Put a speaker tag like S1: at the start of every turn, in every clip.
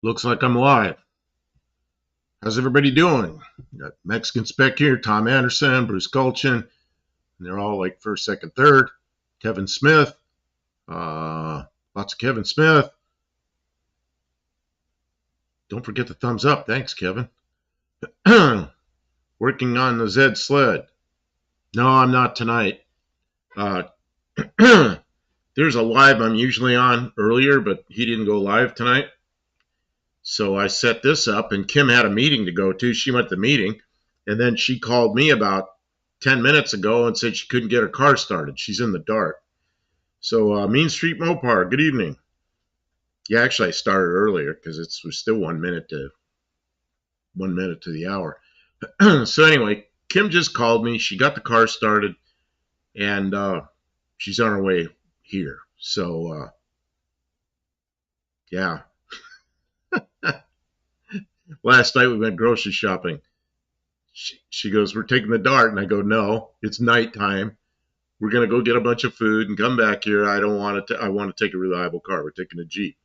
S1: Looks like I'm live. How's everybody doing? Got Mexican Spec here, Tom Anderson, Bruce Colchin, and they're all like first, second, third. Kevin Smith. Uh, Lots of Kevin Smith. Don't forget the thumbs up. Thanks, Kevin. Working on the Zed sled. No, I'm not tonight. Uh, there's a live I'm usually on earlier, but he didn't go live tonight. So I set this up, and Kim had a meeting to go to. She went to the meeting, and then she called me about 10 minutes ago and said she couldn't get her car started. She's in the dark. So, Mean Street Mopar, good evening. Yeah, actually, I started earlier because it was still 1 minute to the hour. So anyway, Kim just called me. She got the car started, and she's on her way here. So yeah, last night we went grocery shopping. She goes, "We're taking the dart," and I go, "No, it's nighttime. We're gonna go get a bunch of food and come back here. I don't want to. I want to take a reliable car. We're taking a Jeep."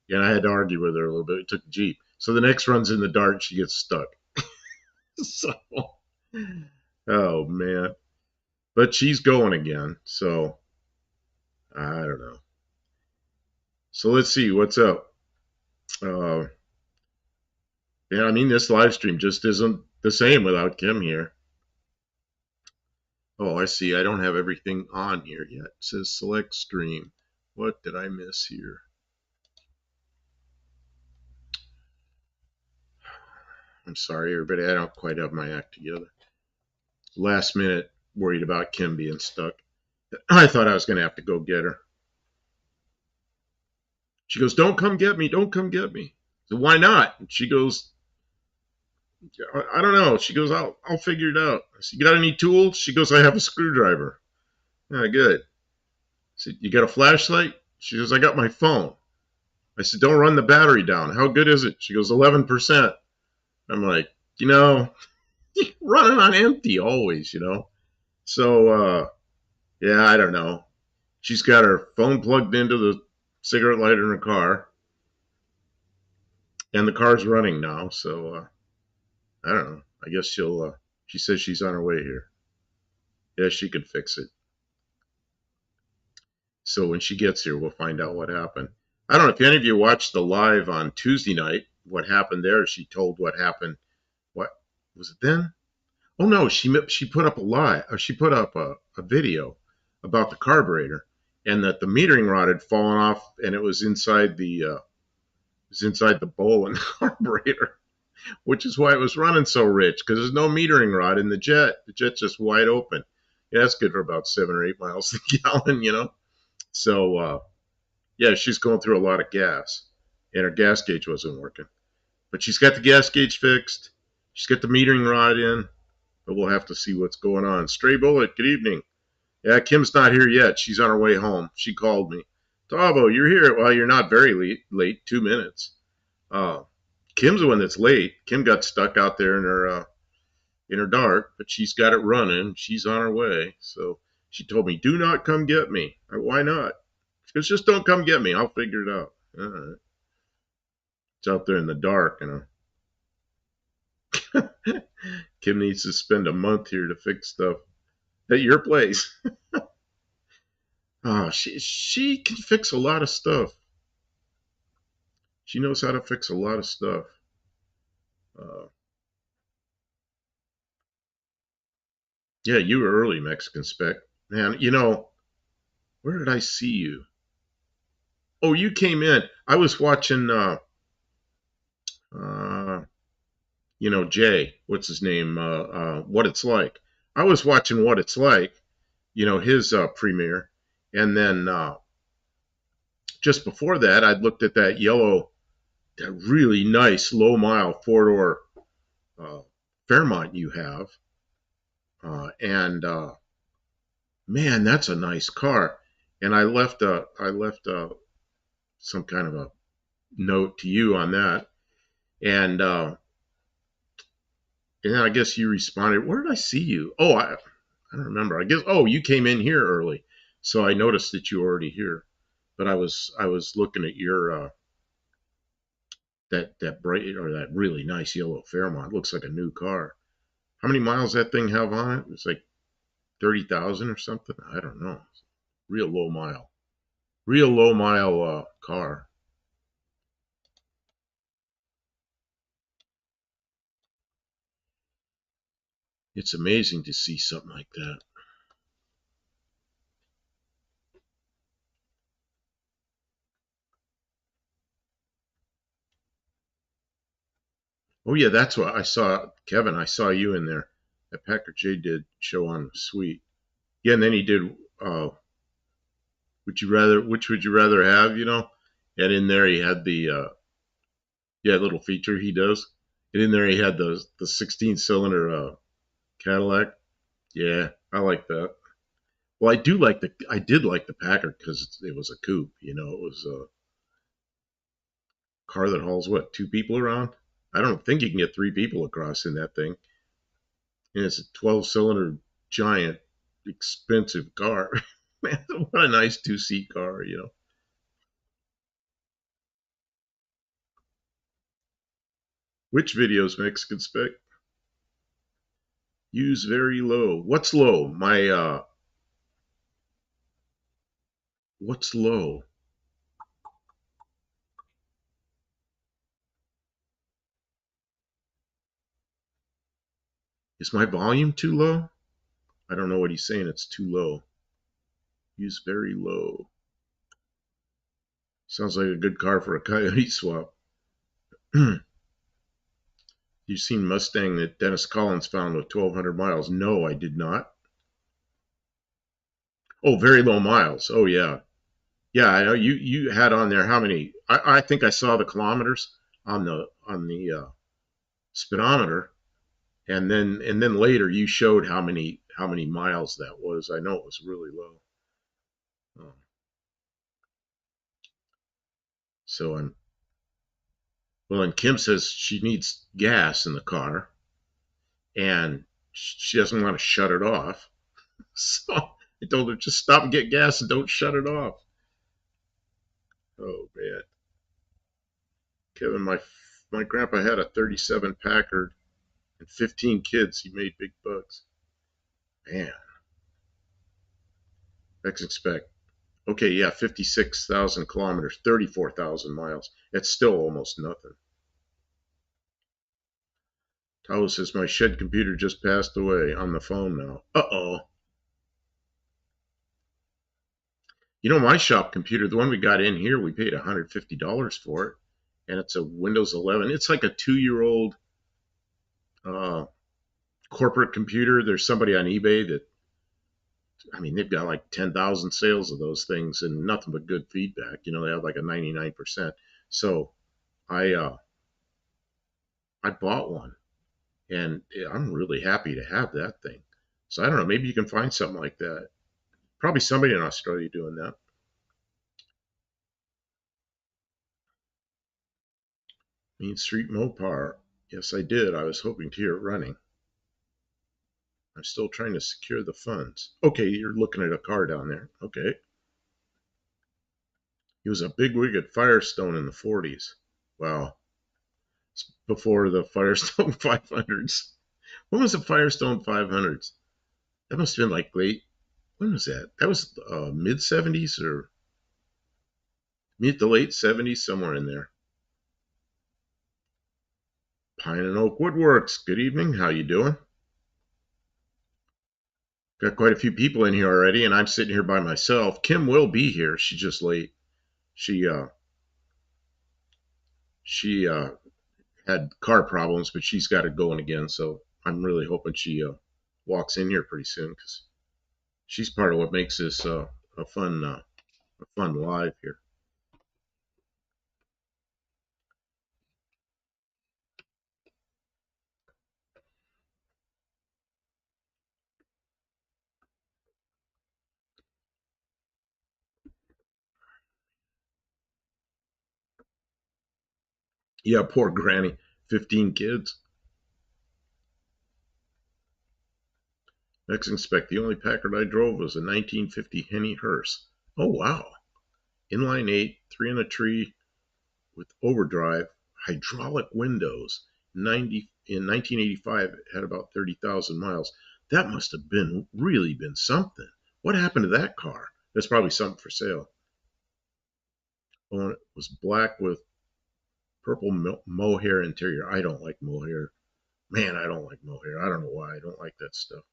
S1: And I had to argue with her a little bit. We took the Jeep. So the next run's in the dart. She gets stuck. So, oh man. But she's going again. So I don't know. So let's see what's up. Uh, yeah, I mean this live stream just isn't the same without Kim here. Oh, I see. I don't have everything on here yet. It says select stream. What did I miss here? I'm sorry, everybody. I don't quite have my act together. Last minute, worried about Kim being stuck. I thought I was going to have to go get her. She goes, "Don't come get me. Don't come get me." So why not? And she goes, "I don't know." She goes, I'll figure it out. I said, "You got any tools?" She goes, "I have a screwdriver." Yeah, good. I said, "You got a flashlight?" She goes, "I got my phone." I said, "Don't run the battery down. How good is it?" She goes, 11%. I'm like, you know, running on empty always. So, yeah, I don't know. She's got her phone plugged into the cigarette lighter in her car, and the car's running now. So, I don't know. I guess she'll. She says she's on her way here. Yeah, she could fix it. So when she gets here, we'll find out what happened. I don't know if any of you watched the live on Tuesday night. What happened there? She told what happened. What was it then? Oh no, she put up a lie. Or she put up a video about the carburetor, and that the metering rod had fallen off, and it was inside the bowl in the carburetor, which is why it was running so rich, because there's no metering rod in the jet. The jet's just wide open. Yeah, that's good for about 7 or 8 miles a gallon. So yeah, she's going through a lot of gas, and her gas gauge wasn't working. But she's got the gas gauge fixed. She's got the metering rod in, but we'll have to see what's going on. Stray Bullet, good evening. Yeah, Kim's not here yet. She's on her way home. She called me. Tavo, you're here. Well, you're not very late, 2 minutes. Uh, Kim's the one that's late. Kim got stuck out there in her dart, but she's got it running. She's on her way. So she told me, "Do not come get me." Why not? She goes, "Just don't come get me. I'll figure it out." All right. It's out there in the dark. Kim needs to spend a month here to fix stuff at your place. Oh, she can fix a lot of stuff. She knows how to fix a lot of stuff. Uh, yeah, you were early, Mexican Spec. Man, where did I see you? Oh, you came in. I was watching, uh, Jay, what's his name? What It's Like. I was watching What It's Like, his premiere. And then just before that, I'd looked at that really nice low mile four door uh, Fairmont you have. And man, that's a nice car. And I left some kind of a note to you on that. And and then I guess you responded. Where did I see you? Oh, I don't remember. I guess. Oh, you came in here early, so I noticed that you were already here. But I was looking at that bright or that really nice yellow Fairmont. Looks like a new car. How many miles that thing have on it? It's like 30,000 or something. I don't know. Real low mile car. It's amazing to see something like that. Oh yeah, that's what I saw, Kevin. I saw you in there. That Packer J did show on Sweet. Yeah, and then he did. Would you rather? Which would you rather have? You know, and in there he had the yeah little feature he does. And in there he had the 16 cylinder Cadillac. Yeah, I like that. Well, I did like the Packard because it was a coupe. You know, it was a car that hauls what, two people around. I don't think you can get three people across in that thing. And it's a 12-cylinder giant, expensive car. Man, what a nice two-seat car. You know, which videos Mexican spec use very low. What's low? What's low? Is my volume too low? I don't know what he's saying. It's too low. Use very low. Sounds like a good car for a coyote swap. You've seen Mustang that Dennis Collins found with 1,200 miles? No, I did not. Oh, very low miles. Oh yeah, yeah. I know you had on there how many? I think I saw the kilometers on the speedometer, and then later you showed how many miles that was. I know it was really low. Um, so I'm well, and Kim says she needs gas in the car, and she doesn't want to shut it off. So I told her just stop and get gas and don't shut it off. Oh man, Kevin, my grandpa had a '37 Packard and 15 kids. He made big bucks. Man, X expect. Okay, yeah, 56,000 kilometers, 34,000 miles. It's still almost nothing. Tawo says my shed computer just passed away on the phone now. Uh-oh. You know, my shop computer, the one we got in here, we paid $150 for it, and it's a Windows 11. It's like a 2-year-old uh, corporate computer. There's somebody on eBay that, I mean, they've got like 10,000 sales of those things and nothing but good feedback. You know, they have like a 99%. So I I bought one, and I'm really happy to have that thing. So I don't know, maybe you can find something like that. Probably somebody in Australia doing that. Main Street Mopar. Yes, I did. I was hoping to hear it running. I'm still trying to secure the funds. Okay, you're looking at a car down there. Okay. He was a bigwig at Firestone in the 40s. Wow. It's before the Firestone 500s. When was the Firestone 500s? That must have been like late. When was that? That was mid 70s or mid to late 70s, somewhere in there. Pine and Oak Woodworks. Good evening. How you doing? Got quite a few people in here already, and I'm sitting here by myself. Kim will be here. She's just late. She uh she had car problems, but she's got it going again. So I'm really hoping she walks in here pretty soon because she's part of what makes this a fun live here. Yeah, poor Granny, 15 kids. Next inspect. The only Packard I drove was a 1950 Henny hearse. Oh wow, inline eight, three in a tree with overdrive, hydraulic windows. In 1985, it had about 30,000 miles. That must have really been something. What happened to that car? That's probably something for sale. Oh, and it was black with purple mohair interior. I don't like mohair. Man, I don't like mohair. I don't know why. I don't like that stuff.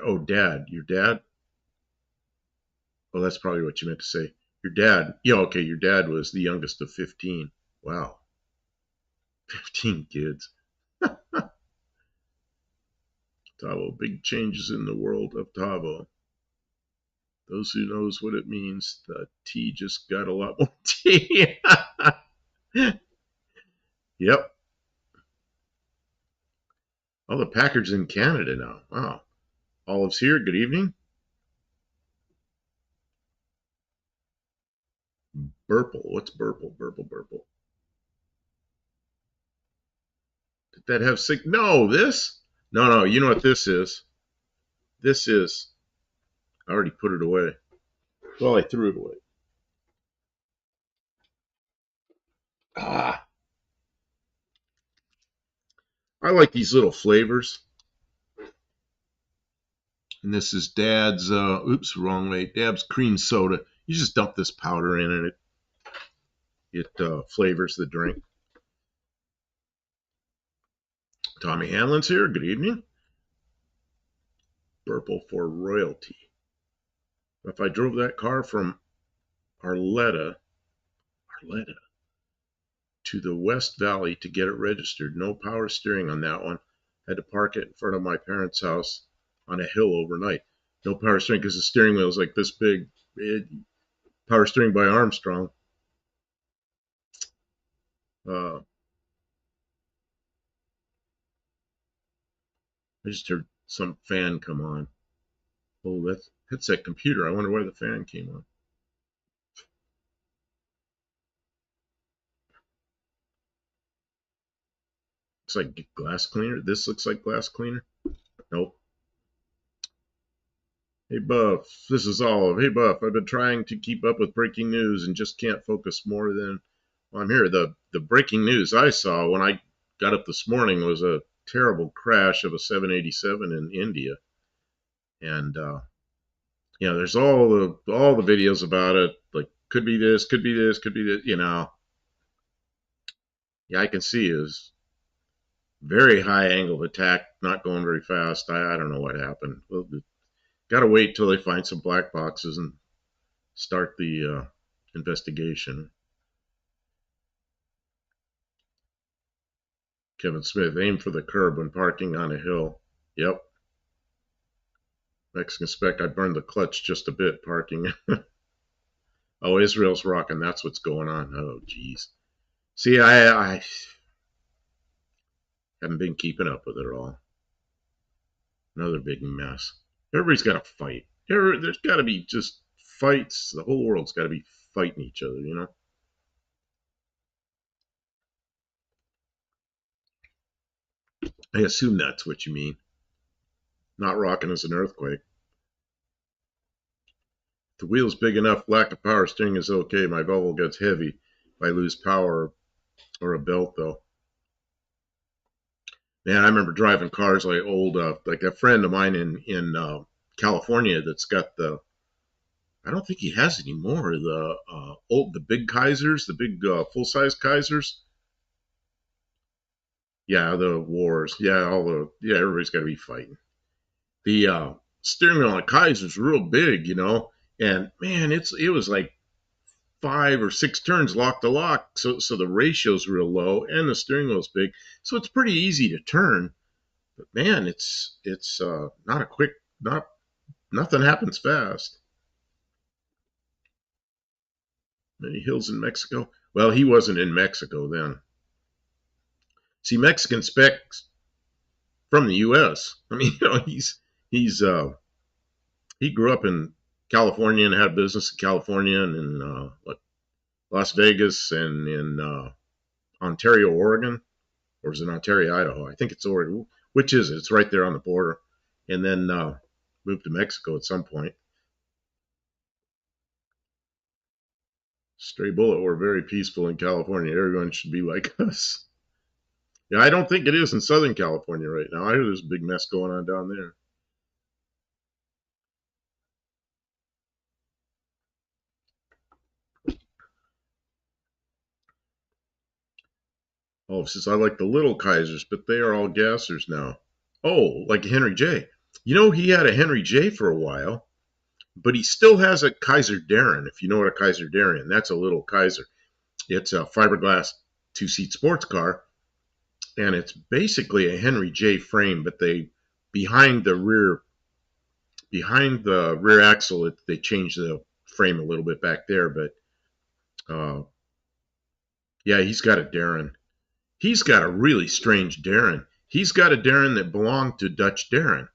S1: Oh, Dad. Your dad? Oh, that's probably what you meant to say. Your dad. Yeah, okay. Your dad was the youngest of 15. Wow. 15 kids. Tavo. Big changes in the world of Tavo. Those who knows what it means, the tea just got a lot more tea. Yep. Oh, the Packard's in Canada now. Wow. Olive's here. Good evening. Burple. What's Burple? Burple. Did that have sick? No, this? No. You know what this is? This is. I already put it away. Well, I threw it away. Ah, I like these little flavors. And this is Dad's. Oops, wrong way. Dad's cream soda. You just dump this powder in, and it flavors the drink. Tommy Hanlon's here. Good evening. Purple for royalty. If I drove that car from Arleta to the West Valley to get it registered, no power steering on that one. Had to park it in front of my parents' house on a hill overnight. No power steering because the steering wheel is like this big. Power steering by Armstrong. I just heard some fan come on. Oh, that's that computer. I wonder why the fan came on. Looks like glass cleaner. This looks like glass cleaner. Nope. Hey Buff, this is Olive. Hey Buff, I've been trying to keep up with breaking news and just can't focus more than I'm here. The breaking news I saw when I got up this morning was a terrible crash of a 787 in India, and there's all the videos about it. Like could be this, could be this, could be this. Yeah, I can see is very high angle of attack, not going very fast. I don't know what happened. We'll got to wait till they find some black boxes and start the investigation. Kevin Smith, aim for the curb when parking on a hill. Yep. Mexican Spec, I burned the clutch just a bit parking. Oh, Israel's rocking. That's what's going on. Oh, geez. See, I haven't been keeping up with it at all. Another big mess. Everybody's got to fight. There's got to be just fights. The whole world's got to be fighting each other. I assume that's what you mean. Not rocking as an earthquake. If the wheel's big enough, lack of power steering is okay. My Volvo gets heavy if I lose power or a belt, though. Man, I remember driving cars like like a friend of mine in California that's got I don't think he has anymore. The big Kaisers, the big full size Kaisers. Yeah, the wars. Yeah, everybody's got to be fighting. The steering wheel on a Kaiser's real big. And man, it was like 5 or 6 turns lock to lock, so the ratio's real low, and the steering wheel's big, so it's pretty easy to turn. But man, it's not a quick, nothing happens fast. Many hills in Mexico. Well, he wasn't in Mexico then. See, Mexican Specs from the U.S. I mean, he's he grew up in California and had business in California and in Las Vegas and in Ontario, Oregon, or is it Ontario, Idaho? I think it's Oregon. Which is it? It's right there on the border. And then move to Mexico at some point. Stray Bullet, we're very peaceful in California. Everyone should be like us. Yeah, I don't think it is in Southern California right now. I hear there's a big mess going on down there. Oh, it says I like the little Kaisers, but they are all gassers now. Oh, like Henry J. You know, he had a Henry J for a while, but he still has a Kaiser Darren, if you know what a Kaiser Darren. That's a little Kaiser. It's a fiberglass two-seat sports car, and it's basically a Henry J frame, but they behind the rear axle, they changed the frame a little bit back there, but yeah, he's got a Darren. He's got a really strange Darren. He's got a Darren that belonged to Dutch Darren.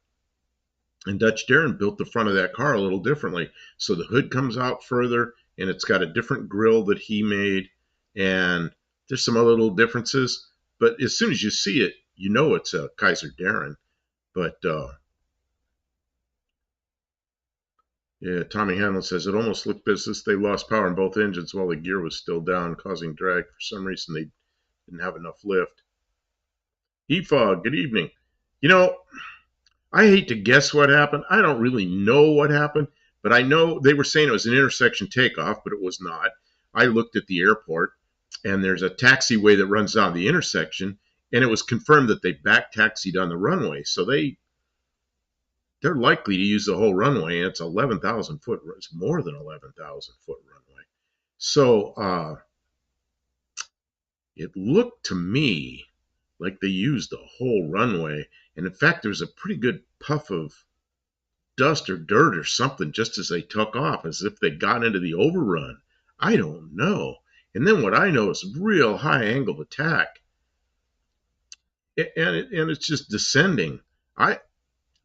S1: And Dutch Darren built the front of that car a little differently. So the hood comes out further, and it's got a different grille that he made. And there's some other little differences. But as soon as you see it, you know it's a Kaiser Darren. But yeah, Tommy Hanlon says it almost looked as if they lost power in both engines while the gear was still down, causing drag. For some reason, they didn't have enough lift. E-Fog, good evening. You know, I hate to guess what happened. I don't really know what happened, but I know they were saying it was an intersection takeoff, but it was not. I looked at the airport, and there's a taxiway that runs down the intersection, and it was confirmed that they back taxied on the runway. So they're likely to use the whole runway, and it's 11,000 foot. It's more than 11,000 foot runway. So it looked to me like they used the whole runway. And in fact, there was a pretty good puff of dust or dirt or something just as they took off, as if they got into the overrun. I don't know. And then what I know is real high angle attack. And it's just descending. I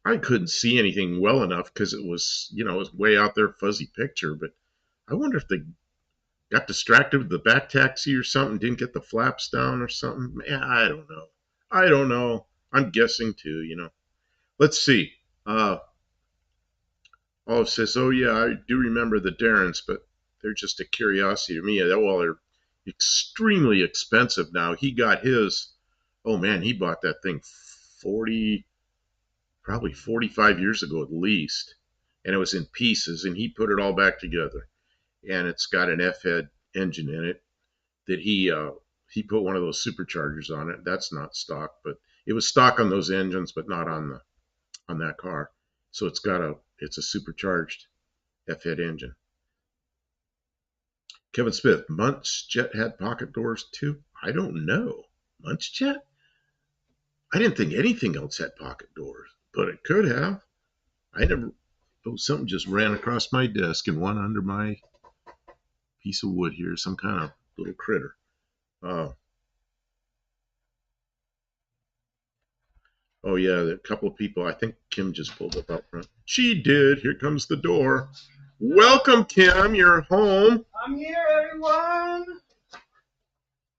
S1: couldn't see anything well enough because it was, it was way out there, fuzzy picture. But I wonder if they got distracted with the back taxi or something, didn't get the flaps down or something. Man, I don't know. I'm guessing too, Let's see. Olive says, oh, yeah, I do remember the Darrens, but they're just a curiosity to me. Well, they're extremely expensive now. He got his, oh, man, he bought that thing probably 45 years ago at least, and it was in pieces, and he put it all back together. And it's got an F-head engine in it that he put one of those superchargers on it. That's not stock, but it was stock on those engines, but not on that car. So it's a supercharged F-head engine. Kevin Smith, Munch Jet had pocket doors too? I don't know. Munch Jet? I didn't think anything else had pocket doors, but it could have. Something just ran across my desk and one under my piece of wood here, some kind of little critter. Oh, yeah, a couple of people. I think Kim just pulled up out front. She did. Here comes the door. Welcome, Kim. You're home.
S2: I'm here, everyone.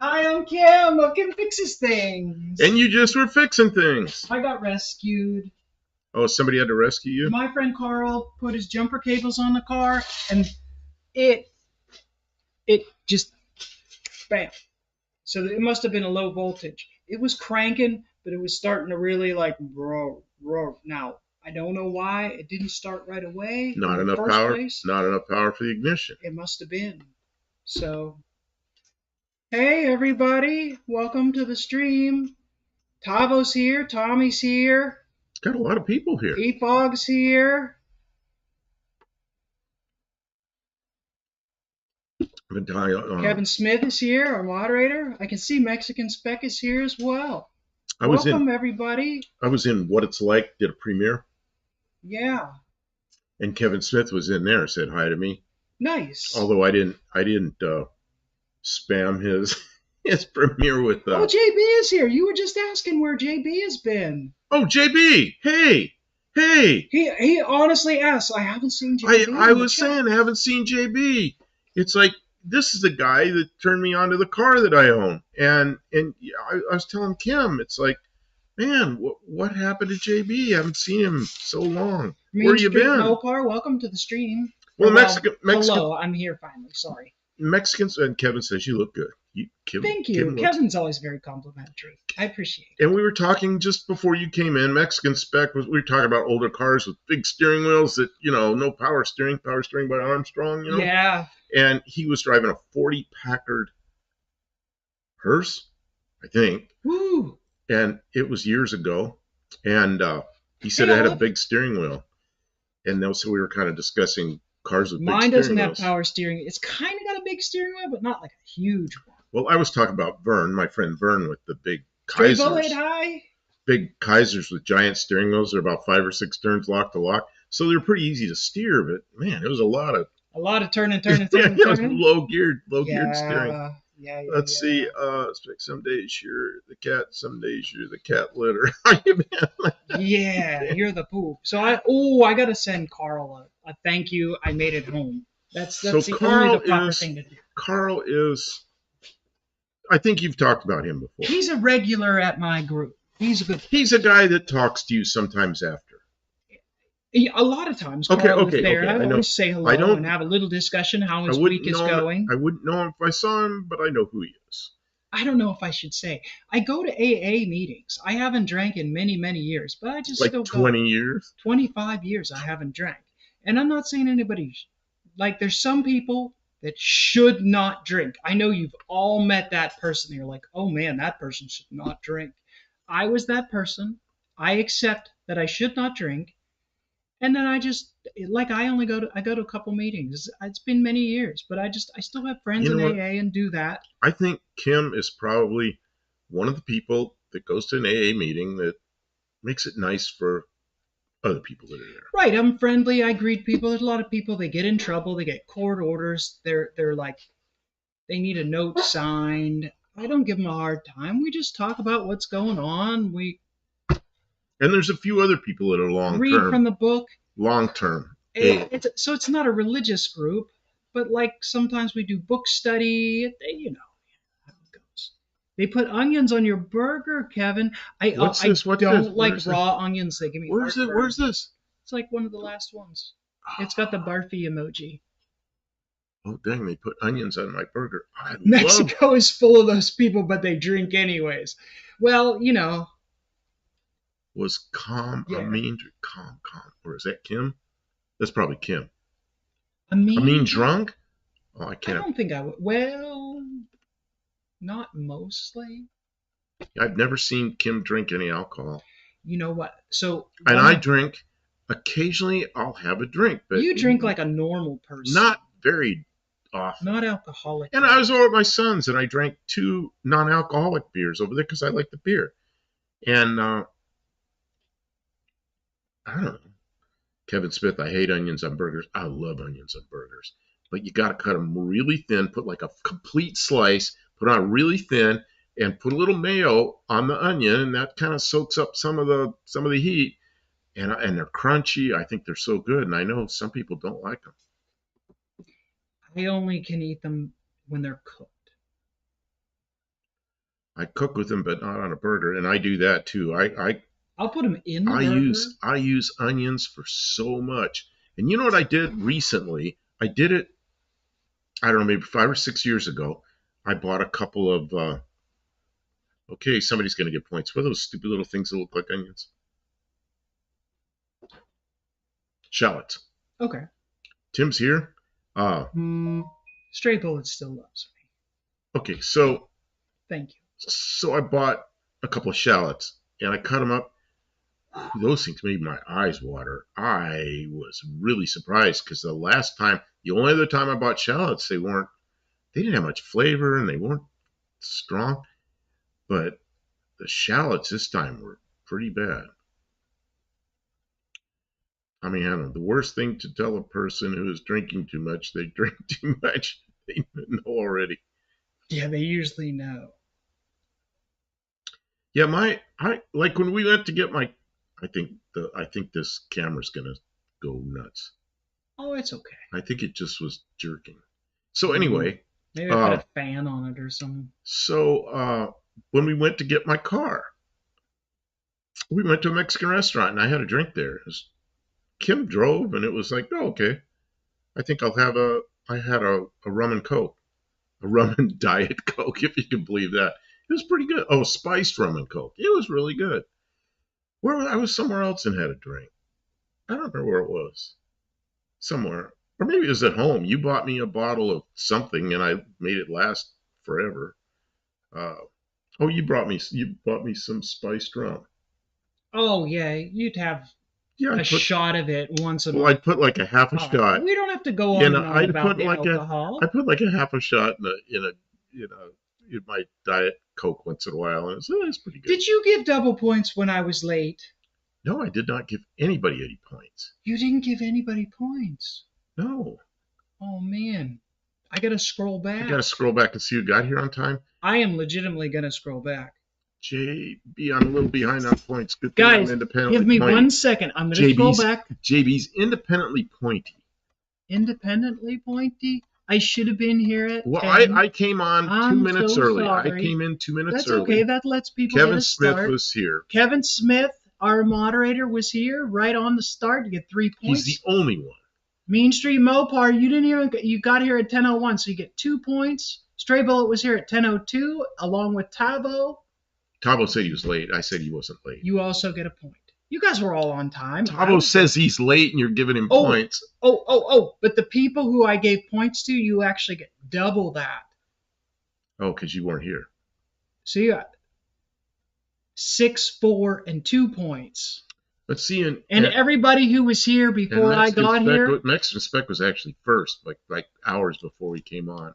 S2: Hi, I'm Kim. Kim fixes things.
S1: And you just were fixing things.
S2: I got rescued.
S1: Oh, somebody had to rescue you?
S2: My friend Carl put his jumper cables on the car, and it just, bam. So it must have been a low voltage. It was cranking, but it was starting to really roar. Now, I don't know why it didn't start right away.
S1: Not enough power. Not enough power for the ignition.
S2: It must have been. So, hey everybody, welcome to the stream. Tavo's here, Tommy's here.
S1: Got a lot of people here.
S2: E-Fog's here. Kevin Smith is here, our moderator. I can see Mexican Spec is here as well. Welcome, everybody.
S1: I was in What It's Like, did a premiere.
S2: Yeah.
S1: And Kevin Smith was in there, said hi to me.
S2: Nice.
S1: Although I didn't spam his premiere with.
S2: Oh, JB is here. You were just asking where JB has been.
S1: Oh, JB! Hey!
S2: He honestly asked. I haven't seen JB.
S1: I was saying I haven't seen JB. It's like, this is the guy that turned me onto the car that I own. And I was telling Kim, it's like, Man, what happened to JB? I haven't seen him so long. Where
S2: Main
S1: you
S2: Street
S1: been?
S2: Mopar, welcome to the stream. Or
S1: Well,
S2: well,
S1: Mexican
S2: hello, I'm here finally. Sorry.
S1: Mexicans, and Kevin says you look good.
S2: Thank you.
S1: Kevin looks.
S2: Kevin's always very complimentary. I appreciate it.
S1: And we were talking just before you came in. Mexican spec was. We were talking about older cars with big steering wheels that no power steering by Armstrong.
S2: Yeah.
S1: And he was driving a 40 Packard hearse, I think.
S2: Woo.
S1: And it was years ago. And he said it had a big steering wheel. And so we were kind of discussing cars with big steering wheels.
S2: Mine doesn't have power steering. It's kind of got a big steering wheel, but not like a huge one.
S1: Well, I was talking about Vern, my friend Vern, with the big Kaisers.
S2: High?
S1: Big Kaisers with giant steering wheels. They're about 5 or 6 turns lock to lock. So they're pretty easy to steer, but man, it was a lot of turning. It was low geared steering.
S2: Yeah.
S1: Let's see. Some days you're the cat, some days you're the cat litter. How you been?
S2: Yeah, you're the poop. So I gotta send Carl a thank you. I made it home. That's
S1: so
S2: the
S1: Carl
S2: only the proper thing to do.
S1: Carl is. I think you've talked about him before.
S2: He's a regular at my group. He's a good.
S1: He's a guy that talks to you sometimes after.
S2: A lot of times, Carl was there, and I always say hello and have a little discussion how his week is going.
S1: I wouldn't know him if I saw him, but I know who he is.
S2: I don't know if I should say. I go to AA meetings. I haven't drank in many, many years, but I just still go.
S1: 20 years?
S2: 25 years I haven't drank. And I'm not saying anybody, there's some people that should not drink. I know you've all met that person. You're like, oh man, that person should not drink. I was that person. I accept that I should not drink. And then I go to a couple meetings. It's been many years, but I still have friends in AA and do that.
S1: I think Kim is probably one of the people that goes to an AA meeting that makes it nice for other people that are there.
S2: Right, I'm friendly. I greet people. There's a lot of people, they get in trouble. They get court orders. They're like, they need a note signed. I don't give them a hard time. We just talk about what's going on.
S1: And there's a few other people that are long-term.
S2: Read from the book.
S1: Long-term.
S2: So it's not a religious group, but sometimes we do book study. How it goes. They put onions on your burger, Kevin. I don't like raw onions. They give me.
S1: Where's this?
S2: It's like one of the last ones. It's got the barfy emoji.
S1: Oh, dang, they put onions on my burger.
S2: Mexico is full of those people, but they drink anyways. Well,
S1: Was calm, or is that Kim? That's probably Kim. I mean drunk? Oh, I can't.
S2: I don't think I would. Well, not mostly.
S1: I've never seen Kim drink any alcohol.
S2: You know what?
S1: And I drink. Occasionally, I'll have a drink, but
S2: you drink like a normal person.
S1: Not very often.
S2: Not alcoholic.
S1: And I was over at my son's, and I drank 2 non-alcoholic beers over there because I like the beer. And I don't know. Kevin Smith, I hate onions on burgers. I love onions on burgers. But you got to cut them really thin, put like a complete slice, put on really thin, and put a little mayo on the onion, and that kind of soaks up some of the heat. And they're crunchy. I think they're so good, and I know some people don't like them.
S2: I only can eat them when they're cooked.
S1: I cook with them, but not on a burger, and I do that too.
S2: I'll put them in the burger.
S1: I use onions for so much. And you know what I did recently? I did it, I don't know, maybe 5 or 6 years ago. I bought a couple of, okay, somebody's going to get points. What are those stupid little things that look like onions? Shallots.
S2: Okay.
S1: Tim's here.
S2: Stray Bullet still loves me.
S1: Okay, so.
S2: Thank you.
S1: So I bought a couple of shallots, and I cut them up. Those things made my eyes water. I was really surprised because the only other time I bought shallots, they didn't have much flavor and they weren't strong. But the shallots this time were pretty bad. I mean, I don't know. The worst thing to tell a person who is drinking too much, they drink too much. They know already.
S2: Yeah, they usually know.
S1: Yeah, like when we went to get my, I think this camera's gonna go nuts.
S2: Oh, it's okay.
S1: I think it just was jerking. So anyway,
S2: maybe I put a fan on it or something.
S1: So when we went to get my car, We went to a Mexican restaurant and I had a drink there. Kim drove and it was like, oh, okay. I think I'll have a. I had a rum and coke, a rum and diet coke, if you can believe that. It was pretty good. Oh, spiced rum and coke. It was really good. Where I was somewhere else and had a drink. I don't remember where it was. Somewhere, or maybe it was at home. You bought me a bottle of something and I made it last forever. Uh, oh, you bought me some spiced rum.
S2: Oh yeah, you'd have
S1: Yeah,
S2: a shot of it once a
S1: well,
S2: month.
S1: I'd put like a half a
S2: All right,
S1: shot.
S2: we don't have to go
S1: Yeah,
S2: on
S1: no,
S2: and on
S1: I'd
S2: about
S1: put
S2: the
S1: like a, I
S2: alcohol.
S1: put like a half a shot in my diet coke once in a while, and it's pretty good.
S2: Did you give double points when I was late?
S1: No, I did not give anybody any points.
S2: You didn't give anybody points.
S1: No,
S2: Oh man, I gotta scroll
S1: I gotta
S2: back.
S1: scroll back and see who got here on time.
S2: I am legitimately gonna scroll back.
S1: JB, I'm a little behind on points. Good thing I'm
S2: Guys,
S1: independently
S2: give me
S1: pointy.
S2: 1 second. I'm gonna scroll
S1: JB's
S2: back.
S1: JB's independently pointy.
S2: Independently pointy. I should have been here at
S1: Well,
S2: 10.
S1: I came on
S2: I'm
S1: 2 minutes
S2: so
S1: early. I
S2: sorry.
S1: came in 2 minutes
S2: That's
S1: early.
S2: okay. That lets people get
S1: Kevin
S2: a
S1: Smith
S2: start.
S1: was here.
S2: Kevin Smith, our moderator, was here right on the start to get 3
S1: He's
S2: points.
S1: the only one.
S2: Mean Street Mopar, you got here at 10:01, so you get 2 points. Stray Bullet was here at 10:02, along with Tabo.
S1: Tabo said he was late. I said he wasn't late.
S2: You also get a point. You guys were all on time.
S1: Tabo says he's late and you're giving him points.
S2: But the people who I gave points to, you actually get double that.
S1: Oh, because you weren't here.
S2: So you got 6, 4, and 2 points.
S1: Let's see.
S2: And everybody who was here before I got here.
S1: Mexican Spec was actually first, like hours before we came on.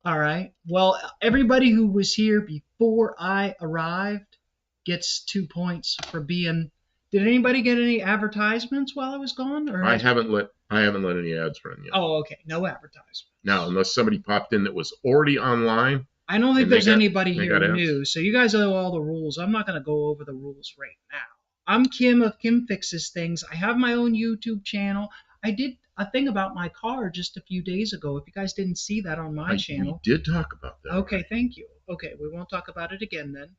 S2: All right. Well, everybody who was here before I arrived gets 2 points for being. Did anybody get any advertisements while I was gone? Or
S1: I haven't let any ads run yet.
S2: Oh, okay. No advertisement.
S1: Now, unless somebody popped in that was already online.
S2: I don't think there's anybody here new. So you guys know all the rules. I'm not going to go over the rules right now. I'm Kim of Kim Fixes Things. I have my own YouTube channel. I did a thing about my car just a few days ago. If you guys didn't see that on my channel.
S1: We did talk about that.
S2: Okay, right? Thank you. Okay, we won't talk about it again then.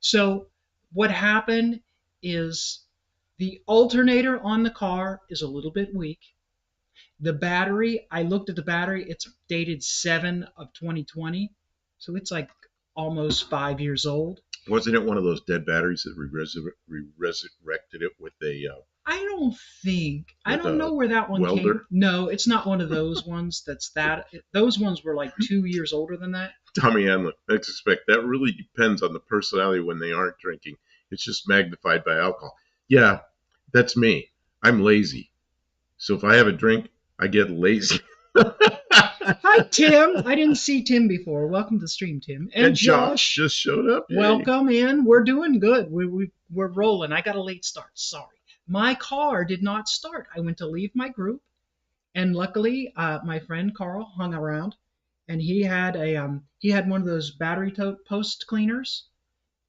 S2: So what happened is the alternator on the car is a little bit weak. The battery, I looked at the battery. It's dated 7 of 2020. So it's like almost 5 years old.
S1: Wasn't it one of those dead batteries that we resurrected it with a...
S2: I don't think. I don't know where that one
S1: welder?
S2: Came. No, it's not one of those ones those ones were like 2 years older than that.
S1: Tommy Hanlon, I suspect that really depends on the personality when they aren't drinking. It's just magnified by alcohol. Yeah, that's me. I'm lazy. So if I have a drink, I get lazy.
S2: Hi, Tim. I didn't see Tim before. Welcome to the stream, Tim. And
S1: Josh just showed up.
S2: Yay. Welcome in. We're doing good. We're rolling. I got a late start. Sorry. My car did not start. I went to leave my group, and luckily, my friend Carl hung around, and he had one of those battery post cleaners,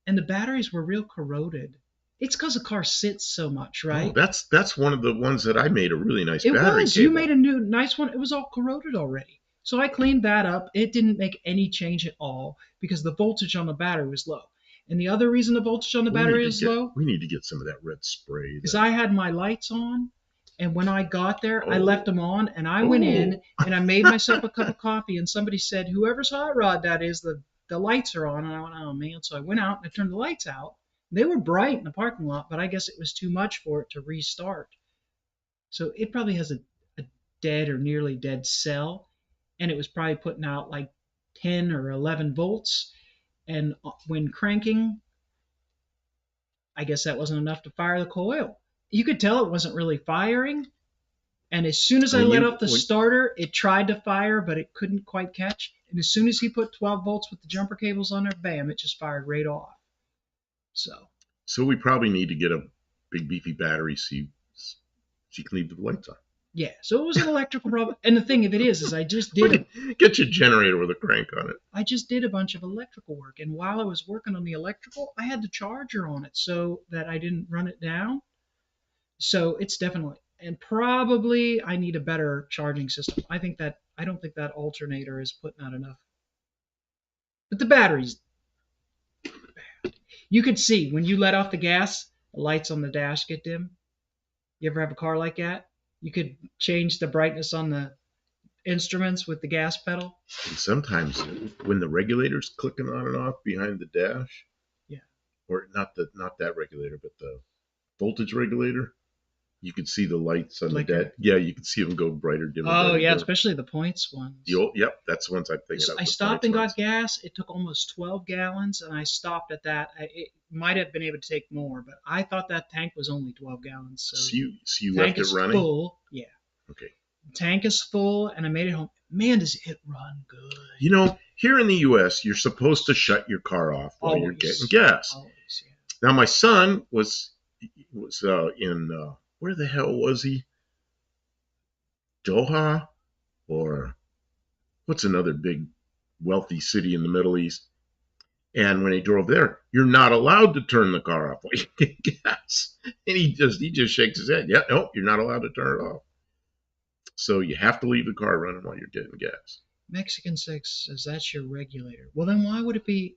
S2: and the batteries were real corroded. It's because the car sits so much, right?
S1: Oh, that's one of the ones that I made a really nice battery.
S2: It was. Cable. You made a new nice one. It was all corroded already. So I cleaned that up. It didn't make any change at all because the voltage on the battery was low. And the other reason the voltage on the battery is low.
S1: We need to get some of that red spray.
S2: Because I had my lights on. And when I got there, I left them on. And I went in and I made myself a cup of coffee. And somebody said, whoever's hot rod that is, the lights are on. And I went, oh, man. So I went out and I turned the lights out. They were bright in the parking lot, but I guess it was too much for it to restart. So it probably has a dead or nearly dead cell, and it was probably putting out like 10 or 11 volts. And when cranking, I guess that wasn't enough to fire the coil. You could tell it wasn't really firing. And as soon as I let off the starter, it tried to fire, but it couldn't quite catch. And as soon as he put 12 volts with the jumper cables on there, bam, it just fired right off. So
S1: we probably need to get a big beefy battery so you can leave the lights on.
S2: Yeah, so it was an electrical problem. And the thing of it is I just did
S1: get your generator with a crank on it.
S2: I just did a bunch of electrical work, and while I was working on the electrical, I had the charger on it so that I didn't run it down. So it's definitely, and probably I need a better charging system. I don't think that alternator is putting out enough. But the battery's bad. You could see when you let off the gas, the lights on the dash get dim. You ever have a car like that? You could change the brightness on the instruments with the gas pedal.
S1: And sometimes when the regulator's clicking on and off behind the dash,
S2: Yeah.
S1: or not that regulator, but the voltage regulator, you could see the lights on
S2: Flicker.
S1: the dash. Yeah, you could see them go brighter, dimmer.
S2: Oh
S1: brighter,
S2: yeah,
S1: dimmer.
S2: especially the points ones.
S1: Yep, that's the ones I'm thinking of.
S2: I stopped and got gas. It took almost 12 gallons, and I stopped at that. It might have been able to take more, but I thought that tank was only 12 gallons. So
S1: you
S2: tank
S1: left it
S2: is
S1: running?
S2: full. Yeah.
S1: Okay.
S2: Tank is full, and I made it home. Man, does it run good.
S1: You know, here in the U.S., you're supposed to shut your car off while you're getting gas.
S2: Always, yeah.
S1: Now, my son was in, where the hell was he? Doha? Or what's another big wealthy city in the Middle East? And when he drove there, you're not allowed to turn the car off while you get gas. And he just shakes his head. Yeah, no, you're not allowed to turn it off. So you have to leave the car running while you're getting gas.
S2: Mexican 6 says that's your regulator. Well, then why would it be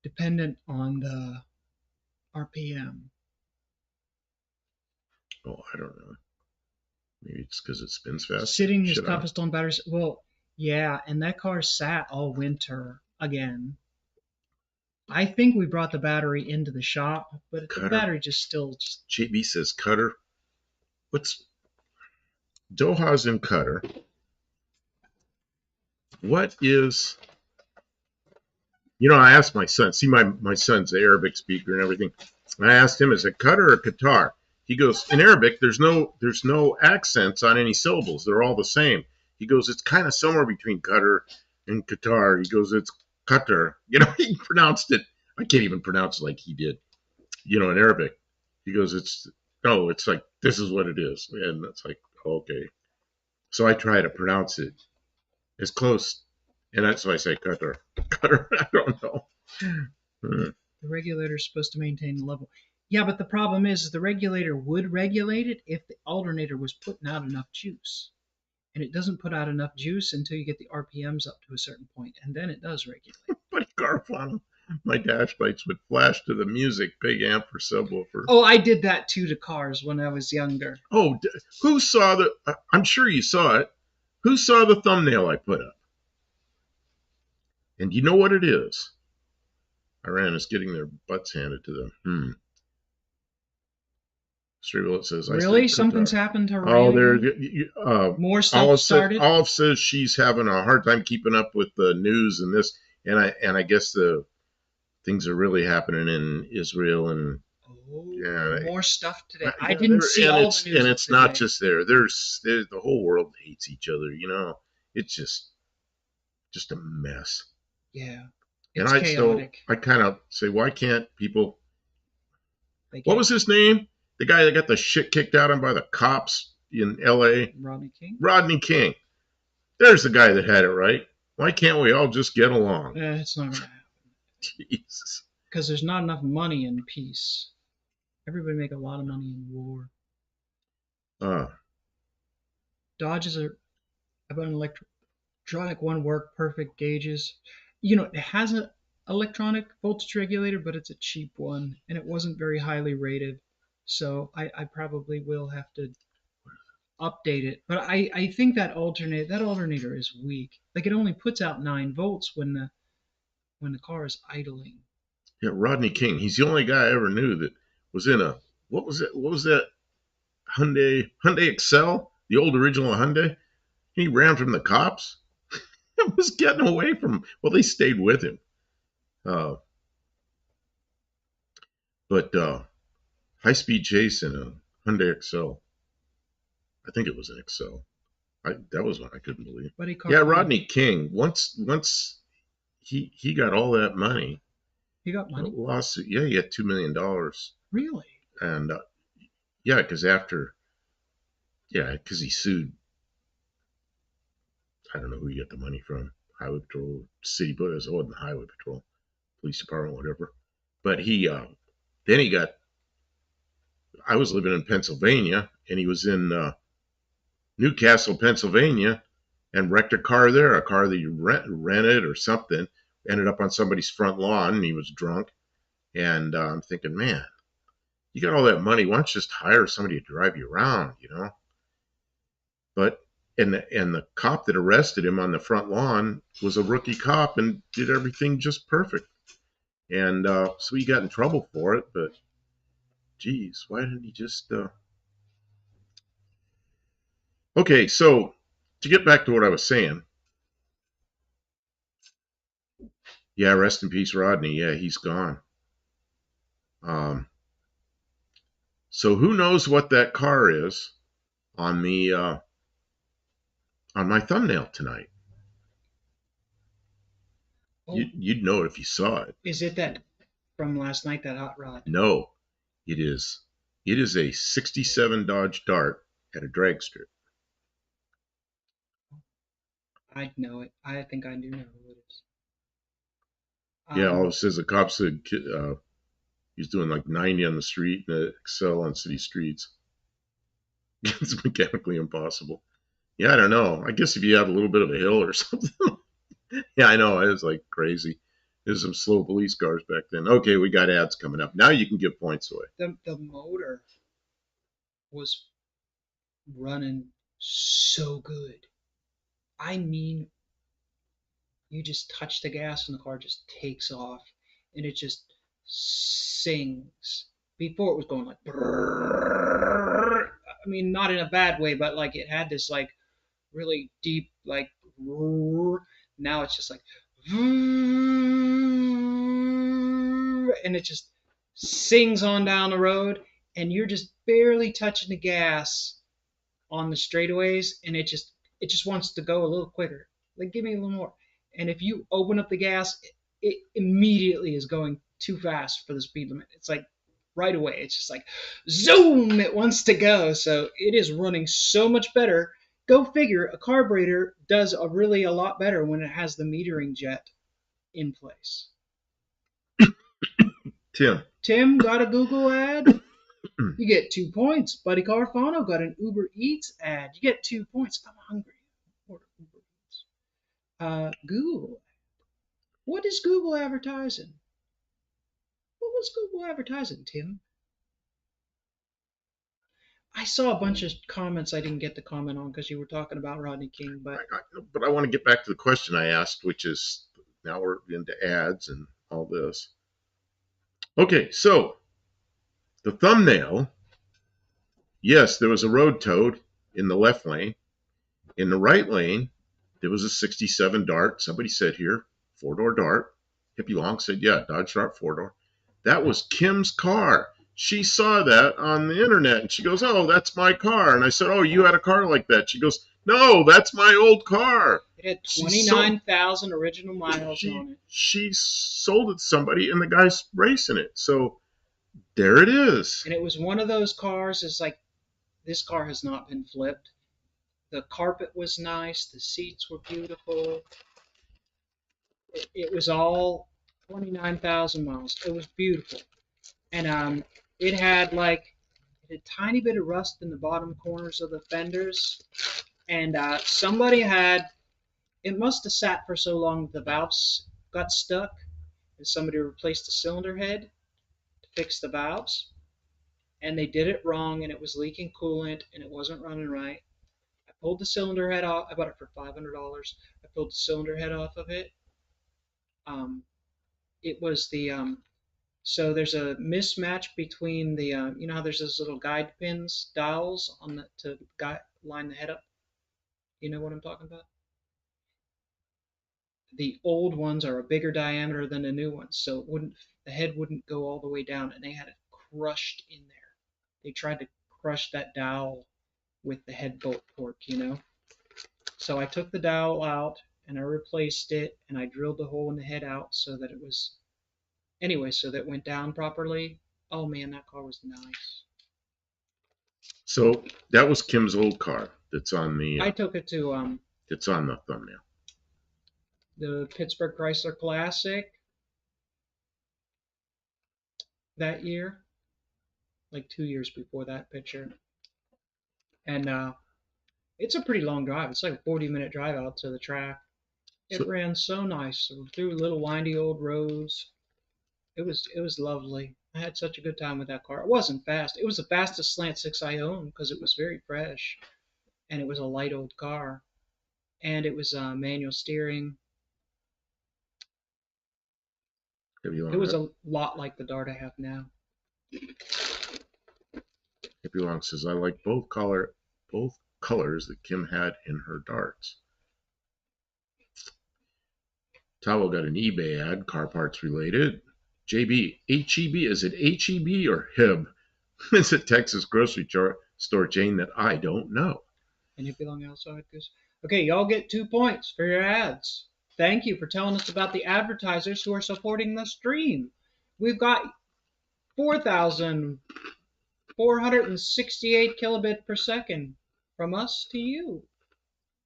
S2: dependent on the RPM?
S1: Oh, I don't know. Maybe it's because it spins fast.
S2: Sitting is toughest on batteries. Well, yeah, and that car sat all winter again. I think we brought the battery into the shop, but the battery just.
S1: JB says Qatar. What's Doha's in Qatar? What is? You know, I asked my son. See, my son's an Arabic speaker and everything. I asked him, is it Qatar or Qatar? He goes, in Arabic, there's no accents on any syllables. They're all the same. He goes, it's kind of somewhere between Qatar and Qatar. He goes, it's Qatar. You know, he pronounced it. I can't even pronounce it like he did. You know, in Arabic. He goes, it's like, this is what it is. And it's like, okay. So I try to pronounce it as close. And that's why I say Qatar. Qatar, I don't know.
S2: The regulator is supposed to maintain the level. Yeah, but the problem is the regulator would regulate it if the alternator was putting out enough juice. And it doesn't put out enough juice until you get the RPMs up to a certain point, and then it does regulate.
S1: But Garfunkel, my dash lights would flash to the music, big amp or subwoofer.
S2: Oh, I did that too to cars when I was younger.
S1: Oh, who saw the? I'm sure you saw it. Who saw the thumbnail I put up? And you know what it is? Iran is getting their butts handed to them. Straight says,
S2: really? Something's happened to Iran?
S1: Oh, there.
S2: More stuff started?
S1: Olive says she's having a hard time keeping up with the news and this. And I guess the things are really happening in Israel and
S2: more stuff today. I didn't see all the news.
S1: And it's today. Not just there. There's the whole world hates each other. You know, it's just a mess.
S2: Yeah,
S1: it's chaotic. I kind of say, why can't people? What was his name? The guy that got the shit kicked out of him by the cops in L.A.
S2: Rodney King.
S1: Rodney King. There's the guy that had it right. Why can't we all just get along?
S2: Yeah, it's not going to happen.
S1: Jesus.
S2: Because there's not enough money in peace. Everybody make a lot of money in war. Dodges are about an electronic one work, perfect gauges. You know, it has an electronic voltage regulator, but it's a cheap one, and it wasn't very highly rated. So I probably will have to update it. But I think that alternator is weak. Like it only puts out 9 volts when the car is idling.
S1: Yeah, Rodney King. He's the only guy I ever knew that was in a what was that Hyundai Excel, the old original Hyundai. He ran from the cops. It was getting away from. Well, they stayed with him. But high-speed chase in a Hyundai Excel. I think it was an Excel. That was one I couldn't believe. Yeah, Rodney King. Once he got all that money.
S2: He got money?
S1: Lawsuit. Yeah, he got $2 million.
S2: Really?
S1: And because he sued. I don't know who he got the money from. Highway Patrol, City, but it wasn't Highway Patrol, Police Department, whatever. But then he got. I was living in Pennsylvania, and he was in Newcastle, Pennsylvania, and wrecked a car there. A car that you rented or something ended up on somebody's front lawn, and he was drunk. And I'm thinking, man, you got all that money. Why don't you just hire somebody to drive you around, you know? But and the cop that arrested him on the front lawn was a rookie cop and did everything just perfect. And so he got in trouble for it. But geez, why didn't he just? Okay, so to get back to what I was saying, yeah, rest in peace, Rodney. Yeah, he's gone. Um, so who knows what that car is on the on my thumbnail tonight?
S2: Oh,
S1: You'd know it if you saw it.
S2: is it that from last night, that hot rod?
S1: No, it is. It is a '67 Dodge Dart at a drag strip.
S2: I'd know it. I think I do know who it is.
S1: Yeah, all it says the cop said he's doing like 90 on the street and excel on city streets. It's mechanically impossible. Yeah, I don't know. I guess if you had a little bit of a hill or something. Yeah, I know. It was like crazy. There's some slow police cars back then. Okay, we got ads coming up. Now you can give points away.
S2: The motor was running so good. I mean, you just touch the gas and the car just takes off, and it just sings. Before it was going like, brrrr. I mean, not in a bad way, but like it had this like really deep like roar. Now it's just like, and it just sings on down the road, and you're just barely touching the gas on the straightaways, and it just wants to go a little quicker. Like, give me a little more. And if you open up the gas, it immediately is going too fast for the speed limit. It's like right away. It's just like zoom. It wants to go. So it is running so much better. Go figure. A carburetor does a lot better when it has the metering jet in place. Tim got a Google ad. You get 2 points. Buddy Carfano got an Uber Eats ad. You get 2 points. I'm hungry. Order Uber Eats. Google. What is Google advertising? What was Google advertising, Tim? I saw a bunch of comments I didn't get to comment on because you were talking about Rodney King, but
S1: But I want to get back to the question I asked, which is now we're into ads and all this. Okay, so the thumbnail, yes, there was a road toad in the left lane. In the right lane, there was a '67 Dart. Somebody said here, four-door Dart. Hippie Long said, yeah, Dodge Dart four-door. That was Kim's car. She saw that on the internet and she goes, oh, that's my car. And I said, oh, you had a car like that. She goes, no, that's my old car.
S2: it had 29,000 original miles on it.
S1: She sold it to somebody and the guy's racing it. So there it is.
S2: And it was one of those cars. It's like, this car has not been flipped. The carpet was nice. The seats were beautiful. It was all 29,000 miles. It was beautiful. And it had like a tiny bit of rust in the bottom corners of the fenders. And somebody had, it must have sat for so long that the valves got stuck. And somebody replaced the cylinder head to fix the valves. And they did it wrong, and it was leaking coolant, and it wasn't running right. I pulled the cylinder head off. I bought it for $500. I pulled the cylinder head off of it. It was so there's a mismatch between the you know how there's those little guide pins, dials on the to line the head up. You know what I'm talking about? The old ones are a bigger diameter than the new ones, so the head wouldn't go all the way down, and they had it crushed in there. They tried to crush that dowel with the head bolt torque, you know. So I took the dowel out and I replaced it, and I drilled the hole in the head out so that it was anyway, so that it went down properly. Oh man, that car was nice.
S1: So that was Kim's old car that's on the
S2: I took it to
S1: it's on the thumbnail.
S2: the Pittsburgh Chrysler Classic that year, like 2 years before that picture. And it's a pretty long drive. It's like a 40-minute drive out to the track. It ran so nice through little windy old roads. It was lovely. I had such a good time with that car. It wasn't fast. It was the fastest Slant 6 I owned because it was very fresh and it was a light old car and it was manual steering.
S1: If you
S2: It was
S1: want,
S2: a lot like the Dart I have now.
S1: if you want, says I like both colors that Kim had in her darts. Towel got an eBay ad, car parts related. JB, HEB, is it HEB or HIB? It's a Texas grocery store chain that I don't know.
S2: Any belong outside? Okay, y'all get 2 points for your ads. Thank you for telling us about the advertisers who are supporting the stream. We've got 4,468 kilobit per second from us to you.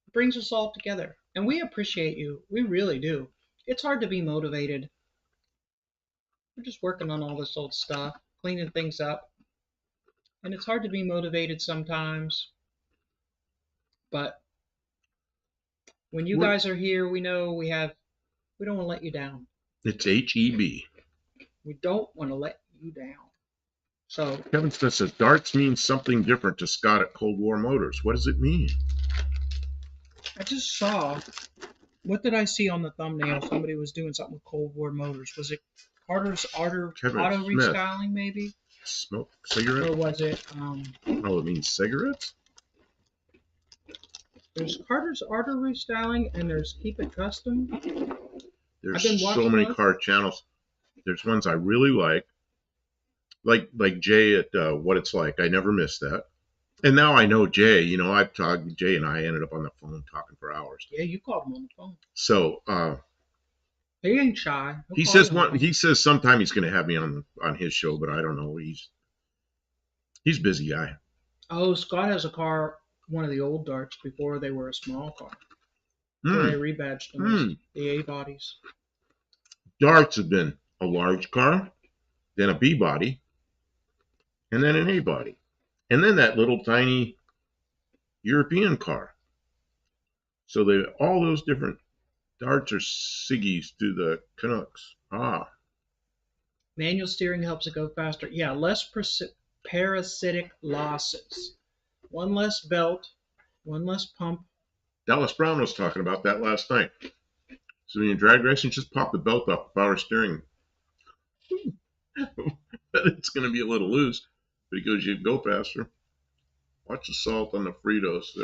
S2: It brings us all together. And we appreciate you. We really do. It's hard to be motivated. We're just working on all this old stuff, cleaning things up. And it's hard to be motivated sometimes. But when you guys are here, we know we don't want to let you down.
S1: It's HEB.
S2: We don't want to let you down. So
S1: Kevin Smith says darts means something different to Scott at Cold War Motors. What does it mean?
S2: I just saw, what did I see on the thumbnail? Somebody was doing something with Cold War Motors. Was it Carter's auto restyling, maybe?
S1: Smoke cigarettes?
S2: Or was it?
S1: Oh, it means cigarettes?
S2: There's Carter's auto restyling and there's Keep It Custom.
S1: There's so many car channels. There's ones I really like Jay at What It's Like. I never missed that. And now I know Jay. You know, I've talked to Jay and I ended up on the phone talking for hours.
S2: Yeah, you called him on the phone.
S1: So
S2: he ain't shy.
S1: He says sometime he's going to have me on his show, but I don't know. He's busy guy.
S2: Oh, Scott has a car, one of the old darts before they were a small car. Where they rebadged them, the A bodies.
S1: Darts have been a large car, then a B body, and then an A body, and then that little tiny European car. So all those different darts are Siggies to the Canucks.
S2: Manual steering helps it go faster. Yeah, less parasitic losses. One less belt, one less pump.
S1: Dallas Brown was talking about that last night. So when you drag racing, just pop the belt off the power steering. But it's going to be a little loose because you go faster. Watch the salt on the Fritos.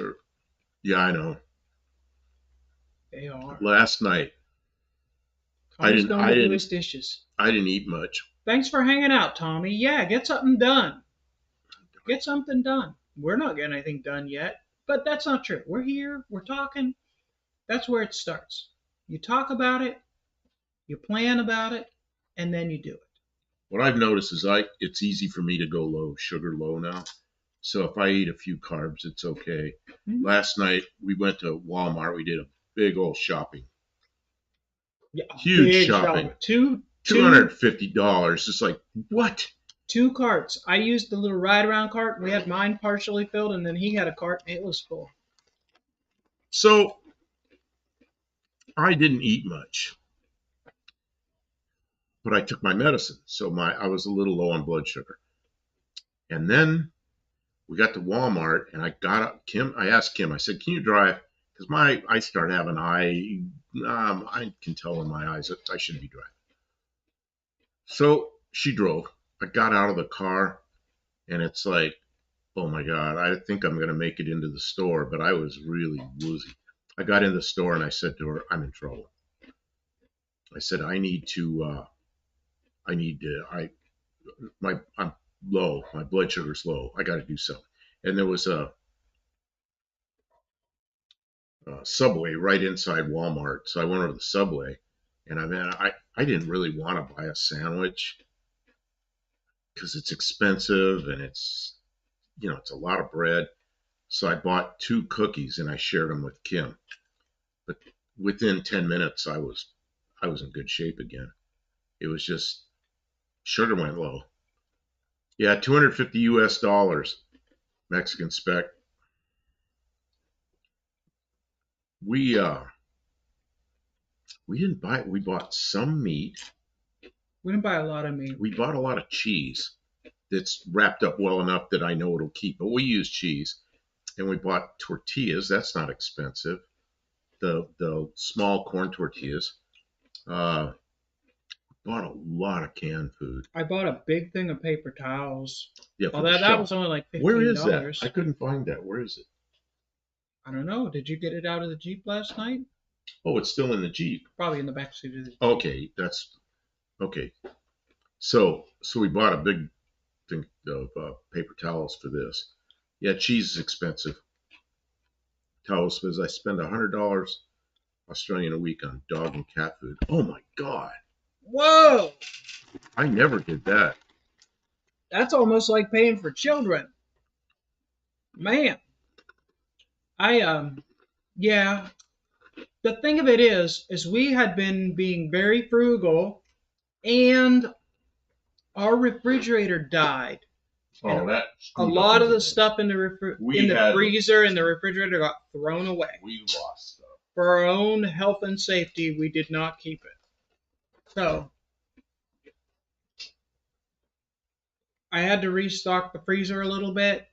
S1: Yeah, I know.
S2: They are.
S1: Last night, I didn't eat much.
S2: Thanks for hanging out, Tommy. Yeah, get something done. Get something done. We're not getting anything done yet, but that's not true. We're here. We're talking. That's where it starts. You talk about it, you plan about it, and then you do it.
S1: What I've noticed is it's easy for me to go sugar low now. So if I eat a few carbs, it's okay. Mm-hmm. Last night we went to Walmart. We did a big old shopping.
S2: Yeah,
S1: huge shopping. $250. It's like, what?
S2: 2 carts. I used the little ride around cart. We had mine partially filled, and then he had a cart, and it was full.
S1: So I didn't eat much, but I took my medicine. So I was a little low on blood sugar. And then we got to Walmart, and I asked Kim, I said, can you drive? Because I start having I can tell in my eyes that I shouldn't be driving. So she drove. I got out of the car, and it's like, oh my God, I think I'm going to make it into the store, but I was really woozy. I got in the store, and I said to her, I'm in trouble. I said, I'm low. My blood sugar's low. I got to do something. And there was a Subway right inside Walmart. So I went over to the Subway, and I didn't really want to buy a sandwich because it's expensive and it's a lot of bread. So I bought 2 cookies and I shared them with Kim. But within 10 minutes, I was in good shape again. It was just sugar went low. Yeah, $250 Mexican spec. We didn't buy it. We bought some meat
S2: We didn't buy a lot of meat.
S1: We bought a lot of cheese that's wrapped up well enough that I know it'll keep. But we use cheese, and we bought tortillas. That's not expensive. The small corn tortillas. Uh, Bought a lot of canned food.
S2: I bought a big thing of paper towels.
S1: Yeah,
S2: Oh,
S1: for the
S2: that
S1: shop.
S2: was only like $15.
S1: Where is that? I couldn't find that. Where is it?
S2: I don't know. Did you get it out of the Jeep last night?
S1: Oh, it's still in the Jeep.
S2: Probably in the back seat of the Jeep.
S1: Okay, that's okay. So we bought a big thing of paper towels for this. Yeah, cheese is expensive. Towels because I spend $100 Australian a week on dog and cat food. Oh my God!
S2: Whoa!
S1: I never did that.
S2: That's almost like paying for children. Man. Yeah. The thing of it is we had been being very frugal, and our refrigerator died.
S1: Oh,
S2: And
S1: that
S2: a lot of the stuff in the freezer and the refrigerator got thrown away.
S1: We lost stuff.
S2: For our own health and safety, we did not keep it. So I had to restock the freezer a little bit.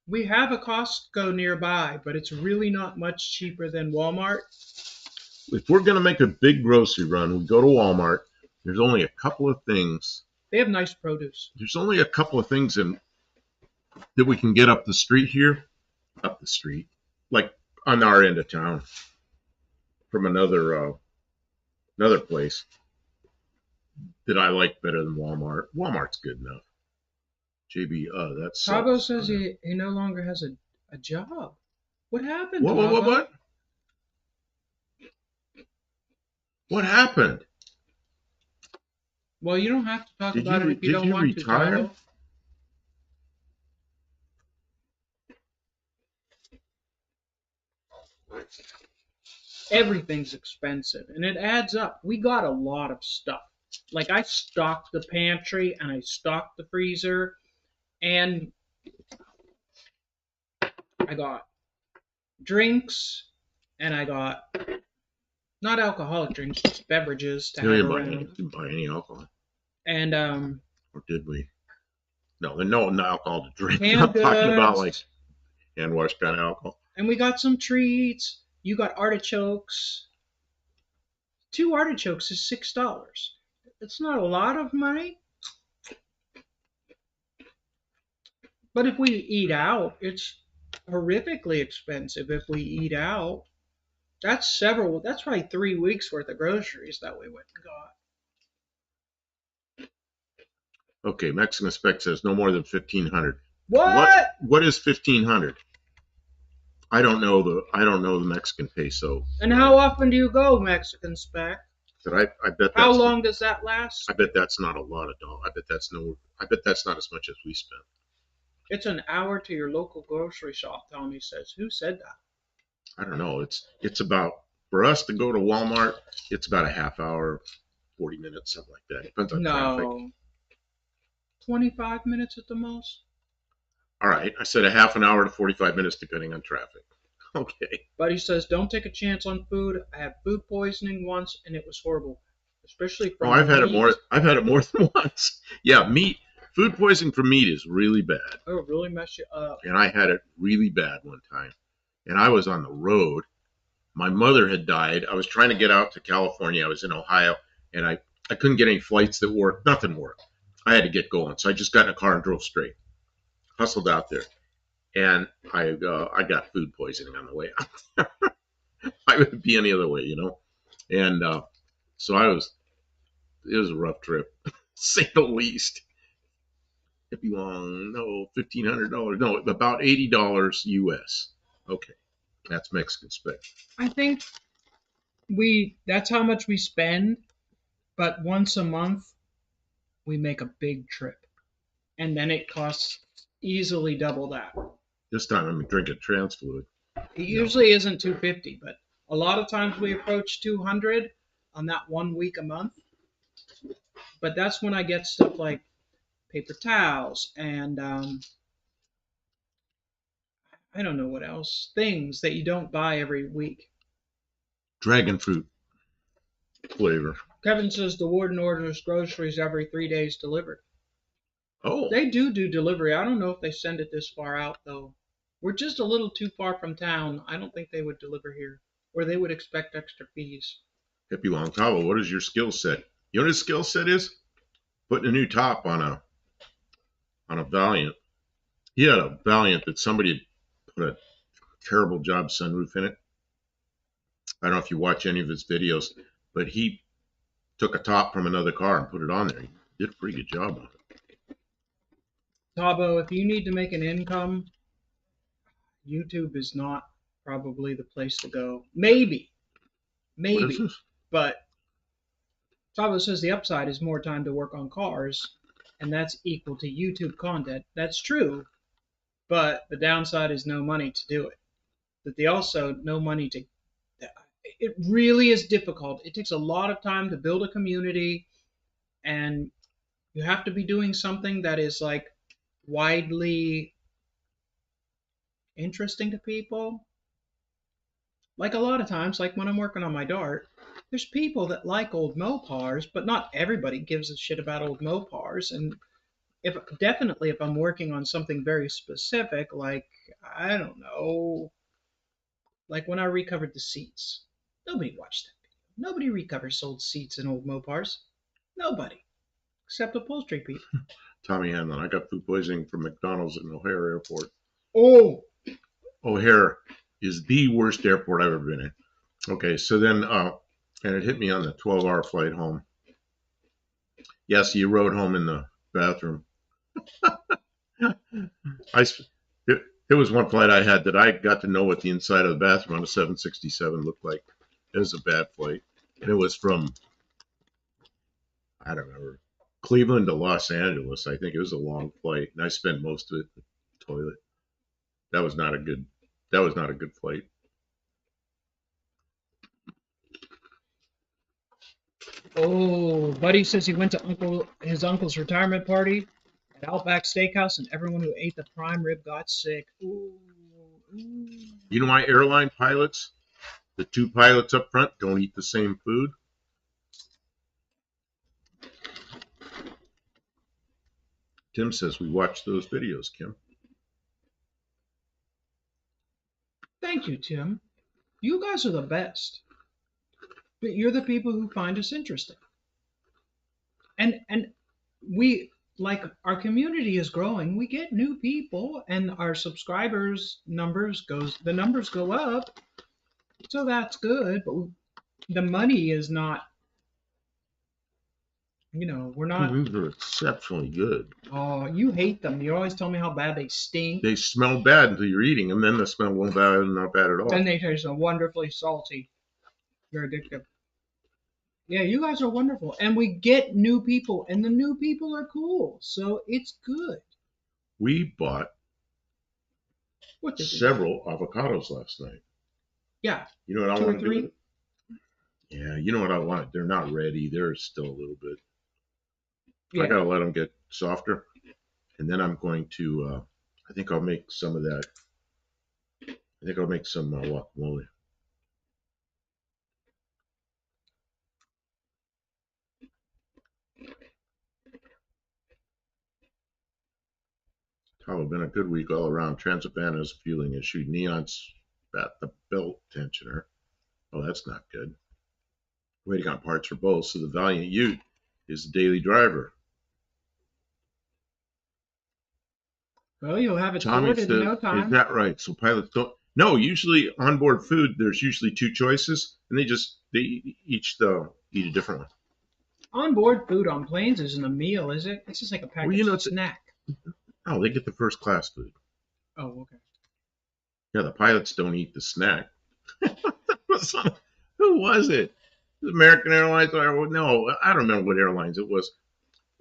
S2: We have a Costco nearby, but it's really not much cheaper than Walmart.
S1: If we're going to make a big grocery run, we go to Walmart. There's only a couple of things.
S2: They have nice produce.
S1: There's only a couple of things that we can get up the street here. Up the street. Like on our end of town. From another place that I like better than Walmart. Walmart's good enough. JB, that's
S2: Cabo says he no longer has a job. What happened?
S1: What? What happened?
S2: Well, you don't have to talk about it if you don't want to.
S1: Did you retire?
S2: Everything's expensive, and it adds up. We got a lot of stuff. Like I stocked the pantry, and I stocked the freezer, and I got drinks, and I got not alcoholic drinks, just beverages to have around.
S1: Didn't buy any alcohol.
S2: And
S1: or did we? No alcohol to drink.
S2: I'm
S1: talking about like hand wash kind of alcohol.
S2: And we got some treats. You got artichokes. 2 artichokes is $6. It's not a lot of money. But if we eat out, it's horrifically expensive if we eat out. That's probably 3 weeks worth of groceries that we went and got.
S1: Okay, Mexican Spec says no more than 1,500. What is 1,500? I don't know the Mexican peso.
S2: And how often do you go, Mexican Spec?
S1: But I bet.
S2: How long does that last?
S1: I bet that's not a lot of dollars. I bet that's not as much as we spent.
S2: It's an hour to your local grocery shop, Tommy says. Who said that?
S1: I don't know. It's about, for us to go to Walmart, it's about a half hour, 40 minutes, something like that. Depends on traffic.
S2: 25 minutes at the most.
S1: All right, I said a half an hour to 45 minutes depending on traffic. Okay.
S2: But he says, don't take a chance on food. I had food poisoning once, and it was horrible, especially from
S1: I've had it more than once. Yeah, meat. Food poisoning from meat is really bad.
S2: Oh, it really mess you up.
S1: And I had it really bad one time. And I was on the road. My mother had died. I was trying to get out to California. I was in Ohio, and I couldn't get any flights that worked. Nothing worked. I had to get going. So I just got in a car and drove straight. Hustled out there. And I got food poisoning on the way out. I would be any other way, you know. And so it was a rough trip, to say the least. It'd be long, $1,500. No, about $80 US. Okay, that's Mexican Spec.
S2: I think that's how much we spend, but once a month we make a big trip, and then it costs easily double that.
S1: This time I'm drinking trans fluid.
S2: It usually isn't $250, but a lot of times we approach $200 on that 1 week a month. But that's when I get stuff like paper towels and I don't know what else. Things that you don't buy every week.
S1: Dragon fruit flavor.
S2: Kevin says the warden orders groceries every 3 days delivered.
S1: Oh,
S2: They do delivery. I don't know if they send it this far out though. We're just a little too far from town. I don't think they would deliver here, or they would expect extra fees.
S1: Hippie Long Tavo, what is your skill set? You know what his skill set is? Putting a new top on a Valiant. He had a Valiant that somebody had put a terrible job sunroof in it. I don't know if you watch any of his videos, but he took a top from another car and put it on there. He did a pretty good job on it.
S2: Tabo, if you need to make an income, YouTube is not probably the place to go. Maybe,
S1: What is
S2: maybe,
S1: this?
S2: but Tabo says the upside is more time to work on cars, and that's equal to YouTube content. That's true, but the downside is no money to do it. But they also no money to. It really is difficult. It takes a lot of time to build a community, and you have to be doing something that is like widely interesting to people. Like a lot of times, like when I'm working on my Dart, there's people that like old Mopars, but not everybody gives a shit about old Mopars. And if I'm working on something very specific, like I don't know, like when I recovered the seats, nobody watched that video. Nobody recovers old seats in old Mopars. Nobody, except upholstery people.
S1: Tommy Hanlon. I got food poisoning from McDonald's in O'Hare Airport.
S2: Oh,
S1: O'Hare is the worst airport I've ever been in. Okay, so then, and it hit me on the 12-hour flight home. Yes, you rode home in the bathroom. It was one flight I had that I got to know what the inside of the bathroom on a 767 looked like. It was a bad flight. And it was from, I don't remember, Cleveland to Los Angeles. I think it was a long flight, and I spent most of it in the toilet. That was not a good flight.
S2: oh, Buddy says he went to his uncle's retirement party at Outback Steakhouse, and everyone who ate the prime rib got sick. Ooh, ooh.
S1: You know why airline pilots, the two pilots up front, don't eat the same food? Tim says we watched those videos, Kim.
S2: Thank you, Tim. You guys are the best. But you're the people who find us interesting. And we like our community is growing. We get new people and our subscribers the numbers go up. So that's good, but the money is not, we're not.
S1: These are exceptionally good.
S2: Oh, you hate them. You always tell me how bad they stink.
S1: They smell bad until you're eating them, then they smell not bad at all.
S2: Then they taste so wonderfully salty. They're addictive. Yeah, you guys are wonderful. And we get new people, and the new people are cool. So it's good.
S1: We bought
S2: What
S1: several avocados last night.
S2: Yeah.
S1: You know what I
S2: Two or
S1: want to do
S2: three?
S1: with it? Yeah, you know what I want? They're not ready. They're still a little bit.
S2: Yeah.
S1: I gotta let them get softer, and then I'm going to. I think I'll make some of that. I think I'll make some guacamole. Probably been a good week all around. Transavana's fueling issue. Neon's at the belt tensioner. Oh, that's not good. Waiting on parts for both. So the Valiant Ute is the daily driver.
S2: Well, you'll have it
S1: Tommy
S2: sorted
S1: says,
S2: in no time.
S1: is that right? So pilots don't. No, usually onboard food, there's usually two choices, and they each eat a different one.
S2: Onboard food on planes isn't a meal, is it? It's just like a packaged snack.
S1: Oh, they get the first class food.
S2: Oh, okay.
S1: Yeah, the pilots don't eat the snack. Who was it? American Airlines? No, I don't remember what airlines it was.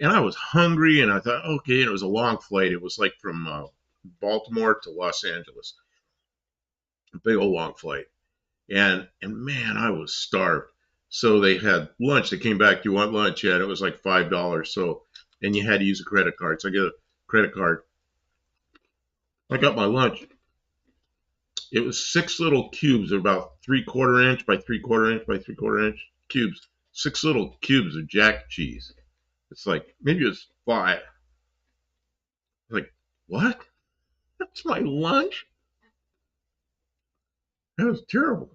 S1: And I was hungry, and I thought, okay, and it was a long flight. It was like from Baltimore to Los Angeles. A big old long flight. And man, I was starved. So they had lunch. They came back, you want lunch? Yeah, and it was like $5. So, and you had to use a credit card. So I get a credit card. I got my lunch. It was 6 little cubes, about 3/4 inch by 3/4 inch by 3/4 inch cubes. 6 little cubes of jack cheese. It's like, maybe it's 5. Like, what? That's my lunch? That was terrible.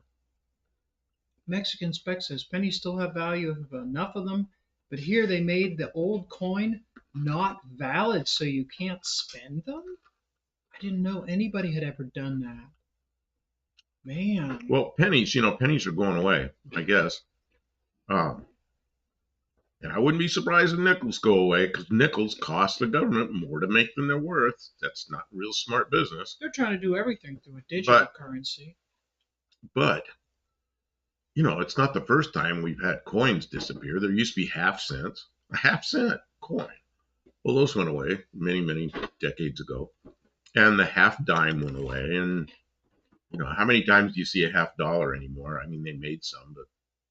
S2: Mexican spec says pennies still have value if enough of them, but here they made the old coin not valid, so you can't spend them. I didn't know anybody had ever done that. Man.
S1: Well, pennies, pennies are going away, I guess. Um, and I wouldn't be surprised if nickels go away, because nickels cost the government more to make than they're worth. That's not real smart business.
S2: They're trying to do everything through a digital currency.
S1: But, it's not the first time we've had coins disappear. There used to be half cents, a half cent coin. Well, those went away many, many decades ago. And the half dime went away. And, how many times do you see a half dollar anymore? I mean, they made some, but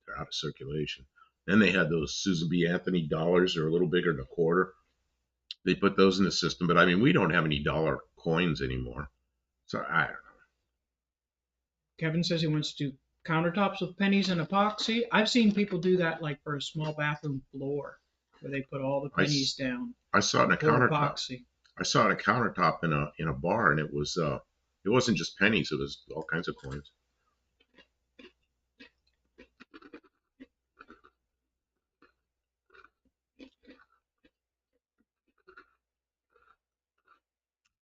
S1: they're out of circulation. Then they had those Susan B. Anthony dollars. They're a little bigger than a quarter. They put those in the system. But, I mean, we don't have any dollar coins anymore. So, I don't know.
S2: Kevin says he wants to do countertops with pennies and epoxy. I've seen people do that like for a small bathroom floor where they put all the pennies down.
S1: I saw it in a countertop.
S2: Epoxy.
S1: I saw it in a countertop in a bar, and it wasn't just pennies. It was all kinds of coins.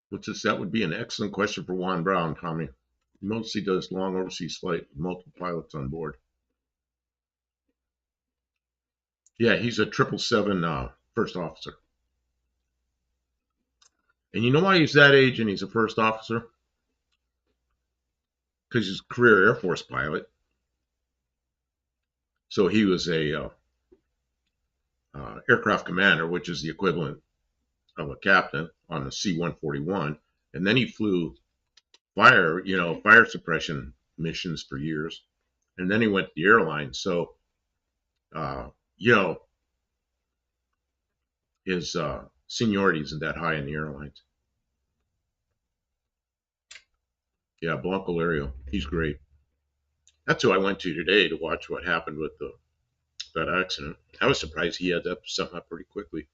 S1: What's this? That would be an excellent question for Juan Brown, Tommy. He mostly does long overseas flight with multiple pilots on board. Yeah, he's a 777 first officer. And you know why he's that age and he's a first officer? Because he's a career Air Force pilot. So he was a aircraft commander, which is the equivalent of a captain on the C-141. And then he flew fire suppression missions for years. And then he went to the airline. So, his seniority isn't that high in the airlines. Yeah, Blanco Lario, he's great. That's who I went to today to watch what happened with that accident. I was surprised he had something up pretty quickly.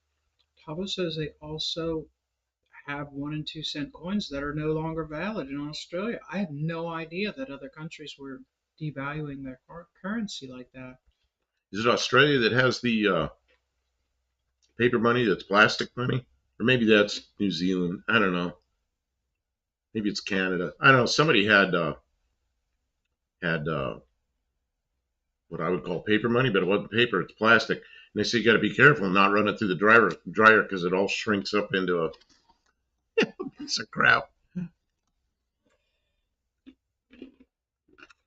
S2: Tabo says they also have 1 and 2 cent coins that are no longer valid in Australia. I had no idea that other countries were devaluing their currency like that.
S1: Is it Australia that has the paper money that's plastic money? Or maybe that's New Zealand. I don't know. Maybe it's Canada. I don't know. Somebody had what I would call paper money, but it wasn't paper, it's plastic. And they say you got to be careful and not run it through the dryer because it all shrinks up into a piece of crap.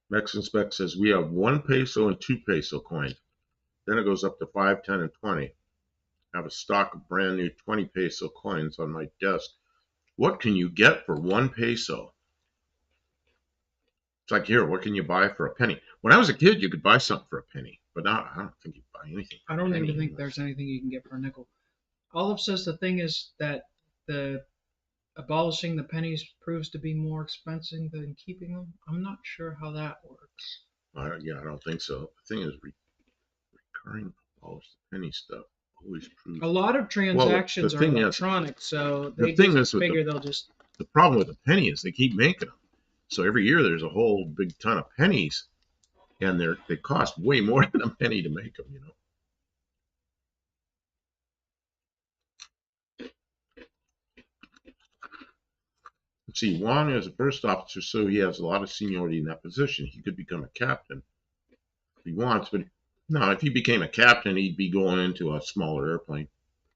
S1: Mexican Spec says we have 1 peso and 2 peso coins. Then it goes up to 5, 10, and 20. I have a stock of brand new 20 peso coins on my desk. What can you get for 1 peso? It's like, here, what can you buy for a penny? When I was a kid, you could buy something for a penny. But now, I don't think you can buy anything for
S2: I don't
S1: a penny
S2: even think there's anything you can get for a nickel. Olive says the thing is that the abolishing the pennies proves to be more expensive than keeping them. I'm not sure how that works.
S1: I don't think so. The thing is, recurring abolish the penny stuff always proves.
S2: A lot of transactions are electronic, so they figure they'll just.
S1: The problem with the penny is they keep making them. So every year there's a whole big ton of pennies, and they cost way more than a penny to make them, Let's see, Juan is a first officer, so he has a lot of seniority in that position. He could become a captain if he wants, but no, if he became a captain, he'd be going into a smaller airplane.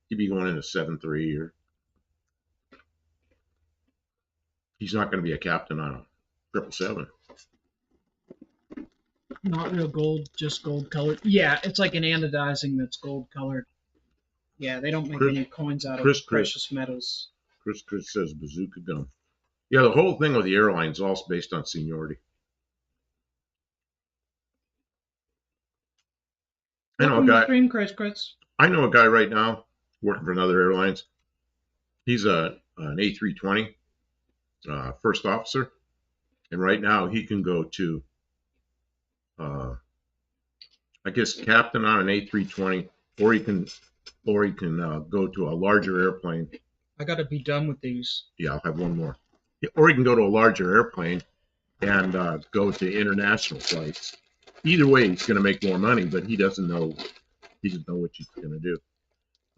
S1: He'd be going into 737 or he's not going to be a captain on a 777.
S2: Not real gold, just gold colored. Yeah, it's like an anodizing that's gold colored. Yeah, they don't make any coins out of precious metals.
S1: Chris says bazooka gun. Yeah, the whole thing with the airlines is all based on seniority. I know a guy. I know a guy right now working for another airlines. He's an A320 first officer, and right now he can go to I guess captain on an A320, or you can go to a larger airplane.
S2: I got to be done with these.
S1: Yeah, I'll have one more. Or you can go to a larger airplane and go to international flights. Either way, he's going to make more money, but he doesn't know. He doesn't know what he's going to do.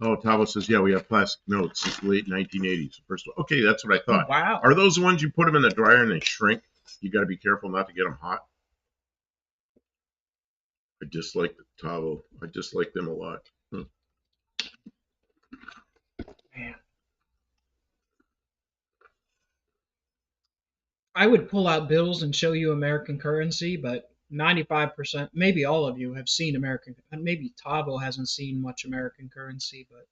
S1: Oh, Tavo says, yeah, we have plastic notes since the late 1980s. First of all, okay, that's what I thought.
S2: Oh, wow.
S1: Are those the ones you put them in the dryer and they shrink? You got to be careful not to get them hot. I dislike the Tavo. I dislike them a lot.
S2: Man. I would pull out bills and show you American currency, but 95%, maybe all of you have seen American. Maybe Tavo hasn't seen much American currency, but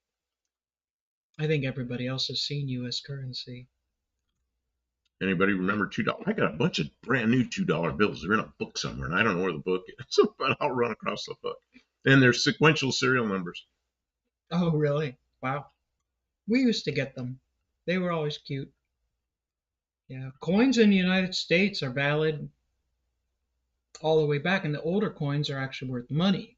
S2: I think everybody else has seen U.S. currency.
S1: Anybody remember $2? I got a bunch of brand new $2 bills. They're in a book somewhere, and I don't know where the book is, but I'll run across the book. And they're sequential serial numbers.
S2: Oh, really? Wow. We used to get them. They were always cute. Yeah. Coins in the United States are valid all the way back, and the older coins are actually worth money.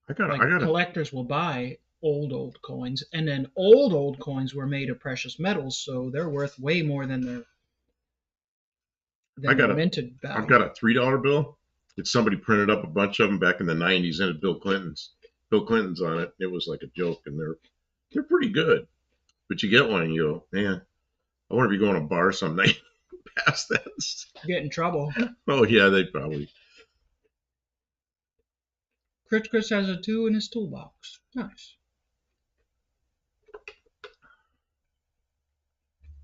S2: Collectors will buy old coins, and then old coins were made of precious metals, so they're worth way more than their minted value.
S1: I've got a $3 bill. It's somebody printed up a bunch of them back in the 90s, and Bill Clinton's on it. It was like a joke, and they're pretty good. But you get one and you go, man, I want to be going to a bar some night past that.
S2: Get in trouble.
S1: Oh yeah, they probably.
S2: Chris has a 2 in his toolbox. Nice.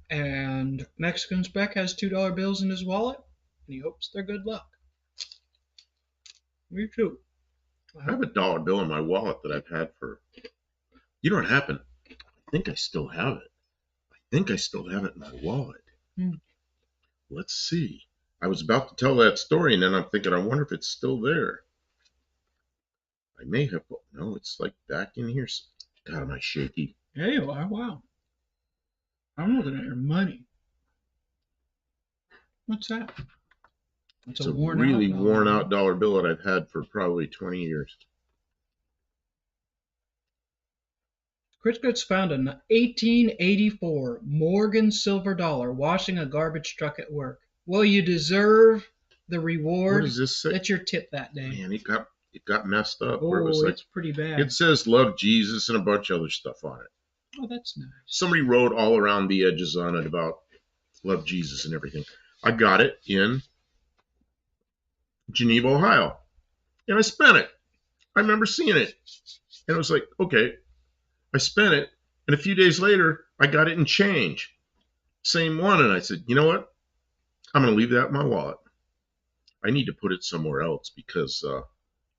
S2: And Mexican Spec has $2 bills in his wallet, and he hopes they're good luck. Me too.
S1: I have a dollar bill in my wallet that I've had for. You know what happened? I think I still have it. in my wallet. Let's see. I was about to tell that story, and then I'm thinking, I wonder if it's still there. I may have. No, it's like back in here. God, am I shaky?
S2: Yeah, you are. Wow. I'm looking at your money. What's that?
S1: It's a really worn out dollar bill that I've had for probably 20 years.
S2: Chris found an 1884 Morgan silver dollar washing a garbage truck at work. Well, you deserve the reward.
S1: What does this say?
S2: That's your tip that day.
S1: Man, it got messed up.
S2: Oh,
S1: where it was
S2: it's pretty bad.
S1: It says love Jesus and a bunch of other stuff on it.
S2: Oh, that's nice.
S1: Somebody wrote all around the edges on it about love Jesus and everything. I got it in Geneva, Ohio, and I spent it. I remember seeing it, and it was like, okay, I spent it, and a few days later, I got it in change. Same one, and I said, you know what? I'm going to leave that in my wallet. I need to put it somewhere else because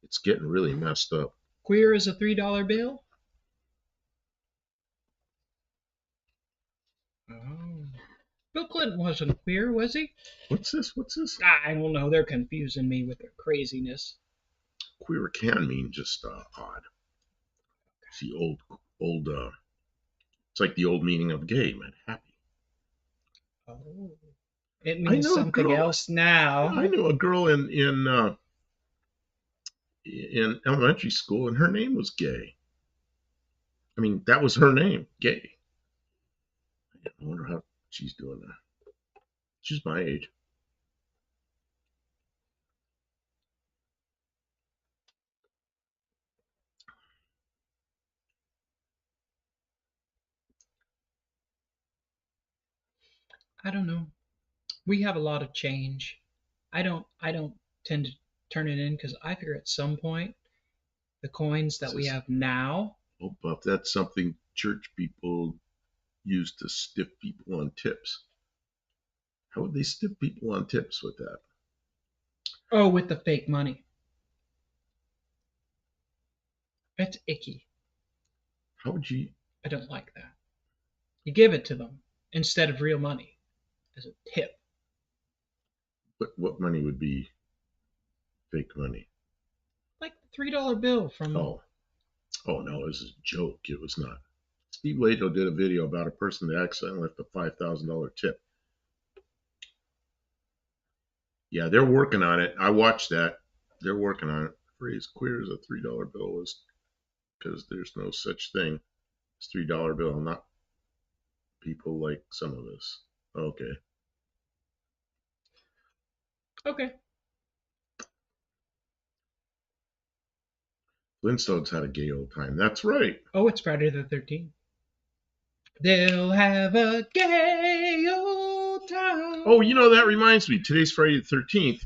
S1: it's getting really messed up.
S2: Queer is a $3 bill? Oh. Bill Clinton wasn't queer, was he?
S1: What's this?
S2: I don't know. They're confusing me with their craziness.
S1: Queer can mean just odd. See, old. It's like the old meaning of gay, man. Happy.
S2: Oh. It means something else now.
S1: I knew a girl in elementary school, and her name was Gay. I mean, that was her name, Gay. I wonder how she's doing that. She's my age.
S2: I don't know. We have a lot of change. I don't tend to turn it in because I figure at some point the coins that we have now.
S1: Oh, Buff, that's something church people use to stiff people on tips. How would they stiff people on tips with that?
S2: Oh, with the fake money. That's icky.
S1: How would you?
S2: I don't like that. You give it to them instead of real money as a tip.
S1: But what money would be fake money?
S2: Like the $3 bill from.
S1: Oh no, it was a joke. It was not. Steve Lato did a video about a person that accidentally left a $5,000 tip. Yeah, they're working on it. I watched that. They're working on it phrase queer as a $3 bill is because there's no such thing as $3 bill, not people like some of us. Okay.
S2: Okay.
S1: Flintstones had a gay old time. That's right.
S2: Oh, it's Friday the 13th. They'll have a gay old time.
S1: Oh, you know, that reminds me. Today's Friday the 13th,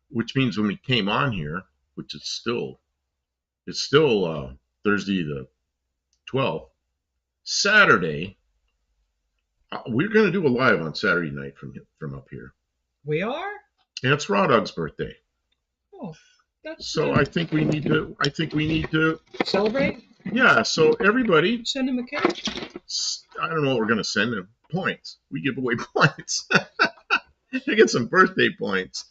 S1: which means when we came on here, which it's still Thursday the 12th, Saturday. We're going to do a live on Saturday night from up here.
S2: We are?
S1: And it's Raw Dog's birthday.
S2: Oh, that's
S1: so
S2: neat.
S1: I think we need to
S2: Celebrate?
S1: Yeah, so everybody
S2: Send him a cake?
S1: I don't know what we're going to send them. Points. We give away points. You get some birthday points.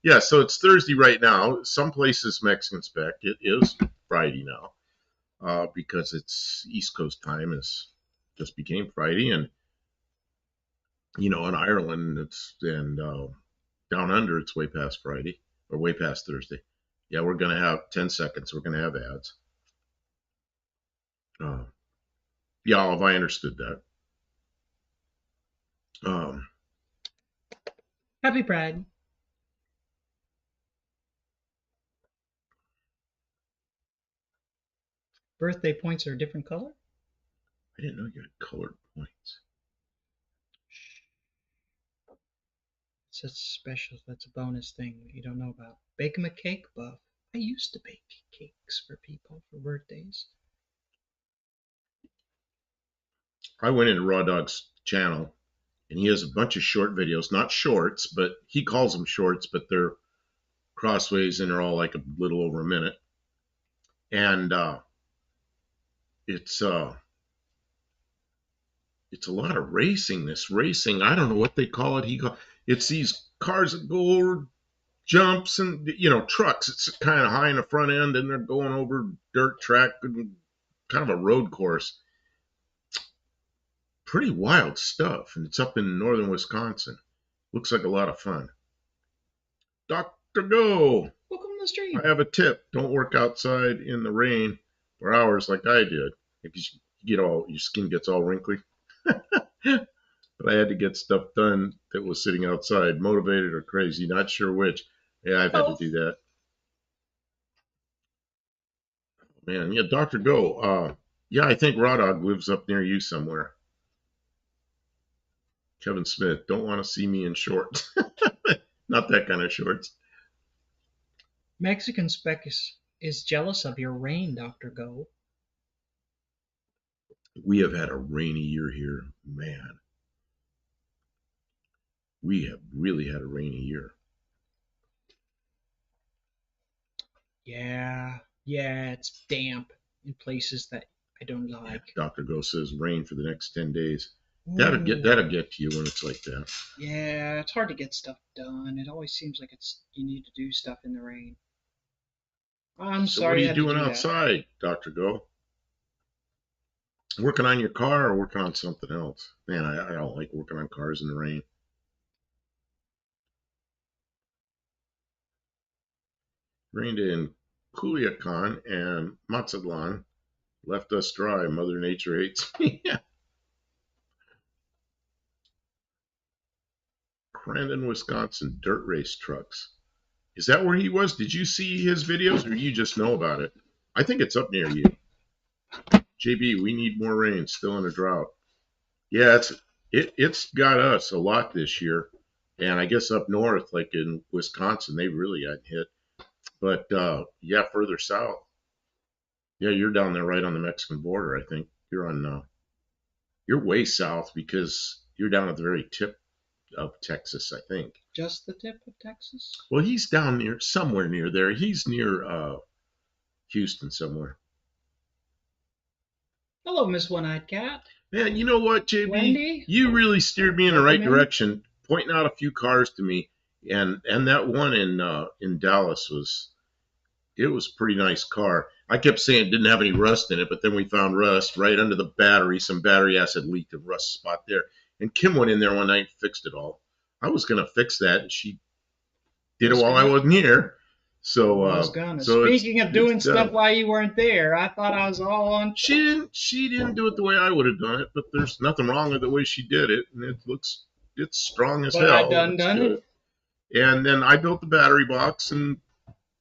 S1: Yeah, so it's Thursday right now. Some places Mexican spec. It is Friday now because it's East Coast time. It's just became Friday, and in Ireland down under it's way past Friday or way past Thursday. Yeah, we're gonna have 10 seconds. We're gonna have ads. Yeah, Olive, I understood that.
S2: Happy Pride. Birthday points are a different color?
S1: I didn't know you had colored points.
S2: It's a special, that's a bonus thing that you don't know about. Bake 'em a cake, Buff. I used to bake cakes for people for birthdays.
S1: I went into Raw Dog's channel, and he has a bunch of short videos. Not shorts, but he calls them shorts, but they're crossways, and they're all like a little over a minute. And it's a lot of racing. This racing, I don't know what they call it. It's these cars that go over jumps and trucks. It's kind of high in the front end, and they're going over dirt track and kind of a road course. Pretty wild stuff, and it's up in northern Wisconsin. Looks like a lot of fun. Dr. Go!
S2: Welcome to the stream.
S1: I have a tip. Don't work outside in the rain for hours like I did. Because your skin gets all wrinkly. But I had to get stuff done that was sitting outside, motivated or crazy, not sure which. Yeah, I've had to do that. Man, yeah, Dr. Go. Yeah, I think Raw Dog lives up near you somewhere. Kevin Smith, don't want to see me in shorts. Not that kind of shorts.
S2: Mexican spec is jealous of your rain, Dr. Go.
S1: We have had a rainy year here, man. We have really had a rainy year.
S2: Yeah, it's damp in places that I don't like.
S1: Yeah, Dr. Go says rain for the next 10 days. That'll get to you when it's like that.
S2: Yeah, it's hard to get stuff done. It always seems like you need to do stuff in the rain. I'm sorry.
S1: What are you doing outside, Dr. Go? Working on your car or working on something else? Man, I don't like working on cars in the rain. Rained in Culiacan and Mazatlan. Left us dry. Mother Nature hates me. Crandon, Wisconsin, dirt race trucks. Is that where he was? Did you see his videos or you just know about it? I think it's up near you. JB, we need more rain. Still in a drought. Yeah, it's got us a lot this year. And I guess up north, like in Wisconsin, they really got hit. But yeah, further south. Yeah, you're down there right on the Mexican border, I think. You're way south because you're down at the very tip of Texas, I think.
S2: Just the tip of Texas?
S1: Well, he's down somewhere near there. He's near Houston somewhere.
S2: Hello, Miss One-Eyed Cat.
S1: Man, you know what, JB?
S2: Wendy?
S1: You really steered me in the right direction, pointing out a few cars to me. And that one in Dallas was a pretty nice car. I kept saying it didn't have any rust in it, but then we found rust right under the battery. Some battery acid leaked, a rust spot there. And Kim went in there one night and fixed it all. I was going to fix that, and she did it while I wasn't here. So,
S2: I was gonna.
S1: so
S2: Speaking of
S1: it's
S2: doing stuff
S1: done.
S2: while you weren't there, I thought I was all on.
S1: She didn't do it the way I would have done it, but there's nothing wrong with the way she did it, and it's strong as
S2: But I
S1: hell, and
S2: done
S1: it's
S2: done
S1: good.
S2: it.
S1: And then I built the battery box and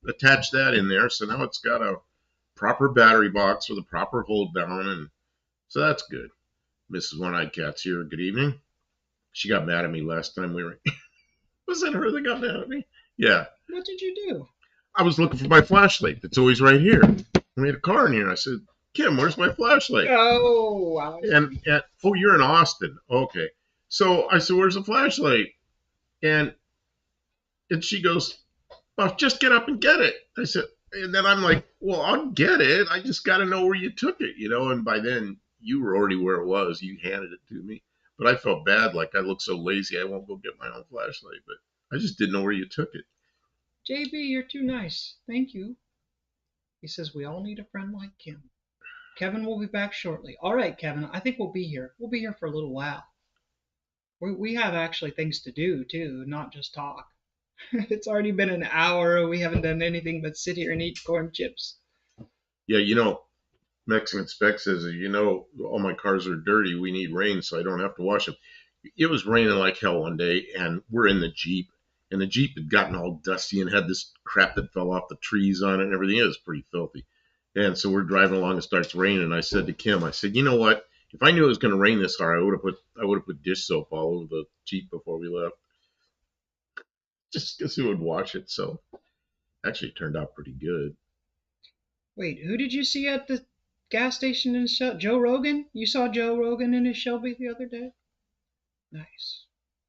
S1: attached that in there, so now it's got a proper battery box with a proper hold down, and so that's good. Mrs. One-Eyed Cat's here. Good evening. She got mad at me last time we were. Was that her that got mad at me? Yeah.
S2: What did you do?
S1: I was looking for my flashlight. That's always right here. We had a car in here. I said, Kim, where's my flashlight?
S2: Oh, wow.
S1: And oh, you're in Austin. Okay. So I said, where's the flashlight? And she goes, well, just get up and get it. I said, and then I'm like, well, I'll get it. I just got to know where you took it, you know. And by then, you were already where it was. You handed it to me. But I felt bad, like I look so lazy, I won't go get my own flashlight. But I just didn't know where you took it.
S2: JB, you're too nice. Thank you. He says we all need a friend like Kim. Kevin will be back shortly. All right, Kevin, I think we'll be here. We'll be here for a little while. We have actually things to do, too, not just talk. It's already been an hour. We haven't done anything but sit here and eat corn chips.
S1: Yeah, you know, Mexican Spec says, you know, all my cars are dirty. We need rain so I don't have to wash them. It was raining like hell one day, and we're in the Jeep, and the Jeep had gotten all dusty and had this crap that fell off the trees on it and everything. It was pretty filthy. And so we're driving along, it starts raining, and I said to Kim, I said, you know what? If I knew it was going to rain this hard, I would have put dish soap all over the Jeep before we left, just because it would wash it. So actually, it turned out pretty good.
S2: Wait, who did you see at the gas station in Joe Rogan? You saw Joe Rogan in his Shelby the other day? Nice.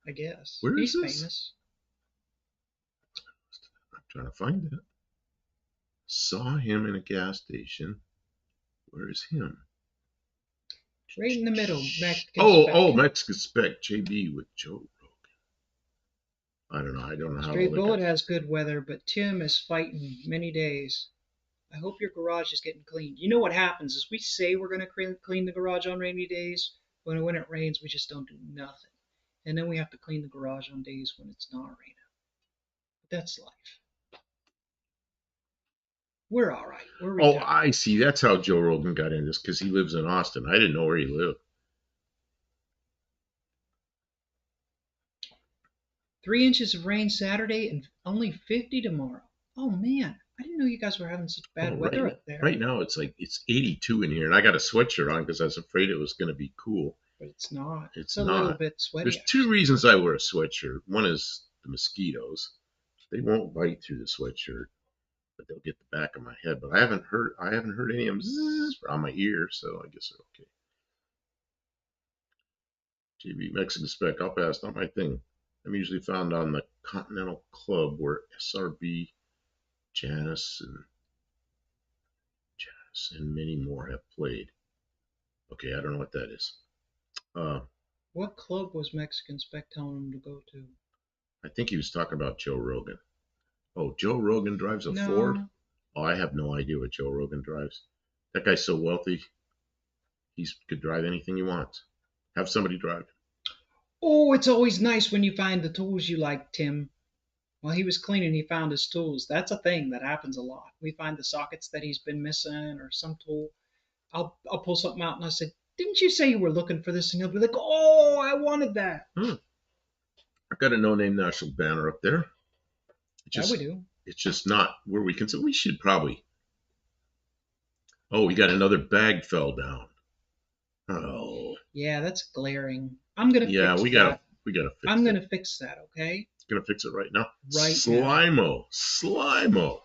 S2: I guess.
S1: Where is
S2: He's
S1: this?
S2: famous.
S1: I'm trying to find it. Saw him in a gas station. Where is him?
S2: Right in the middle, Mexican
S1: Oh,
S2: Spec.
S1: Mexican Spec, JB with Joe Rogan. I don't know. I don't know how to
S2: Straight
S1: look
S2: Bullet
S1: at it.
S2: has good weather, but Tim is fighting many days. I hope your garage is getting cleaned. You know what happens is we say we're going to clean the garage on rainy days. When it rains, we just don't do nothing. And then we have to clean the garage on days when it's not raining. But that's life. We're all right. We're
S1: Oh,
S2: retired.
S1: I see. That's how Joe Rogan got in this, because he lives in Austin. I didn't know where he lived.
S2: 3 inches of rain Saturday and only 50 tomorrow. Oh man, I didn't know you guys were having such bad
S1: Oh,
S2: weather up there.
S1: right now it's 82 in here, and I got a sweatshirt on because I was afraid it was going to be cool.
S2: But it's not.
S1: It's
S2: a little
S1: not.
S2: bit sweaty.
S1: There's two reasons I wear a sweatshirt. One is the mosquitoes. They won't bite through the sweatshirt, but they'll get the back of my head. But I haven't heard any of them zzz on my ear, so I guess they're okay. GB Mexican Spec, I'll pass. Not my thing. I'm usually found on the Continental Club where SRB, Janice, and many more have played. Okay, I don't know what that is.
S2: What club was Mexican Spec telling him to go to?
S1: I think he was talking about Joe Rogan. Oh, Joe Rogan drives a
S2: No.
S1: Ford? Oh, I have no idea what Joe Rogan drives. That guy's so wealthy, he could drive anything he wants. Have somebody drive.
S2: Oh, it's always nice when you find the tools you like, Tim. While he was cleaning, he found his tools. That's a thing that happens a lot. We find the sockets that he's been missing or some tool. I'll pull something out and I said, "Didn't you say you were looking for this?" And he'll be like, "Oh, I wanted that."
S1: I've got a no-name national banner up there.
S2: Yeah, we do.
S1: It's just not where we can say we should probably. Oh, we got another bag fell down. Oh.
S2: Yeah, that's glaring. I'm gonna
S1: Yeah,
S2: fix
S1: we
S2: that.
S1: gotta fix
S2: I'm
S1: it.
S2: gonna fix that, okay?
S1: Gonna fix it right now.
S2: Right
S1: now. Slimo.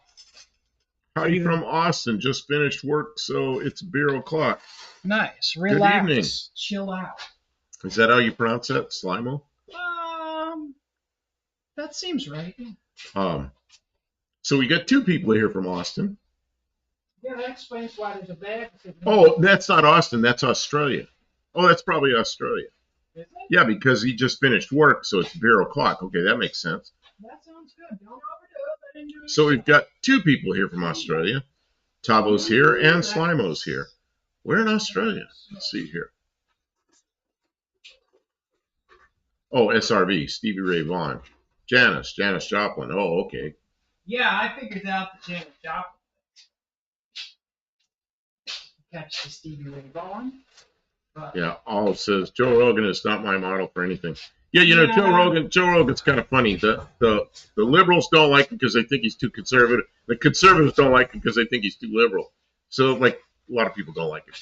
S1: Howdy from Austin. Just finished work, so it's beer o'clock.
S2: Nice.
S1: Relax. Good evening.
S2: Chill out.
S1: Is that how you pronounce that? Slimo?
S2: That seems right.
S1: So we got two people here from Austin.
S2: Yeah, that explains why there's a bag.
S1: Oh, that's not Austin. That's Australia. Oh, that's probably Australia.
S2: Is it?
S1: Yeah, because he just finished work, so it's beer o'clock. Okay, that makes sense.
S2: That sounds good. Don't overdo it.
S1: So we've got two people here from Australia. Tavo's here and Slimo's here. We're in Australia. Let's see here. Oh, SRV, Stevie Ray Vaughan. Janis Joplin. Oh, okay.
S2: Yeah, I figured out the chain of chocolate. Catch the Stevie Ray Vaughan. But
S1: Yeah, all it says, Joe Rogan is not my model for anything. Yeah,
S2: yeah,
S1: Joe Rogan's kind of funny. The liberals don't like him because they think he's too conservative. The conservatives don't like him because they think he's too liberal. So, like, a lot of people don't like him.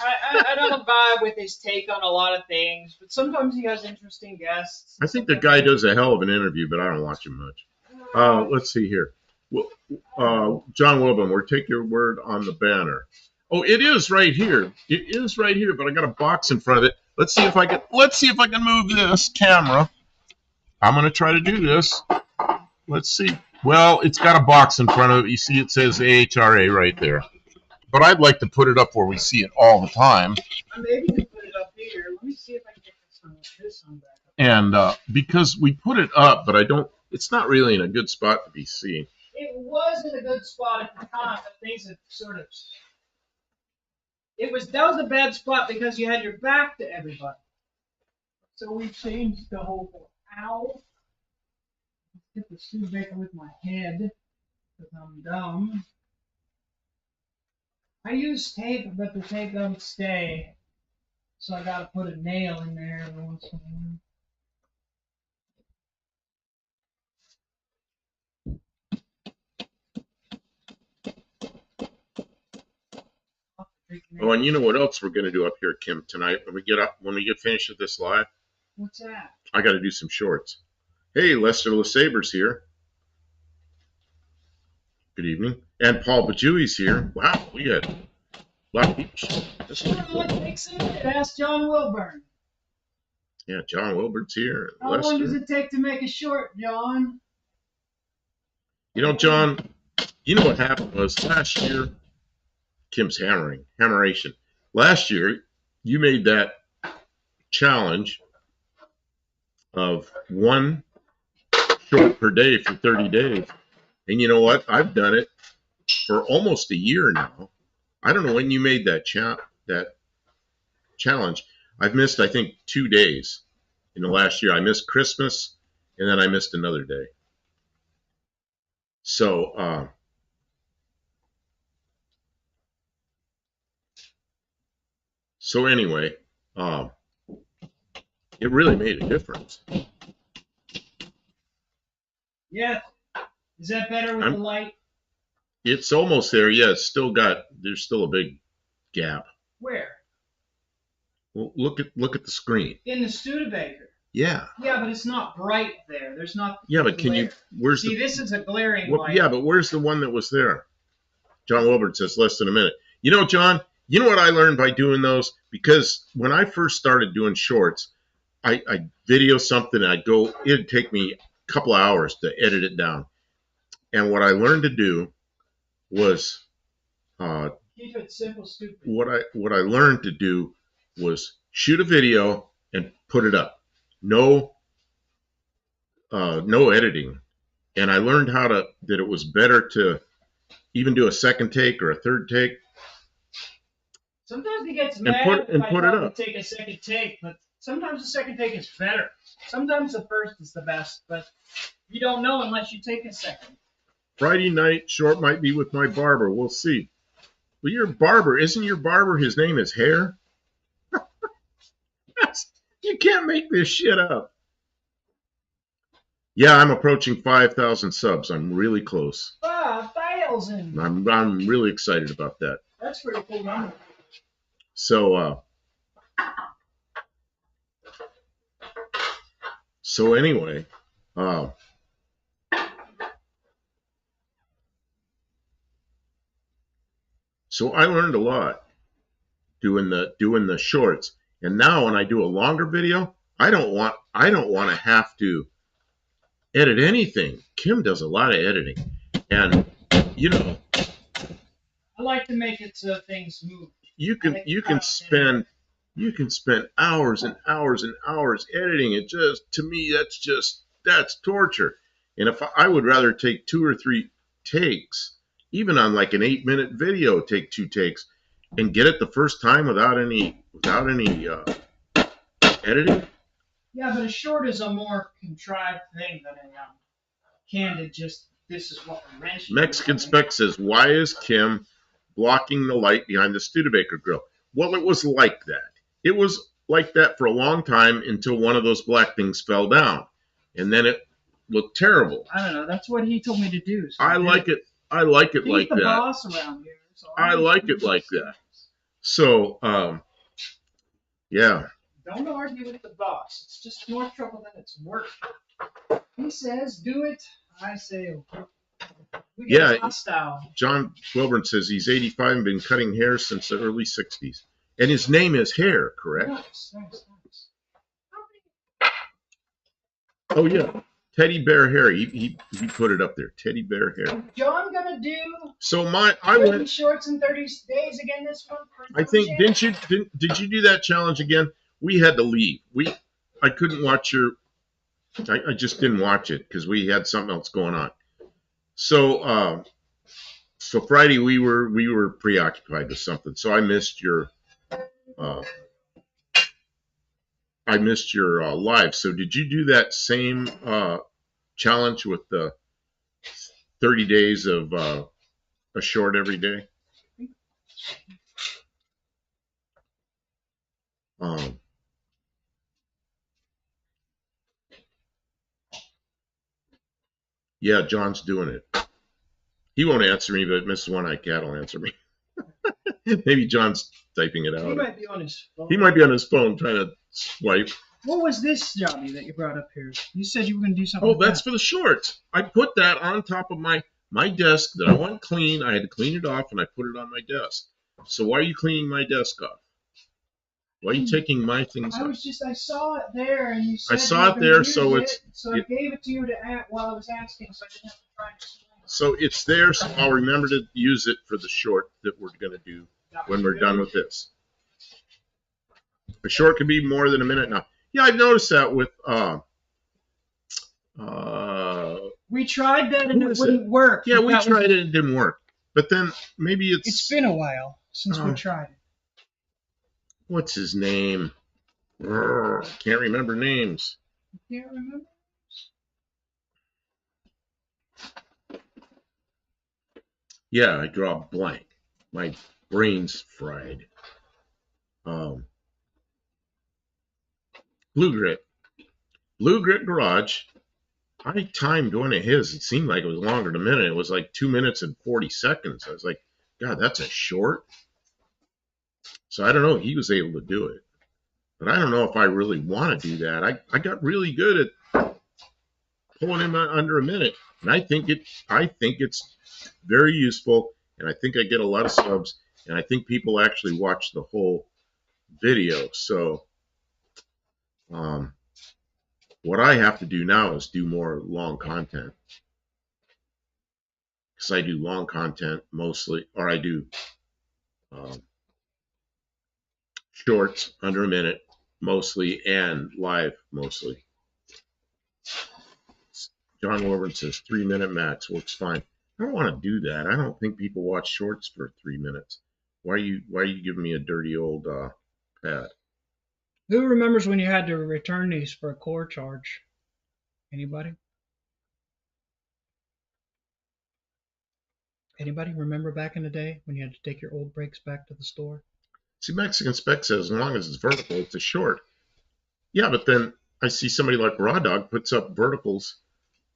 S2: I don't vibe with his take on a lot of things, but sometimes he has interesting guests.
S1: I think the guy does a hell of an interview, but I don't watch him much. Let's see here. Well, John Wilburn, we'll take your word on the banner. Oh, it is right here. It is right here, but I got a box in front of it. Let's see if I can move this camera. I'm gonna try to do this. Let's see. Well, it's got a box in front of it. You see it says AHRA right there. But I'd like to put it up where we see it all the time.
S2: Maybe you can put it up here. Let me see if I can get this one back up.
S1: And because we put it up, but it's not really in a good spot to be seen.
S2: It was in a good spot at the time, but things have sort of. That was a bad spot because you had your back to everybody. So we changed the whole thing. Ow. Hit the Studebaker with my head because I'm dumb. I use tape, but the tape doesn't stay. So I gotta put a nail in there every once in a while.
S1: Oh, and you know what else we're going to do up here, Kim, tonight when we get finished with this live?
S2: What's that?
S1: I got to do some shorts. Hey, Lester LeSaber's here. Good evening. And Paul Bajoui's here. Wow, we got a lot of people.
S2: Ask John Wilburn.
S1: Yeah, John Wilburn's here.
S2: How long does it take to make a short, John?
S1: You know, John, you know what happened was last year, Kim's hammeration. Last year, you made that challenge of one short per day for 30 days. And you know what? I've done it for almost a year now. I don't know when you made that challenge. I've missed, I think, 2 days in the last year. I missed Christmas, and then I missed another day. So, anyway, it really made a difference.
S2: Yeah. Is that better with the light?
S1: It's almost there. Yeah, there's still a big gap.
S2: Where?
S1: Well, look at the screen.
S2: In the Studebaker.
S1: Yeah.
S2: Yeah, but it's not bright there. There's not.
S1: Yeah, but
S2: this is a glaring light.
S1: Yeah, but where's the one that was there? John Wilbert says less than a minute. You know, John, you know what I learned by doing those? Because when I first started doing shorts, I video something and it'd take me a couple of hours to edit it down. And what I learned to do was
S2: keep it simple, stupid.
S1: What I learned to do was shoot a video and put it up. No editing. And I learned that it was better to even do a second take or a third take.
S2: Sometimes he gets mad
S1: and put it up.
S2: Take a second take, but sometimes the second take is better. Sometimes the first is the best, but you don't know unless you take a second.
S1: Friday night short might be with my barber. We'll see. Well, your barber, isn't your barber? His name is Hare. You can't make this shit up. Yeah, I'm approaching 5,000 subs. I'm really close.
S2: 5,000.
S1: I'm really excited about that.
S2: That's pretty cool number.
S1: So anyway, so I learned a lot doing the shorts. And now when I do a longer video, I don't want to have to edit anything. Kim does a lot of editing. And
S2: I like to make it so things move.
S1: You can spend hours and hours and hours editing it. To me, that's torture. And if I would rather take 2 or 3 takes, even on like an 8-minute video, take 2 takes and get it the first time without any editing.
S2: Yeah, but a short is a more contrived thing than a candid just this is what we're wrenching.
S1: Mexican Spec says, why is Kim blocking the light behind the Studebaker grill? Well, it was like that. It was like that for a long time until one of those black things fell down. And then it looked terrible.
S2: I don't know. That's what he told me to do. So
S1: I like it. I like it
S2: He's
S1: like
S2: the
S1: that.
S2: boss around here. So
S1: I like it like that. So, yeah.
S2: Don't argue with the boss. It's just more trouble than it's worth. He says, do it. I say, we get hostile.
S1: John Wilburn says he's 85 and been cutting hair since the early 60s. And his name is Hair, correct?
S2: Nice.
S1: Oh, yeah. Teddy Bear Hair. He put it up there. Teddy Bear Hair.
S2: John gonna do
S1: so I went
S2: shorts in 30 days again this month.
S1: I think did you do that challenge again? We had to leave. I couldn't watch I just didn't watch it because we had something else going on. So so Friday we were preoccupied with something. So I missed your live. So did you do that same challenge with the 30 days of a short every day? Yeah, John's doing it. He won't answer me, but Mrs. One-Eyed Cat will answer me. Maybe John's typing it out.
S2: He might be on his phone.
S1: He might be on his phone trying to swipe.
S2: What was this jobby that you brought up here? You said you were going to do something.
S1: Oh, that's for the shorts. I put that on top of my desk that I want clean. I had to clean it off, and I put it on my desk. So why are you cleaning my desk off? Why are you taking my things off?
S2: I saw it there, and you said
S1: I saw it there, so
S2: I gave it to you to add while I was asking, so I didn't have to try to explain.
S1: So it's there, so I'll remember to use it for the short that we're going to do when we're done with this. A short could be more than a minute now. Yeah, I've noticed that with
S2: we tried that and it wouldn't work.
S1: Yeah, we tried it and it didn't work. But then maybe
S2: it's been a while since we tried it.
S1: What's his name? Can't remember names.
S2: You can't remember?
S1: Yeah, I draw a blank. My brain's fried. Blue Grit Garage. I timed one of his. It seemed like it was longer than a minute. It was like 2 minutes and 40 seconds. I was like, God, that's a short. So I don't know. He was able to do it. But I don't know if I really want to do that. I got really good at pulling him under a minute. And I think it's very useful. And I think I get a lot of subs. And I think people actually watch the whole video. So what I have to do now is do more long content. Because I do long content mostly, or I do shorts under a minute mostly, and live mostly. John Warburton says 3 minute max works fine. I don't want to do that. I don't think people watch shorts for 3 minutes. Why are you giving me a dirty old pad?
S2: Who remembers when you had to return these for a core charge? Anybody? Anybody remember back in the day when you had to take your old brakes back to the store?
S1: See, Mexican Spec says as long as it's vertical, it's a short. Yeah, but then I see somebody like Raw Dog puts up verticals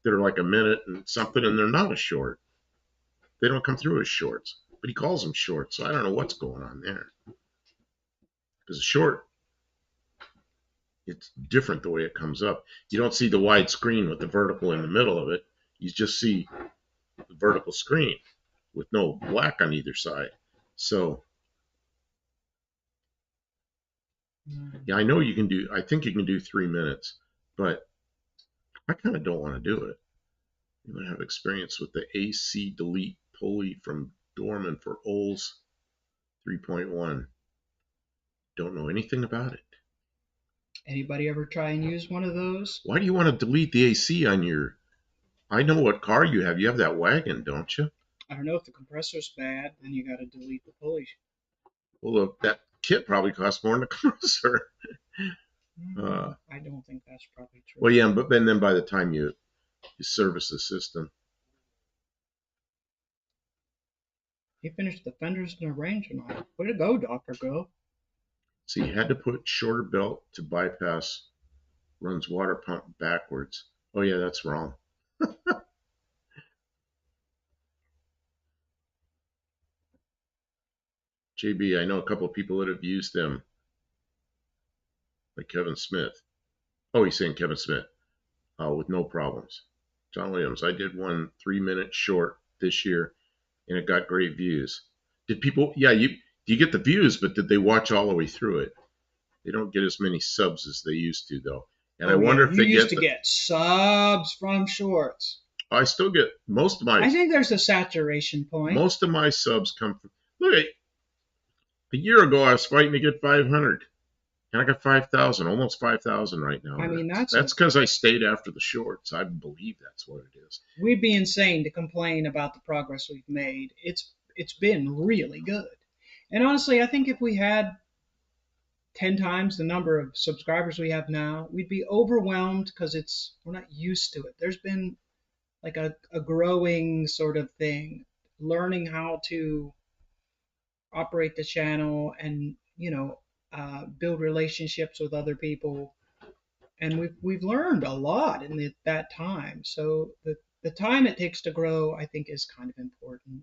S1: that are like a minute and something, and they're not a short. They don't come through as shorts, but he calls them shorts, so I don't know what's going on there. Because a short, it's different the way it comes up. You don't see the wide screen with the vertical in the middle of it. You just see the vertical screen with no black on either side. So, yeah, I know you can do, I think you can do 3 minutes, but I kind of don't want to do it. You might have experience with the AC delete pulley from Dorman for Olds 3.1. Don't know anything about it.
S2: Anybody ever try and use one of those?
S1: Why do you want to delete the AC on your... I know what car you have. You have that wagon, don't you?
S2: I don't know. If the compressor's bad, then you got to delete the pulley.
S1: Well, that kit probably costs more than the compressor.
S2: I don't think that's probably true.
S1: Well, yeah, but then by the time you service the system.
S2: He finished the fenders and the range and all. Way to go, Dr. Go.
S1: So you had to put shorter belt to bypass runs water pump backwards. Oh yeah, that's wrong. JB, I know a couple of people that have used them, like Kevin Smith. Oh, he's saying Kevin Smith, with no problems. John Williams, I did one 3 minute short this year, and it got great views. Did people? Yeah, you get the views, but did they watch all the way through it? They don't get as many subs as they used to, though. And I
S2: Oh,
S1: wonder
S2: yeah.
S1: if
S2: You
S1: they
S2: used
S1: get
S2: to get subs from shorts.
S1: I still get most of my.
S2: I think there's a saturation point.
S1: Most of my subs come from. Look, a year ago I was fighting to get 500, and I got 5,000, almost 5,000 right now.
S2: I mean,
S1: that's because I stayed after the shorts. I believe that's what it is.
S2: We'd be insane to complain about the progress we've made. It's been really good. And honestly, I think if we had 10 times the number of subscribers we have now, we'd be overwhelmed because we're not used to it. There's been like a growing sort of thing, learning how to operate the channel and, build relationships with other people. And we've learned a lot in that time. So the time it takes to grow, I think, is kind of important.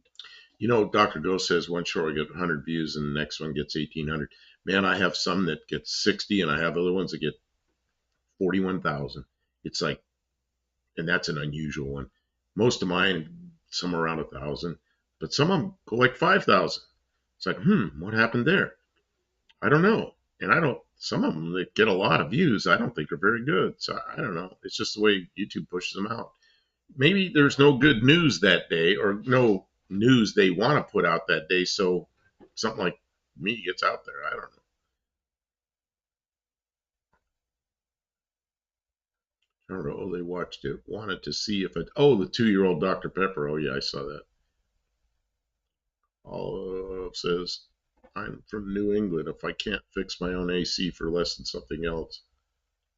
S1: Dr. Go says one short will get 100 views and the next one gets 1,800. Man, I have some that get 60 and I have other ones that get 41,000. It's like, and that's an unusual one. Most of mine, some around 1,000, but some of them go like 5,000. It's like, what happened there? I don't know. And some of them that get a lot of views, I don't think are very good. So I don't know. It's just the way YouTube pushes them out. Maybe there's no good news that day or no news they want to put out that day. So something like me gets out there. I don't know. I don't know. Oh, they watched it. Wanted to see if the 2-year-old Dr. Pepper. Oh, yeah, I saw that. Olive says, I'm from New England. If I can't fix my own AC for less than something else,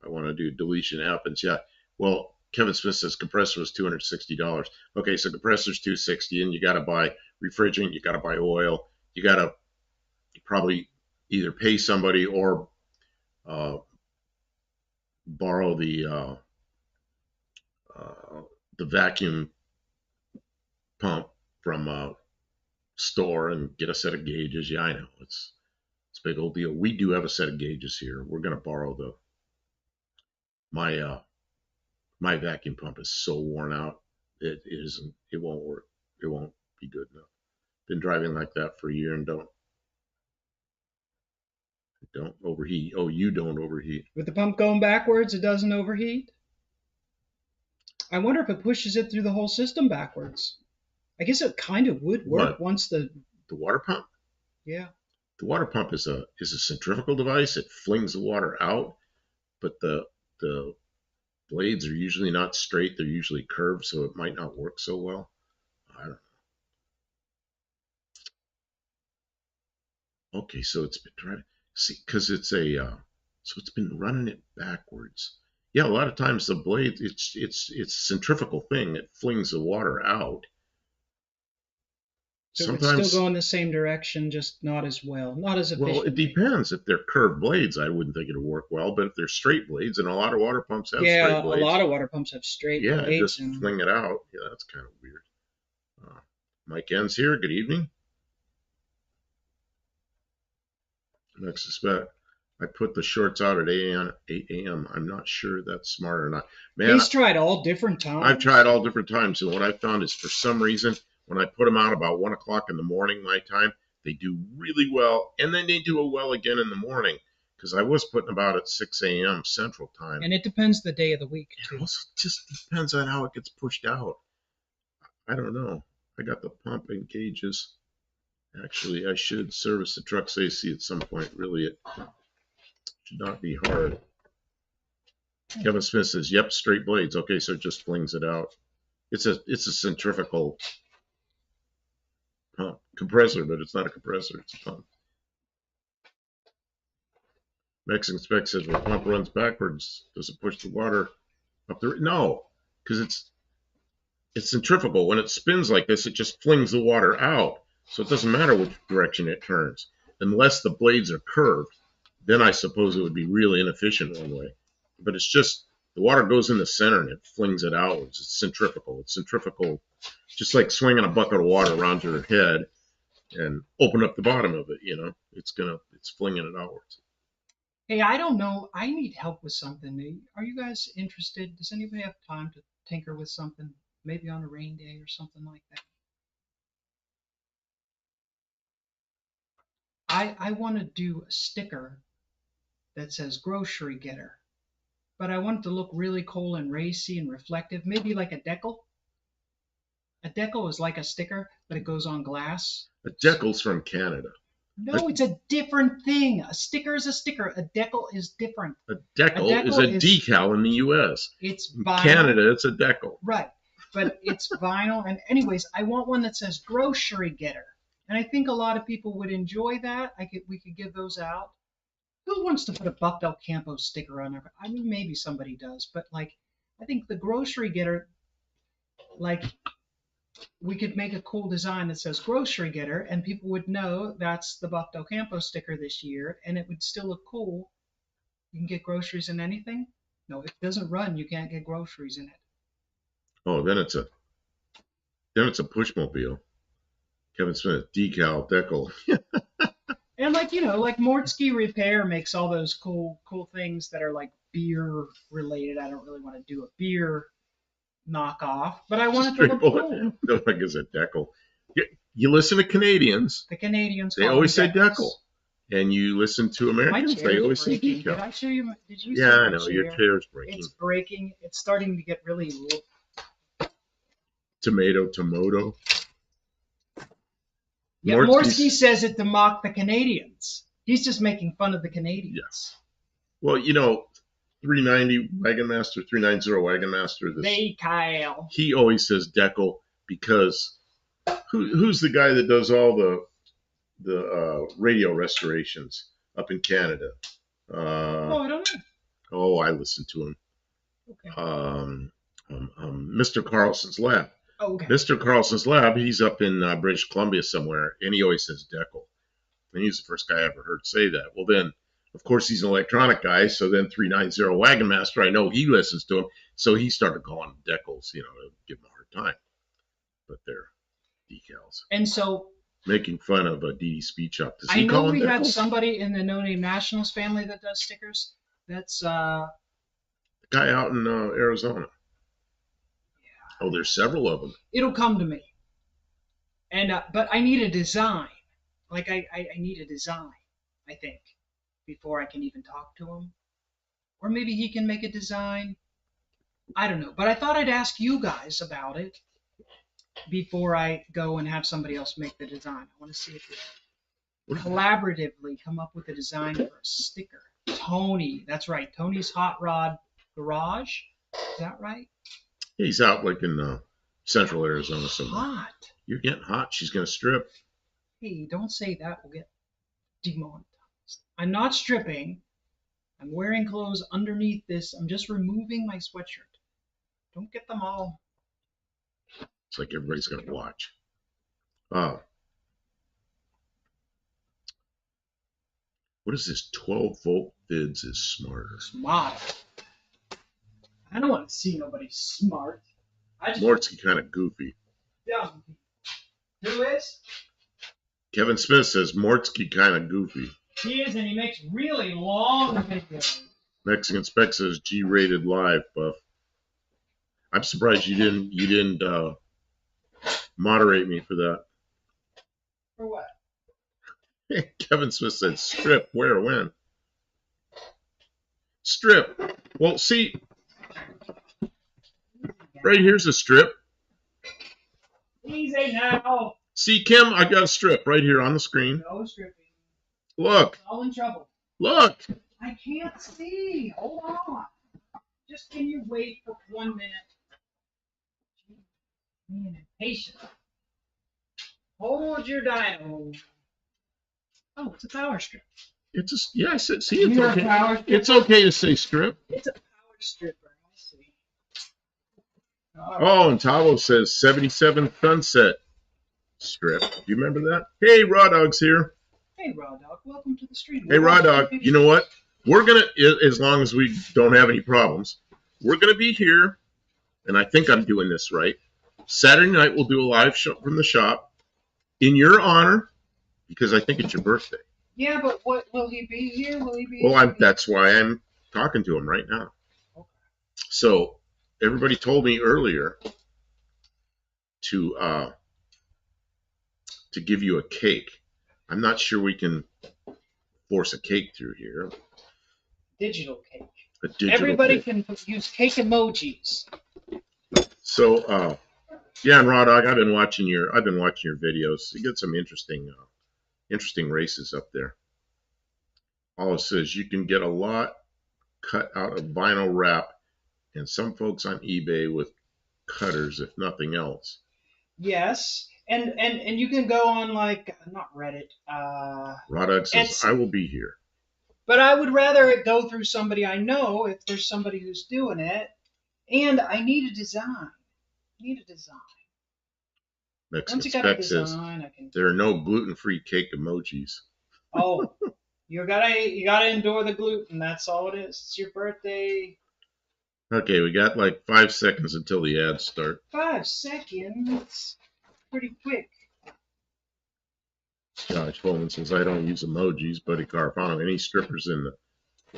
S1: I want to do deletion happens. Yeah. Well, Kevin Smith says compressor was $260. Okay, so compressor's $260, and you got to buy refrigerant, you got to buy oil, you got to probably either pay somebody or borrow the vacuum pump from a store and get a set of gauges. Yeah, I know it's a big old deal. We do have a set of gauges here. We're going to borrow my my vacuum pump is so worn out. It isn't. It won't work. It won't be good enough. Been driving like that for a year and don't overheat. Oh, you don't overheat.
S2: With the pump going backwards, it doesn't overheat. I wonder if it pushes it through the whole system backwards. I guess it kind of would work once the
S1: water pump.
S2: Yeah.
S1: The water pump is a centrifugal device. It flings the water out, but the blades are usually not straight. They're usually curved, so it might not work so well. I don't know. Okay, so it's been trying. See, because it's so it's been running it backwards. Yeah, a lot of times the blade, it's a centrifugal thing. It flings the water out.
S2: So sometimes it's still going the same direction, just not as well, not as efficiently.
S1: Well, it depends. If they're curved blades, I wouldn't think it'll work well. But if they're straight blades, and a lot of water pumps have straight blades.
S2: Yeah, a lot of water pumps have straight blades.
S1: Yeah, just fling it out. Yeah, that's kind of weird. Mike N's here. Good evening. Next suspect. I put the shorts out at 8 a.m. I'm not sure that's smart or not. Man,
S2: he's tried all different times.
S1: I've tried all different times, and what I found is for some reason, when I put them out about 1 o'clock in the morning, my time, they do really well, and then they do well again in the morning, because I was putting about at 6 a.m. Central Time.
S2: And it depends the day of the week, too.
S1: It also just depends on how it gets pushed out. I don't know. I got the pump and gauges. Actually, I should service the truck's AC at some point. Really, it should not be hard. Kevin Smith says, yep, straight blades. Okay, so it just flings it out. It's a centrifugal pump. Compressor, but it's not a compressor. It's a pump. Mexican Spec says, when the pump runs backwards, does it push the water up the... No, because it's centrifugal. When it spins like this, it just flings the water out. So it doesn't matter which direction it turns. Unless the blades are curved, then I suppose it would be really inefficient one way. But it's just the water goes in the center and it flings it outwards. It's centrifugal. It's centrifugal, just like swinging a bucket of water around your head and open up the bottom of it. It's flinging it outwards.
S2: Hey, I don't know. I need help with something. Are you guys interested? Does anybody have time to tinker with something? Maybe on a rain day or something like that. I want to do a sticker that says grocery getter, but I want it to look really cool and racy and reflective, maybe like a decal. A decal is like a sticker, but it goes on glass.
S1: A decal's from Canada.
S2: No, it's a different thing. A sticker is a sticker. A decal is different.
S1: A decal is a decal in the U.S.
S2: It's
S1: in
S2: vinyl.
S1: Canada, it's a decal.
S2: Right, but it's vinyl. And anyways, I want one that says grocery getter. And I think a lot of people would enjoy that. We could give those out. Who wants to put a Buckdale Campo sticker on there? I mean, maybe somebody does, but I think the grocery getter, we could make a cool design that says grocery getter, and people would know that's the Buckdale Campo sticker this year, and it would still look cool. You can get groceries in anything. No, if it doesn't run, you can't get groceries in it.
S1: Oh, then it's a pushmobile. Kevin Smith, decal, decal.
S2: And like Mortsky Repair makes all those cool things that are like beer related. I don't really want to do a beer knockoff, but I want it to look cool.
S1: Like it's a decal. You listen to Canadians.
S2: The Canadians.
S1: They always say decal. And you listen to Americans, they always say decal.
S2: Did I show you? Did you?
S1: Yeah, I know. Your chair's breaking.
S2: It's breaking. It's starting to get really.
S1: Tomato.
S2: Yeah, Mortsky says it to mock the Canadians. He's just making fun of the Canadians.
S1: Yes. Well, 390 Wagon Master, 390 Wagon Master.
S2: Kyle.
S1: He always says decal because who's the guy that does all the radio restorations up in Canada?
S2: I don't know.
S1: Oh, I listen to him. Okay. Mr. Carlson's Lab.
S2: Oh, okay.
S1: Mr. Carlson's Lab, he's up in British Columbia somewhere, and he always says decal. And he's the first guy I ever heard say that. Well, then, of course, he's an electronic guy, so then 390 Wagon Master, I know he listens to him, so he started calling them decals, to give him a hard time. But they're decals.
S2: And so...
S1: Making fun of a DD Speed Shop. Does
S2: I
S1: he
S2: know
S1: call them
S2: we
S1: decals?
S2: have somebody in the No Name Nationals family that does stickers. That's...
S1: The guy out in Arizona. Oh, there's several of them.
S2: It'll come to me. And but I need a design. I need a design, I think, before I can even talk to him. Or maybe he can make a design. I don't know. But I thought I'd ask you guys about it before I go and have somebody else make the design. I want to see if we collaboratively come up with a design for a sticker. Tony, that's right. Tony's Hot Rod Garage. Is that right?
S1: He's out in central Arizona somewhere.
S2: Hot.
S1: You're getting hot. She's going to strip.
S2: Hey, don't say that. We'll get demonetized. I'm not stripping. I'm wearing clothes underneath this. I'm just removing my sweatshirt. Don't get them all.
S1: It's like everybody's going to watch. What is this? 12-volt vids is smarter.
S2: Smart. I don't want to see nobody smart.
S1: Mortsky kind of goofy.
S2: Dumb. Who is?
S1: Kevin Smith says Mortsky kind of goofy.
S2: He is, and he makes really long videos.
S1: Mexican Spec says G-rated live, Buff. I'm surprised you didn't moderate me for that.
S2: For what?
S1: Kevin Smith said strip. Where? When? Strip. Well, see, right here's a strip.
S2: Easy now.
S1: See, Kim, I got a strip right here on the screen.
S2: No stripping.
S1: Look.
S2: All in trouble.
S1: Look.
S2: I can't see. Hold on. Just can you wait for 1 minute? Being impatient. Hold your dyno. Oh, it's a power strip.
S1: I said, see, it's okay. It's okay to say strip.
S2: It's a power stripper. I see.
S1: Oh, and Tavo says 77 Sunset. strip. Do you remember that? Hey, Raw Dog's here.
S2: Hey, Raw Dog, welcome to the stream.
S1: Hey, Raw Dog, you know what? We're going to, as long as we don't have any problems, we're going to be here, and I think I'm doing this right. Saturday night, we'll do a live show from the shop in your honor, because I think it's your birthday.
S2: Yeah, but what will he be here? Will he be?
S1: Well, that's why I'm talking to him right now. Okay. So everybody told me earlier to give you a cake. I'm not sure we can force a cake through here.
S2: Digital cake.
S1: A digital
S2: Everybody
S1: cake.
S2: can use cake emojis.
S1: So yeah, and Raw Dog, I've been watching your videos. You get some interesting races up there. All it says, you can get a lot cut out of vinyl wrap, and some folks on eBay with cutters, if nothing else.
S2: Yes, and you can go on, like, not Reddit.
S1: Raw Dog says, I will be here.
S2: But I would rather it go through somebody I know if there's somebody who's doing it, and I need a design.
S1: Mexican Spec says there are no gluten-free cake emojis.
S2: Oh, you gotta endure the gluten. That's all it is. It's your birthday.
S1: Okay, we got like 5 seconds until the ads start.
S2: 5 seconds, pretty quick.
S1: Josh Bowman says, I don't use emojis. Buddy Carfano, any strippers in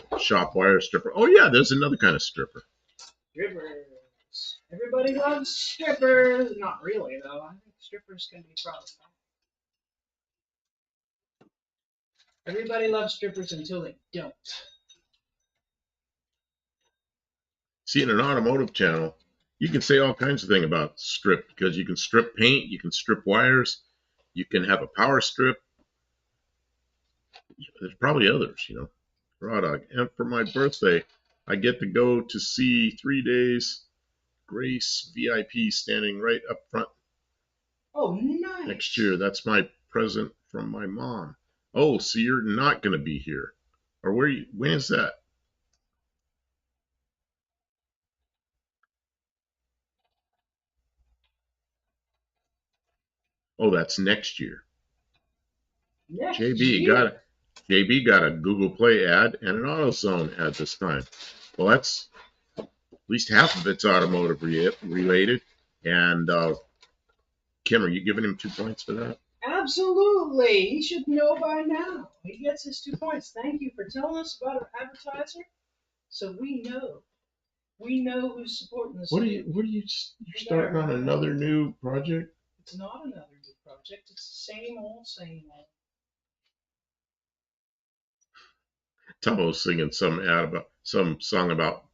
S1: the shop wire stripper? Oh yeah, there's another kind of stripper.
S2: Strippers. Everybody loves strippers. Not really, though. I think strippers can be problematic. Everybody loves strippers until they don't.
S1: See, in an automotive channel, you can say all kinds of things about strip, because you can strip paint, you can strip wires, you can have a power strip. There's probably others, you know. Raw Dog. And for my birthday, I get to go to see 3 days Grace VIP standing right up front.
S2: Oh, nice.
S1: Next year. That's my present from my mom. Oh, so you're not going to be here. Or when is that? Oh, that's next year. JB got a Google Play ad and an AutoZone ad this time. Well, that's at least half of it's automotive related. And Kim, are you giving him 2 points for that?
S2: Absolutely. He should know by now. He gets his 2 points. Thank you for telling us about our advertiser, so we know. We know who's supporting this.
S1: What are you starting on another new project?
S2: It's not another new project. It's the same old.
S1: Tomo's singing some song about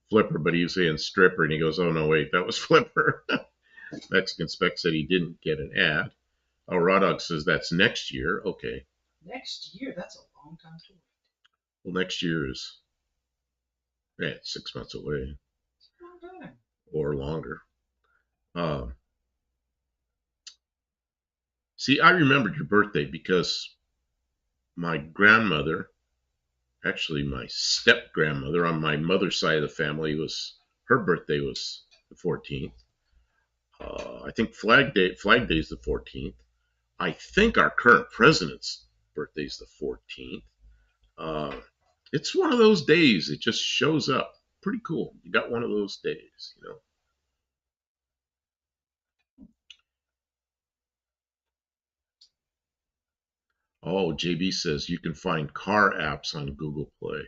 S1: Flipper, but he was saying stripper, and he goes, "Oh no, wait, that was Flipper." Mexican Spec said he didn't get an ad. Oh, Raw Dog says that's next year. Okay.
S2: Next year? That's a long time to wait.
S1: Well, next year is 6 months away.
S2: It's a long time.
S1: Or longer. See, I remembered your birthday because my grandmother, actually my step-grandmother on my mother's side of the family, her birthday was the 14th. I think Flag Day is the 14th. I think our current president's birthday is the 14th. It's one of those days. It just shows up. Pretty cool. You got one of those days, you know. Oh, JB says you can find car apps on Google Play.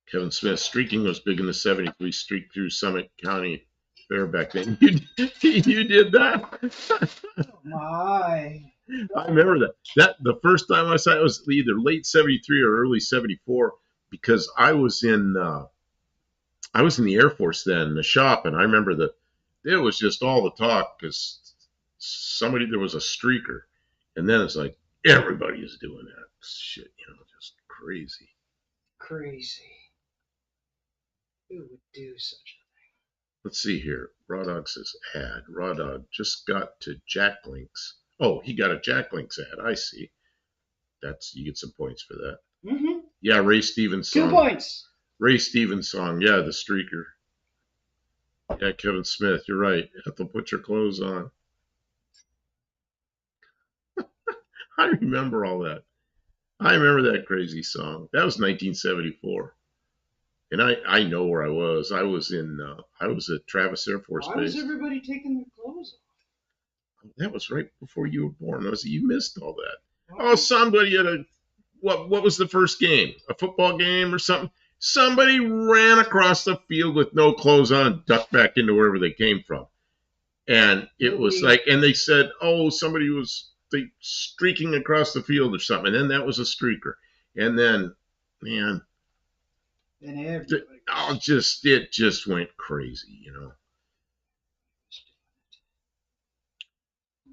S1: Kevin Smith, streaking was big in the 70s. We streaked through Summit County Fair back then. You did that?
S2: Oh my.
S1: I remember that. The first time I saw it was either late 73 or early 74, because I was in the Air Force then, in the shop, and I remember that it was just all the talk because there was a streaker, and then it's like everybody is doing that shit, you know, just crazy.
S2: Who would do such a thing?
S1: Let's see here. Raw Dog says ad. Raw Dog just got to Jack Links. Oh, he got a Jack Links ad. I see. You get some points for that.
S2: Mm-hmm.
S1: Yeah, Ray Stevens song.
S2: 2 points.
S1: Ray Stevens song. Yeah, the streaker. Yeah, Kevin Smith, you're right. Ethel, put your clothes on. I remember all that. I remember that crazy song. That was 1974. And I know where I was. I was at Travis Air Force
S2: Why was
S1: Base.
S2: everybody taking their clothes
S1: That was right before you were born. You missed all that.
S2: off?
S1: Oh, somebody at a what was the first game? A football game or something? Somebody ran across the field with no clothes on and ducked back into wherever they came from. And it was like, and they said, oh, somebody was streaking across the field or something. And then that was a streaker. And then, man,
S2: And everybody.
S1: it just went crazy, you know.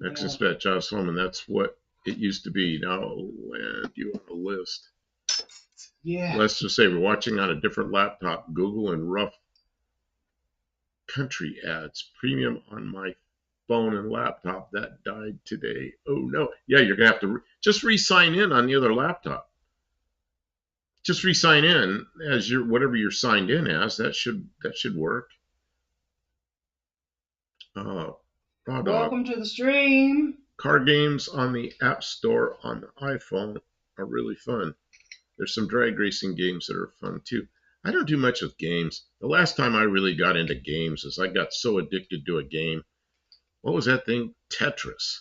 S1: Next
S2: Yeah.
S1: inspect Josh Holman, that's what it used to be. Now, land you on a list.
S2: Yeah.
S1: Let's just say we're watching on a different laptop, Google and rough country ads, premium on my phone and laptop. That died today. Oh no. Yeah, you're gonna have to just re-sign in on the other laptop. Just re-sign in as your whatever you're signed in as. That should work. Raw Dog.
S2: Welcome to the stream.
S1: Car games on the App Store on the iPhone are really fun. There's some drag racing games that are fun too. I don't do much with games. The last time I really got into games is I got so addicted to a game. What was that thing? Tetris.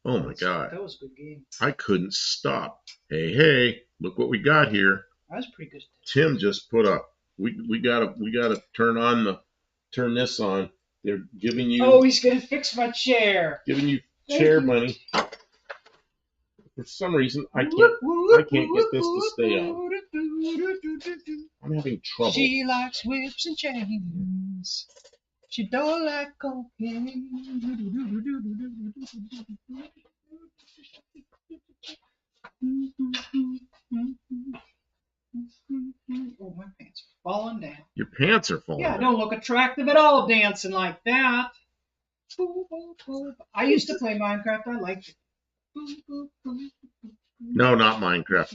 S1: Oh my God.
S2: That was a good game.
S1: I couldn't stop. Hey, look what we got here.
S2: That was pretty good.
S1: Tim just put up. We gotta turn this on. They're giving you.
S2: Oh, he's gonna fix my chair.
S1: Giving you chair money. For some reason, I can't get this to stay on. I'm having trouble.
S2: She likes whips and chains. She don't like cocaine. Oh, my pants are falling down.
S1: Your pants are falling down.
S2: Yeah, don't look attractive at all dancing like that. I used to play Minecraft. I liked it.
S1: No, not Minecraft.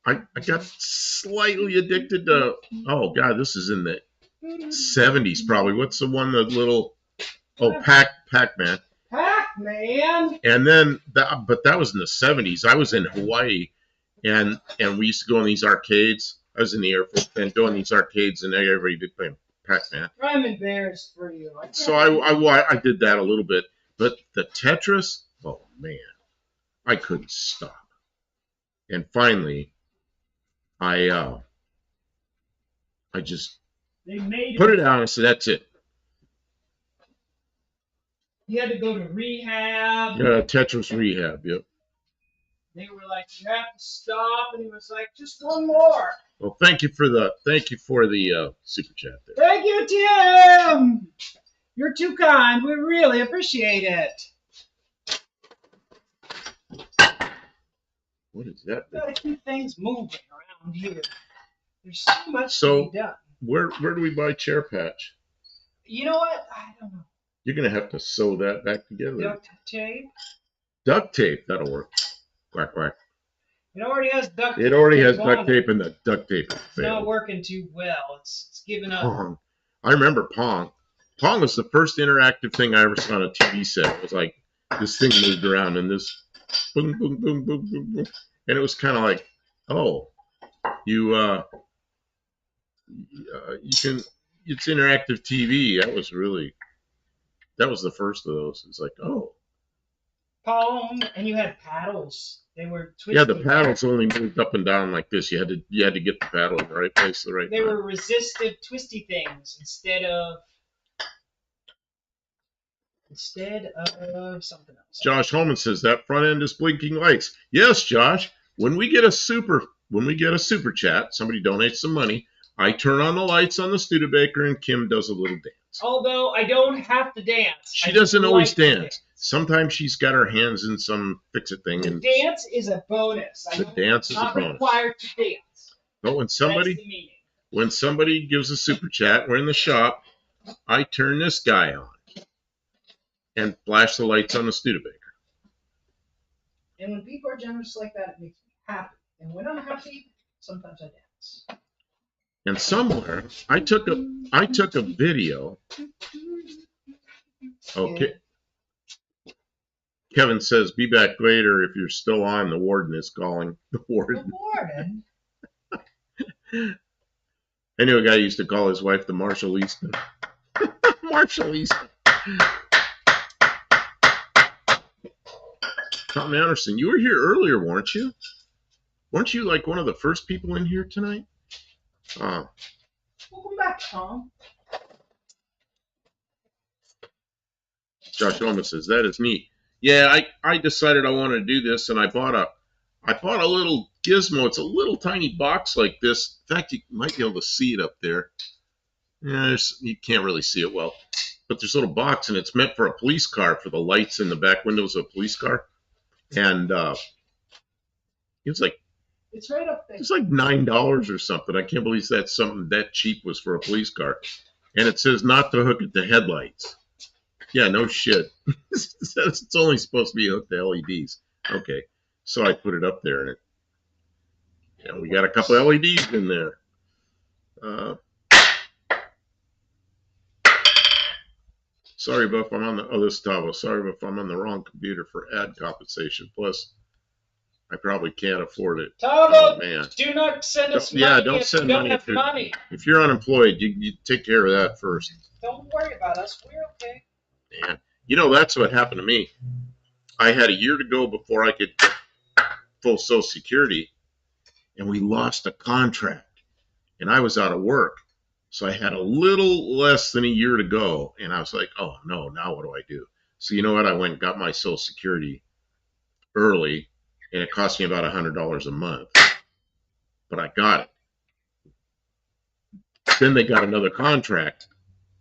S1: I got slightly addicted to. Oh God, this is in the 70s probably. What's the one that little? Oh, Pac-Man.
S2: Pac-Man.
S1: And then but that was in the 70s. I was in Hawaii, and we used to go in these arcades. I was in the Air Force and doing these arcades, and everybody did play Pac-Man.
S2: I'm embarrassed for you.
S1: So I did that a little bit, but the Tetris, oh man, I couldn't stop. And finally, I just put it down and said, that's it.
S2: You had to go to rehab.
S1: Tetris rehab, yep.
S2: They were like, you have to stop, and he was like, just one more.
S1: Well, thank you for the super chat there.
S2: Thank you, Tim. You're too kind. We really appreciate it.
S1: What is that?
S2: Gotta keep things moving around here. There's so much to be done.
S1: Where do we buy Chair Patch?
S2: You know what? I don't know.
S1: You're gonna have to sew that back together.
S2: Duct tape.
S1: Duct tape. That'll work. Quack quack.
S2: It already has duct tape.
S1: It already has duct tape, and the duct tape
S2: it's not working too well. It's giving up.
S1: Pong. I remember Pong. Pong was the first interactive thing I ever saw on a TV set. It was like this thing moved around and this boom, boom, boom, boom, boom, boom. And it was kind of like, oh, you can, it's interactive TV. That was the first of those. It's like, oh.
S2: Pong, and you had paddles. They were twisty.
S1: Yeah, the paddles only moved up and down like this. You had to get the paddle in the right place, the right time.
S2: They were resistive, twisty things instead of something else.
S1: Josh Holman says that front end is blinking lights. Yes, Josh. When we get a super chat, somebody donates some money, I turn on the lights on the Studebaker and Kim does a little dance.
S2: Although I don't have to dance.
S1: She doesn't always dance. Sometimes she's got her hands in some fix-it thing. And
S2: dance is a bonus.
S1: The dance is a bonus.
S2: Not required to dance.
S1: But when somebody gives a super chat, we're in the shop, I turn this guy on and flash the lights on the Studebaker.
S2: And when people are generous like that, it makes me happy. And when I'm happy, sometimes I dance.
S1: And somewhere I took a video. Okay. Kevin says, be back later if you're still on. The warden is calling. The warden.
S2: The warden?
S1: I knew a guy used to call his wife the Marshall Eastman. Marshall Eastman. Tom Anderson, you were here earlier, weren't you? Weren't you like one of the first people in here tonight?
S2: Welcome back, Tom.
S1: Josh Olman says, that is neat. Yeah, I decided I wanted to do this, and I bought a little gizmo. It's a little tiny box like this. In fact, you might be able to see it up there. Yeah, you can't really see it well. But there's a little box, and it's meant for a police car, for the lights in the back windows of a police car. And it's
S2: right up there.
S1: It's like $9 or something. I can't believe that's something that cheap was for a police car. And it says not to hook it to headlights. Yeah, no shit. It's only supposed to be hooked to LEDs. Okay, so I put it up there, and we got a couple LEDs in there. Sorry, but if I'm on sorry, but if I'm on the wrong computer for ad compensation. Plus, I probably can't afford it.
S2: Tavo, man. Do not send us money.
S1: Yeah, don't send money. If you're unemployed, you take care of that first.
S2: Don't worry about us. We're okay.
S1: Man, that's what happened to me. I had a year to go before I could get full Social Security, and we lost a contract, and I was out of work. So I had a little less than a year to go, and I was like, oh, no, now what do I do? So you know what? I went and got my Social Security early, and it cost me about $100 a month. But I got it. Then they got another contract,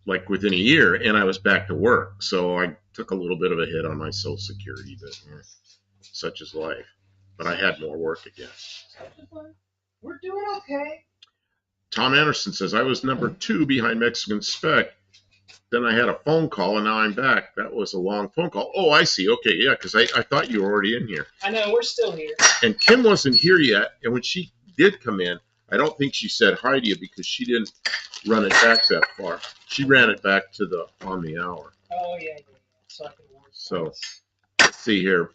S1: like within a year, and I was back to work. So I took a little bit of a hit on my Social Security, but such is life. But I had more work again.
S2: We're doing okay.
S1: Tom Anderson says, I was number 2 behind Mexican Spec. Then I had a phone call, and now I'm back. That was a long phone call. Oh, I see. Okay, yeah, because I thought you were already in here.
S2: I know, we're still here.
S1: And Kim wasn't here yet, and when she did come in, I don't think she said hi to you because she didn't run it back that far. She ran it back to on the hour.
S2: Oh, yeah. So I could work.
S1: So, let's see here.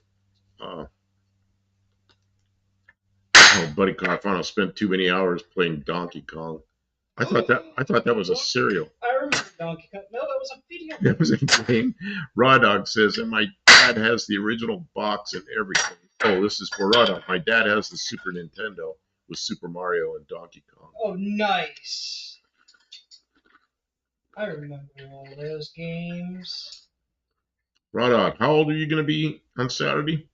S1: Buddy Carfano spent too many hours playing Donkey Kong. I thought that was a cereal.
S2: I remember Donkey Kong. No, that was a video.
S1: That was a game. Raw Dog says, and my dad has the original box and everything. Oh, this is for Raw Dog. My dad has the Super Nintendo with Super Mario and Donkey Kong.
S2: Oh, nice. I remember all those games.
S1: Raw Dog, how old are you going to be on Saturday?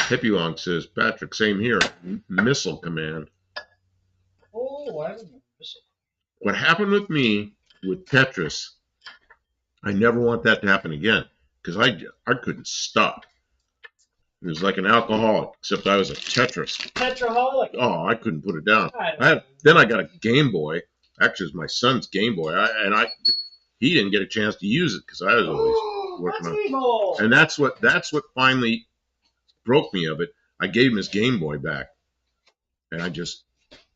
S1: Hippie Long says, Patrick, same here. Missile Command.
S2: Oh, I remember Missile.
S1: What happened with me with Tetris, I never want that to happen again because I couldn't stop. It was like an alcoholic, except I was a
S2: Tetraholic.
S1: Oh, I couldn't put it down. Then I got a Game Boy. Actually, it was my son's Game Boy, he didn't get a chance to use it because I was always working on it.
S2: Evil.
S1: And that's what finally broke me of it. I gave him his Game Boy back, and I just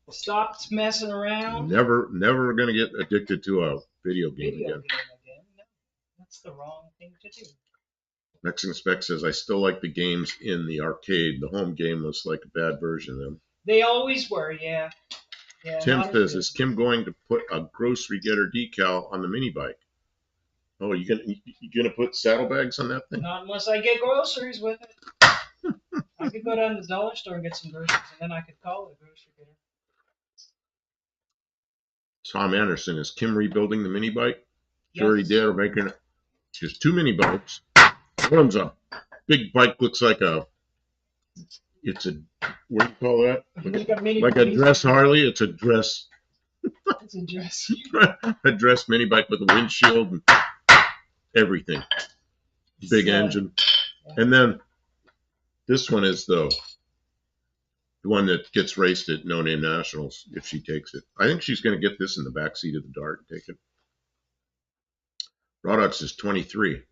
S2: stopped messing around.
S1: Never gonna get addicted to a video game again.
S2: No, that's the wrong thing to do.
S1: Mexican Spec says, I still like the games in the arcade. The home game was like a bad version of them.
S2: They always were, yeah.
S1: Tim says, is Kim going to put a grocery getter decal on the mini bike? Oh, you gonna put saddlebags on that thing?
S2: Not unless I get groceries with it. I could go down to the dollar store and get some groceries, and then I could call it a grocery getter.
S1: Tom Anderson, is Kim rebuilding the mini bike?
S2: Yes.
S1: Sure he did, or making just 2 mini bikes. One of them's a big bike, looks like it's a, what do you call that? Like a dress Harley. It's a dress.
S2: It's a dress.
S1: A dress mini bike with a windshield and everything. Big engine. Yeah. And then this one is the one that gets raced at No Name Nationals if she takes it. I think she's going to get this in the back seat of the Dart and take it. Rodox is 23.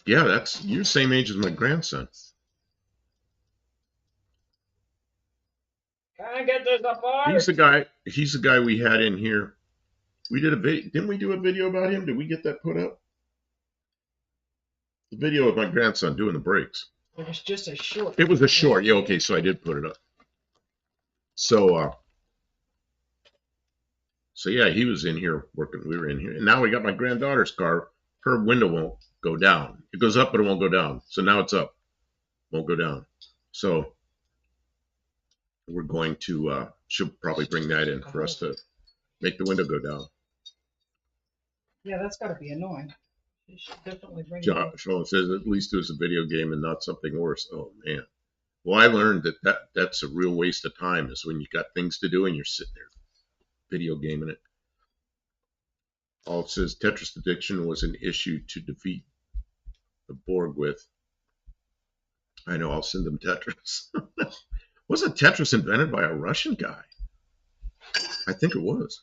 S1: Yeah, you're the same age as my grandson.
S2: Can I get this apart?
S1: He's the guy we had in here. We did a video. Didn't we do a video about him? Did we get that put up? The video of my grandson doing the brakes.
S2: It was just a short.
S1: It was a short. Yeah, okay, so I did put it up. So yeah, he was in here working. We were in here. And now we got my granddaughter's car. Her window won't go down. It goes up, but it won't go down. So now it's up. Won't go down. So we're going to, she'll probably bring that in for us to make the window go down.
S2: Yeah, that's got to be annoying. You should definitely bring it
S1: Josh says at least it was a video game and not something worse. Oh, man. Well, I learned that's a real waste of time is when you got things to do and you're sitting there video gaming it. All it says Tetris addiction was an issue to defeat the Borg with. I know, I'll send them Tetris. Wasn't Tetris invented by a Russian guy? I think it was.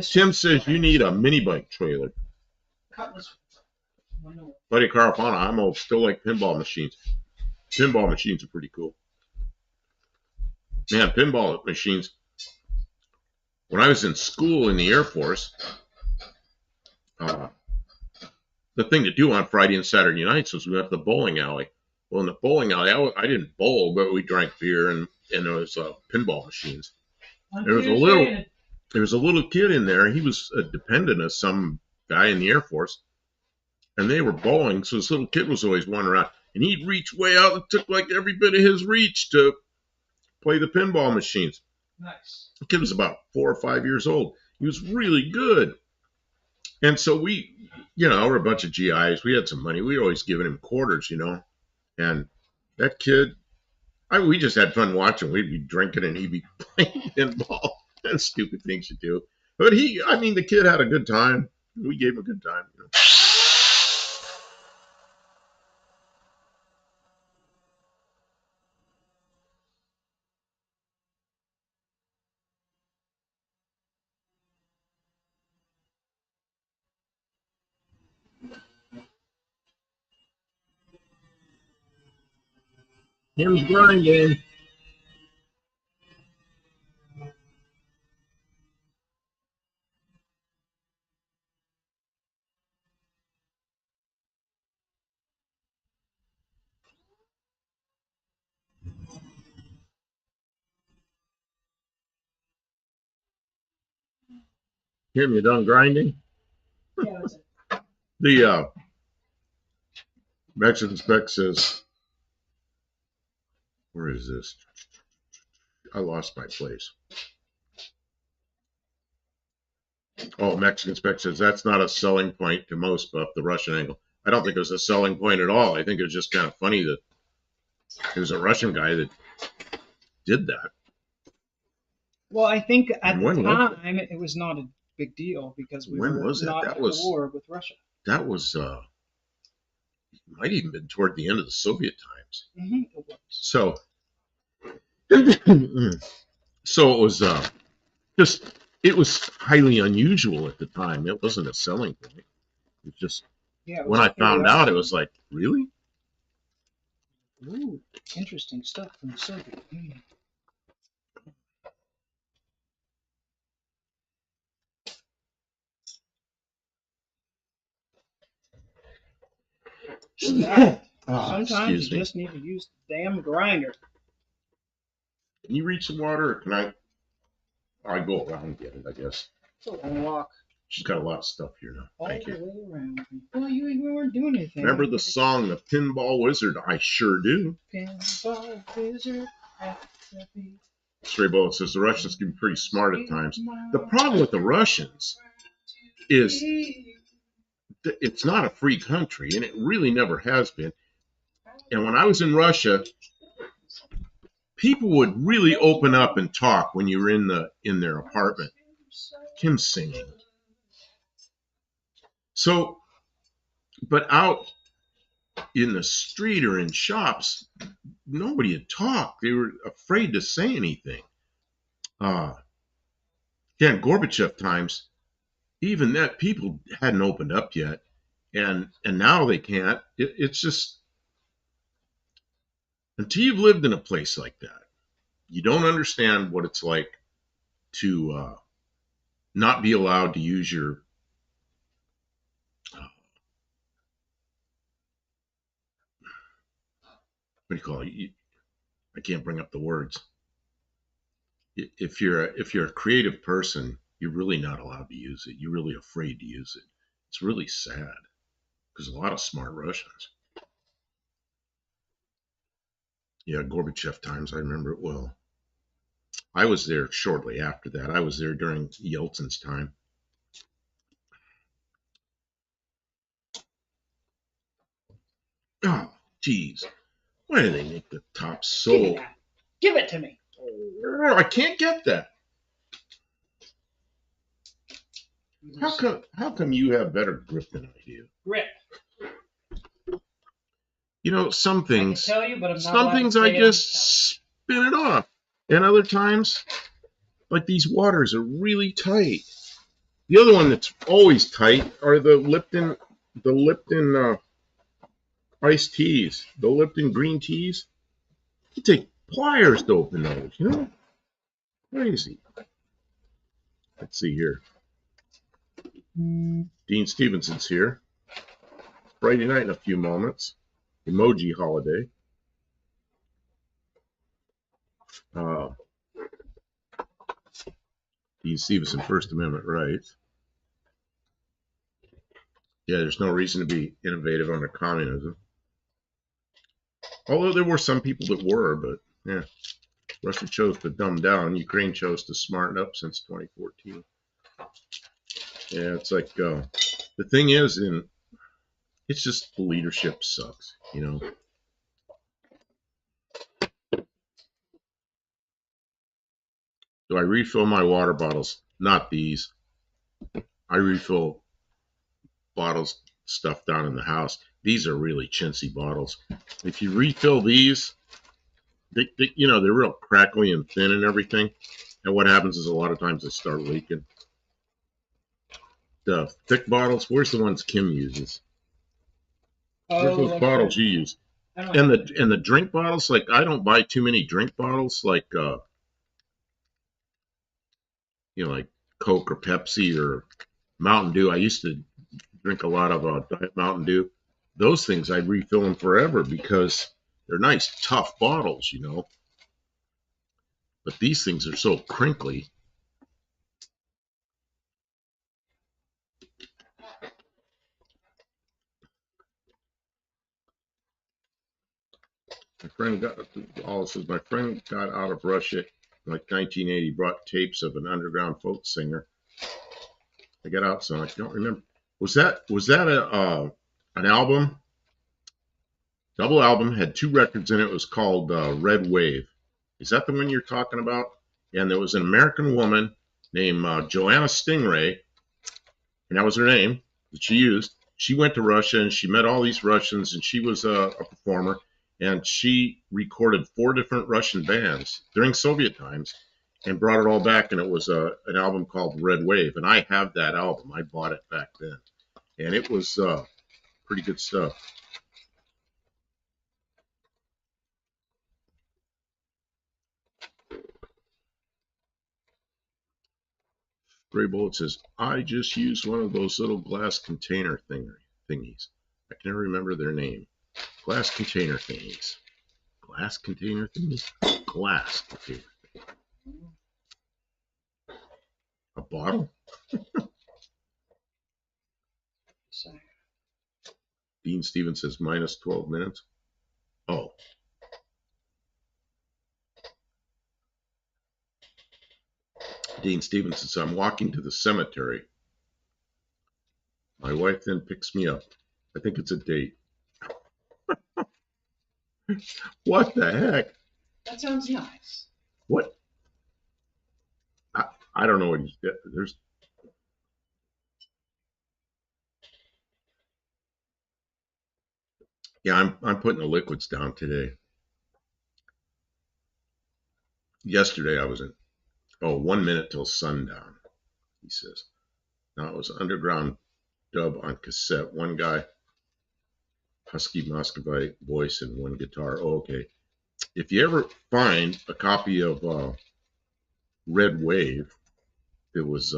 S1: Tim says you need a mini bike trailer. Buddy Carafana, I'm old, still like pinball machines. Pinball machines are pretty cool. Man, pinball machines. When I was in school in the Air Force, the thing to do on Friday and Saturday nights was we went to the bowling alley. Well, in the bowling alley, I didn't bowl, but we drank beer and there was pinball machines. There was a little kid in there. He was a dependent of some guy in the Air Force, and they were bowling. So this little kid was always wandering around, and he'd reach way out. It took like every bit of his reach to play the pinball machines.
S2: Nice.
S1: The kid was about 4 or 5 years old. He was really good. And so we, we're a bunch of GIs. We had some money. We were always giving him quarters, And that kid, we just had fun watching. We'd be drinking and he'd be playing pinball. That's stupid things to do. But the kid had a good time. We gave him a good time. Him's grinding. Him, you done grinding?
S2: Yeah, that's it.
S1: The Mexican spec says, where is this? I lost my place. Oh, Mexican spec says that's not a selling point to most, but the Russian angle. I don't think it was a selling point at all. I think it was just kind of funny that it was a Russian guy that did that.
S2: Well, I think at the time it was not a big deal because we were not at war with Russia.
S1: That was might even been toward the end of the Soviet times.
S2: Mm-hmm, it was.
S1: So it was just, it was highly unusual at the time. It wasn't a selling point. It was just, when I found out, it was like, really?
S2: Ooh, interesting stuff from the Soviet Union. Sometimes you just need to use the damn grinder.
S1: Can you reach some water, or can I go around and get it, I guess.
S2: It's a long walk.
S1: She's got a lot of stuff here now.
S2: All the way around. Well, you weren't doing anything.
S1: Remember the song, The Pinball Wizard? I sure do.
S2: Pinball Wizard.
S1: Stray Bullet says the Russians can be pretty smart at times. The problem with the Russians is it's not a free country, and it really never has been. And when I was in Russia, people would really open up and talk when you were in their apartment. Kim's singing. So, but out in the street or in shops, nobody had talked. They were afraid to say anything. Again, Gorbachev times, even that people hadn't opened up yet, and now they can't. It's just until you've lived in a place like that, you don't understand what it's like to not be allowed to use your what do you call it? I can't bring up the words. If you're a creative person, you're really not allowed to use it. You're really afraid to use it. It's really sad because a lot of smart Russians. Yeah, Gorbachev times, I remember it well. I was there shortly after that. I was there during Yeltsin's time. Oh, geez. Why do they make the top
S2: Give me
S1: so...
S2: that. Give it to me.
S1: Oh, I can't get that. How come you have better grip than I do?
S2: Grip.
S1: You know, some things,
S2: I can tell you, but I'm not
S1: some
S2: allowed to
S1: things
S2: say
S1: I
S2: it
S1: just spin it off. And other times, like these waters are really tight. The other one that's always tight are the Lipton iced teas, the Lipton green teas. You take pliers to open those, you know? Crazy. Let's see here. Dean Stevenson's here. Friday night in a few moments. Emoji holiday. Dean Stevenson, First Amendment rights. Yeah, there's no reason to be innovative under communism. Although there were some people that were, but yeah. Russia chose to dumb down. Ukraine chose to smarten up since 2014. Yeah, it's like the thing is, it's just the leadership sucks, you know. Do I refill my water bottles? Not these. I refill bottles stuff down in the house. These are really chintzy bottles. If you refill these, you know, they're real crackly and thin and everything. And what happens is a lot of times they start leaking. The thick bottles, where's the ones Kim uses? Where's those bottles you use? And the drink bottles, like I don't buy too many drink bottles, like you know, like Coke or Pepsi or Mountain Dew. I used to drink a lot of Diet Mountain Dew. Those things I'd refill them forever because they're nice, tough bottles, you know. But these things are so crinkly. My friend got out of Russia in like 1980, brought tapes of an underground folk singer. I got out, so I don't remember. Was that an album? Double album, had 2 records in it. It was called Red Wave. Is that the one you're talking about? And there was an American woman named Joanna Stingray, and that was her name that she used. She went to Russia and she met all these Russians, and she was a performer. And she recorded 4 different Russian bands during Soviet times and brought it all back. And it was an album called Red Wave. And I have that album. I bought it back then. And it was pretty good stuff. Gray Bullet says, I just used one of those little glass container thingies. I can never remember their name. Glass container thingies. Glass container thingies? Glass container thingies. A bottle? Dean Stevens says minus 12 minutes. Oh. Dean Stevens says, I'm walking to the cemetery. My wife then picks me up. I think it's a date. What the heck?
S2: That sounds nice.
S1: What? I don't know what he's got. There's. Yeah, I'm putting the liquids down today. Yesterday I was in 1 minute till sundown, he says. Now it was Underground Dub on cassette. One guy, husky Muscovite voice, and one guitar. Oh, okay. If you ever find a copy of Red Wave, it was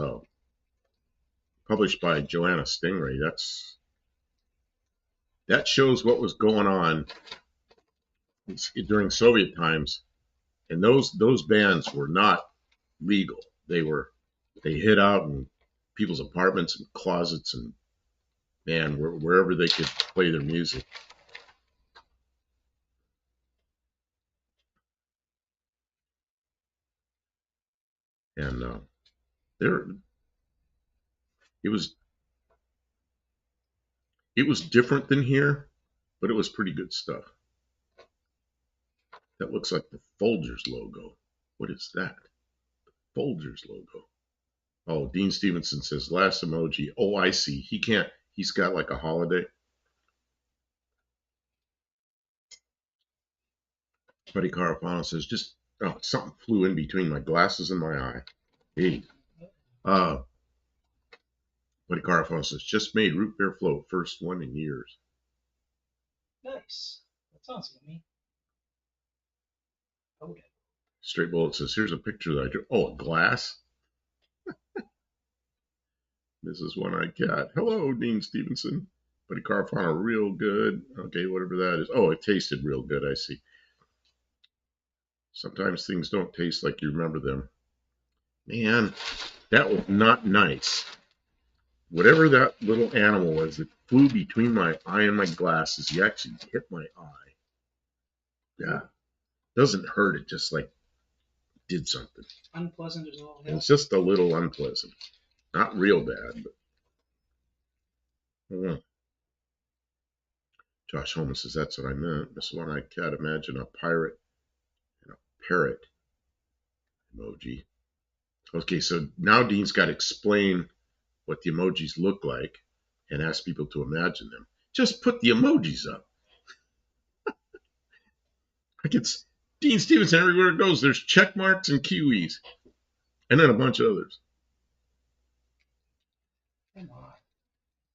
S1: published by Joanna Stingray. That shows what was going on during Soviet times, and those bands were not legal. They hid out in people's apartments and closets and man, wherever they could play their music. And there, it was different than here, but it was pretty good stuff. That looks like the Folgers logo. What is that? Folgers logo. Oh, Dean Stevenson says last emoji. Oh, I see. He can't. He's got like a holiday. Buddy Carafano says just something flew in between my glasses and my eye. Hey, Buddy Carafano says just made root beer float, first one in years.
S2: Nice. That sounds yummy. Okay.
S1: Straight Bullet says here's a picture that I drew. Oh, a glass. This is One-Eyed Cat. Hello, Dean Stevenson. Buddy Carafano, real good. Okay, whatever that is. Oh, it tasted real good. I see. Sometimes things don't taste like you remember them. Man, that was not nice. Whatever that little animal was that flew between my eye and my glasses, he actually hit my eye. Yeah. Doesn't hurt, it just like did something.
S2: Unpleasant as all.
S1: It's just a little unpleasant. Not real bad, but. Josh Holmes says that's what I meant. Miss One-Eyed Cat, imagine a pirate and a parrot emoji. Okay, so now Dean's got to explain what the emojis look like and ask people to imagine them. Just put the emojis up. Like it's Dean Stevenson everywhere it goes. There's check marks and kiwis, and then a bunch of others.
S2: Come on.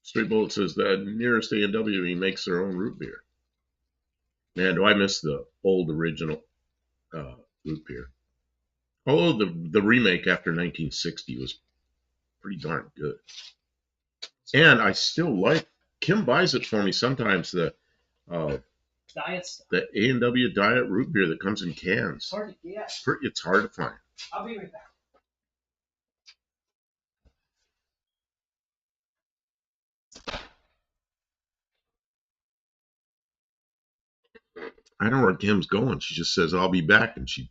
S1: Straight Bullet says that nearest A&W he makes their own root beer. Man, do I miss the old original root beer. Although the remake after 1960 was pretty darn good. And I still like, Kim buys it for me sometimes, the
S2: Diet stuff.
S1: the A&W Diet root beer that comes in cans.
S2: It's hard to get.
S1: It's hard to find.
S2: I'll be right back.
S1: I don't know where Kim's going. She just says, I'll be back. And she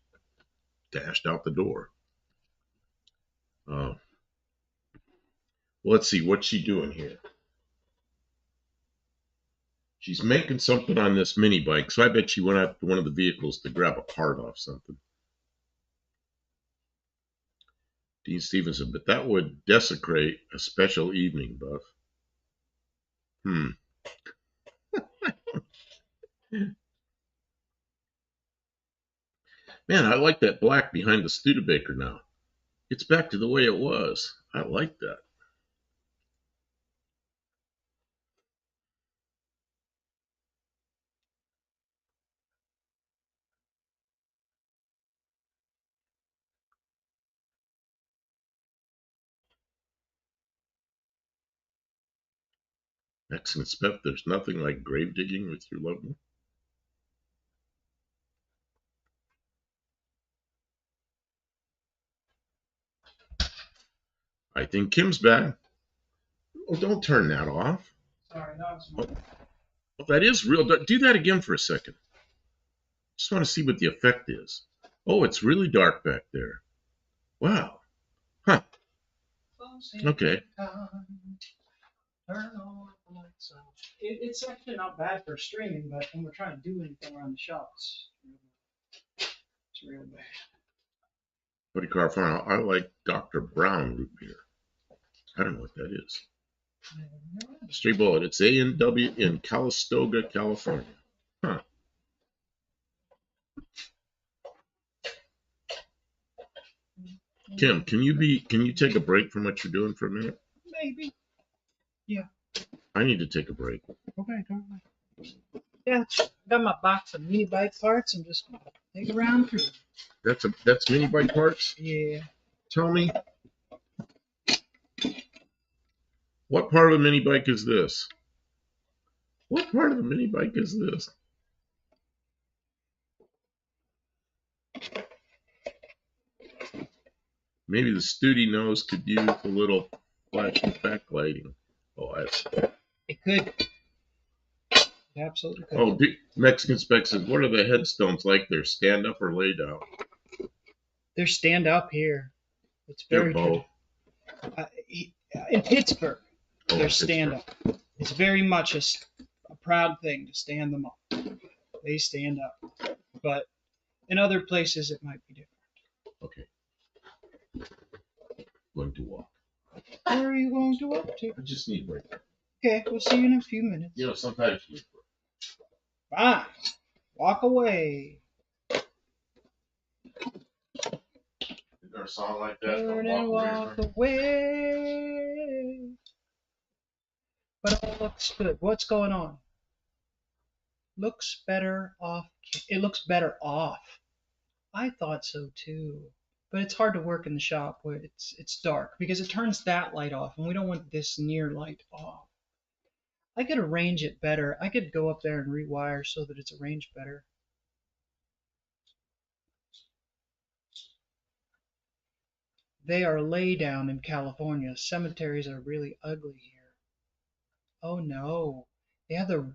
S1: dashed out the door. Well, let's see. What's she doing here? She's making something on this mini bike. So I bet she went out to one of the vehicles to grab a part off something. Dean Stevenson, but that would desecrate a special evening, Buff. Man, I like that black behind the Studebaker now. It's back to the way it was. I like that. Excellent stuff. There's nothing like grave digging with your loved one. I think Kim's back. Oh, don't turn that off.
S2: Sorry, that was
S1: Oh, that is real. Do that again for a second. Just want to see what the effect is. Oh, it's really dark back there. Wow. Huh. Okay.
S2: Turn on the lights out. It's actually not bad for streaming, but when we're trying to do anything around the shop, it's real bad.
S1: Buddy Carfano, I like Dr. Brown root beer. I don't know what that is. Straight Bullet, it's A&W in Calistoga, California. Huh. Kim, can you take a break from what you're doing for a minute?
S2: maybe.
S1: I need to take a break.
S2: Okay, go away. Yeah, got my box of mini bike parts. I'm just gonna take a round through.
S1: That's mini bike parts.
S2: Yeah.
S1: Tell me, what part of a mini bike is this? What part of the mini bike is this? Maybe the Studi nose could use a little flashing backlighting. Oh,
S2: It could. It absolutely could.
S1: Oh, Mexican Spec says, what are the headstones like? They're stand up or lay down?
S2: They're stand up here. It's
S1: They're
S2: very
S1: both.
S2: in Pittsburgh.
S1: Oh,
S2: They're
S1: it's
S2: stand up. It's very much a proud thing to stand them up. They stand up. But in other places, it might be different.
S1: Okay. Going to walk.
S2: Where are you going to walk to?
S1: I just need a break.
S2: Okay, we'll see you in a few minutes.
S1: You know, sometimes you
S2: Fine. Walk away.
S1: Isn't there a song like that?
S2: Turn
S1: Don't
S2: and walk away. But it all looks good. What's going on? Looks better off. It looks better off. I thought so too. But it's hard to work in the shop where it's dark because it turns that light off, and we don't want this near light off. I could arrange it better. I could go up there and rewire so that it's arranged better. They are lay down in California. Cemeteries are really ugly here. Oh no. They have the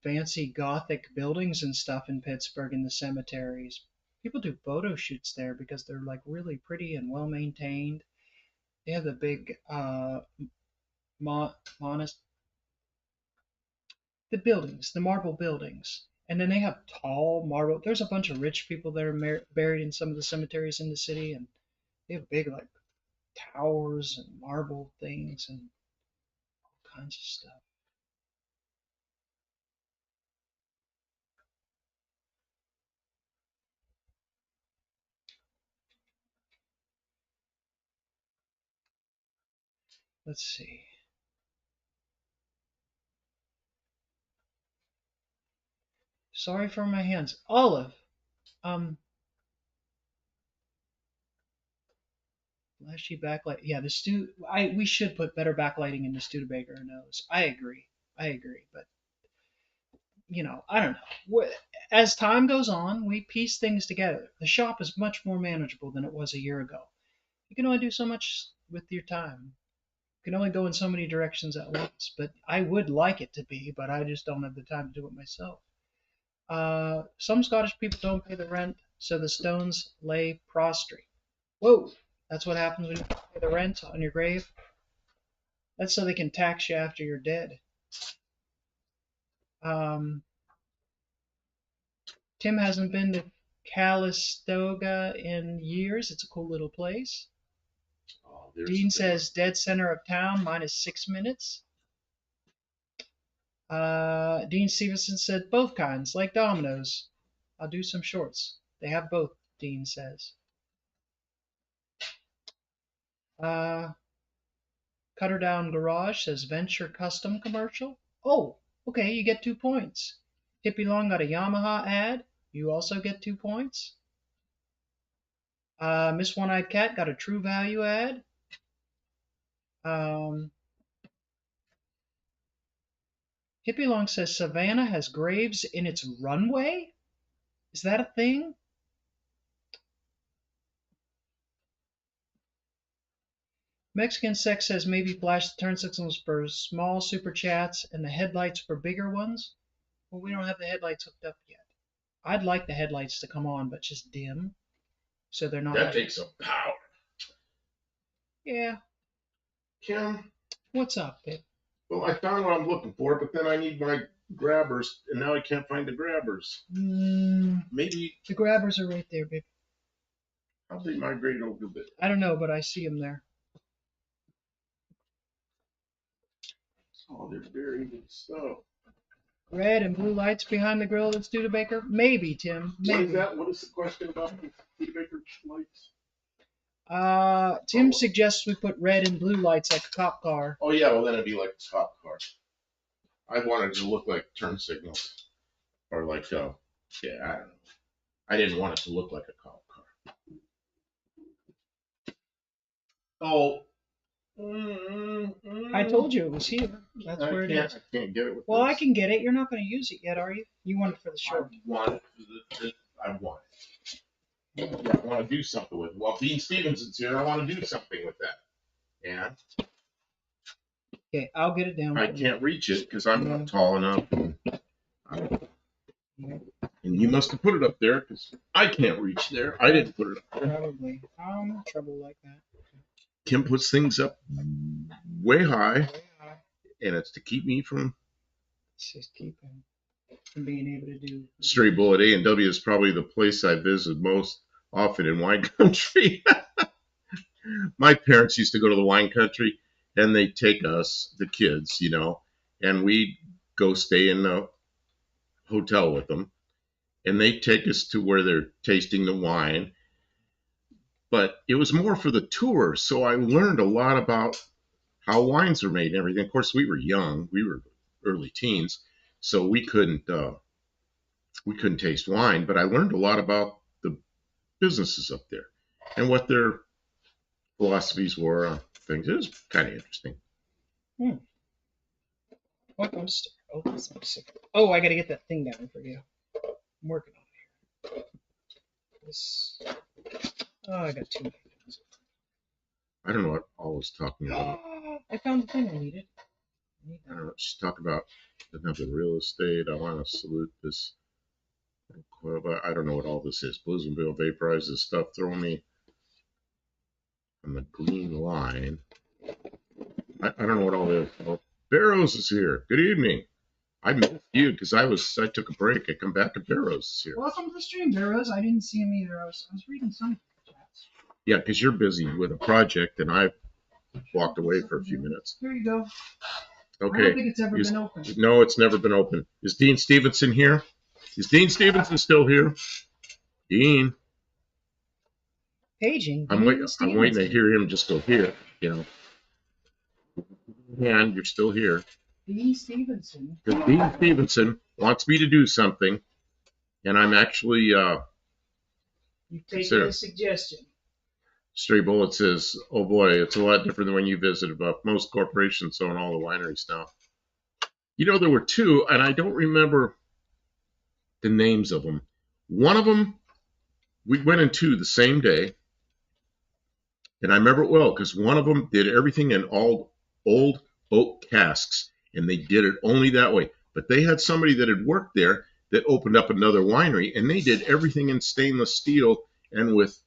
S2: fancy Gothic buildings and stuff in Pittsburgh in the cemeteries. People do photo shoots there because they're like really pretty and well maintained. They have the big the buildings, the marble buildings. And then they have tall marble. There's a bunch of rich people that are buried in some of the cemeteries in the city, and they have big like towers and marble things and all kinds of stuff. Let's see. Sorry for my hands. Olive. Flashy backlight. Yeah, we should put better backlighting in the Studebaker nose. I agree. But I don't know. As time goes on, we piece things together. The shop is much more manageable than it was a year ago. You can only do so much with your time. You can only go in so many directions at once. But I would like it to be, but I just don't have the time to do it myself. Some Scottish people don't pay the rent, so the stones lay prostrate. Whoa! That's what happens when you pay the rent on your grave. That's so they can tax you after you're dead. Tim hasn't been to Calistoga in years. It's a cool little place. Oh, Dean says dead center of town, -6 minutes. Dean Stevenson said both kinds, like Domino's. I'll do some shorts. They have both, Dean says. Cutter Down Garage says Venture Custom commercial. Oh, okay, you get 2 points. Hippie Long got a Yamaha ad. You also get 2 points. Miss One-Eyed Cat got a True Value ad. Hippie Long says Savannah has graves in its runway. Is that a thing? Mexican Sex says maybe flash the turn signals for small super chats and the headlights for bigger ones. Well, we don't have the headlights hooked up yet. I'd like the headlights to come on, but just dim, so they're not.
S1: That takes some power.
S2: Yeah.
S1: Kim,
S2: what's up, babe?
S1: Well, I found what I'm looking for, but then I need my grabbers, and now I can't find the grabbers. Maybe
S2: the grabbers are right there, babe.
S1: How they migrate over the?
S2: I don't know, but I see them there.
S1: Oh, they're buried in stuff.
S2: Red and blue lights behind the grill of the Studebaker? Maybe, Tim. Maybe.
S1: What is that? What is the question about the Studebaker lights?
S2: Tim suggests we put red and blue lights like a cop car.
S1: Oh yeah, well then it'd be like a cop car. I wanted it to look like turn signals, or like yeah, I don't know. I didn't want it to look like a cop car. Oh.
S2: I told you it was here. That's where it is.
S1: I can't get it with
S2: Well,
S1: this.
S2: I can get it. You're not going to use it yet, are you? You want it for the show.
S1: I want it. Yeah, I want to do something with it. Well, Dean Stevenson's here. I want to do something with that. And
S2: Okay, I'll get it down.
S1: I can't reach it because I'm not tall enough. And you must have put it up there because I can't reach there. I didn't put it up there.
S2: Probably. I'm in trouble like that.
S1: Kim puts things up way high, and it's to keep me from
S2: It's just keeping from being able to do.
S1: Stray Bullet. A&W is probably the place I visit most often in wine country. My parents used to go to the wine country, and they'd take us, the kids, and we'd go stay in the hotel with them, and they'd take us to where they're tasting the wine. But it was more for the tour, so I learned a lot about how wines are made and everything. Of course, we were young; we were early teens, so we couldn't taste wine. But I learned a lot about the businesses up there and what their philosophies were on things. It was kind of interesting.
S2: What I'm sticker? Oh, that's not a sticker. Oh, I got to get that thing down for you. I'm working on it here. This. Oh, I got too many things.
S1: I don't know what I was talking about.
S2: I found the thing I needed.
S1: I don't know. She's talking about another real estate. I want to salute this. I don't know what all this is. Boozemville vaporizes stuff. Throw me on the green line. I don't know what all this. Oh, Barrows is here. Good evening. I missed you because I took a break. I come back and Barrows is here.
S2: Welcome to the stream, Barrows. I didn't see him either. I was reading some chats.
S1: Yeah, because you're busy with a project and I walked away for a few minutes.
S2: Here you go.
S1: Okay.
S2: I don't think it's ever been open.
S1: No, it's never been open. Is Dean Stevenson here? Is Dean Stevenson still here? Dean.
S2: Paging.
S1: I'm waiting to hear him just go here, And you're still here.
S2: Dean Stevenson.
S1: Because Dean Stevenson wants me to do something, and I'm actually
S2: You've taken a suggestion.
S1: Stray Bullet says, oh boy, it's a lot different than when you visited, but most corporations own all the wineries now. There were two, and I don't remember the names of them. One of them, we went into the same day, and I remember it well, because one of them did everything in all old oak casks, and they did it only that way. But they had somebody that had worked there that opened up another winery, and they did everything in stainless steel and with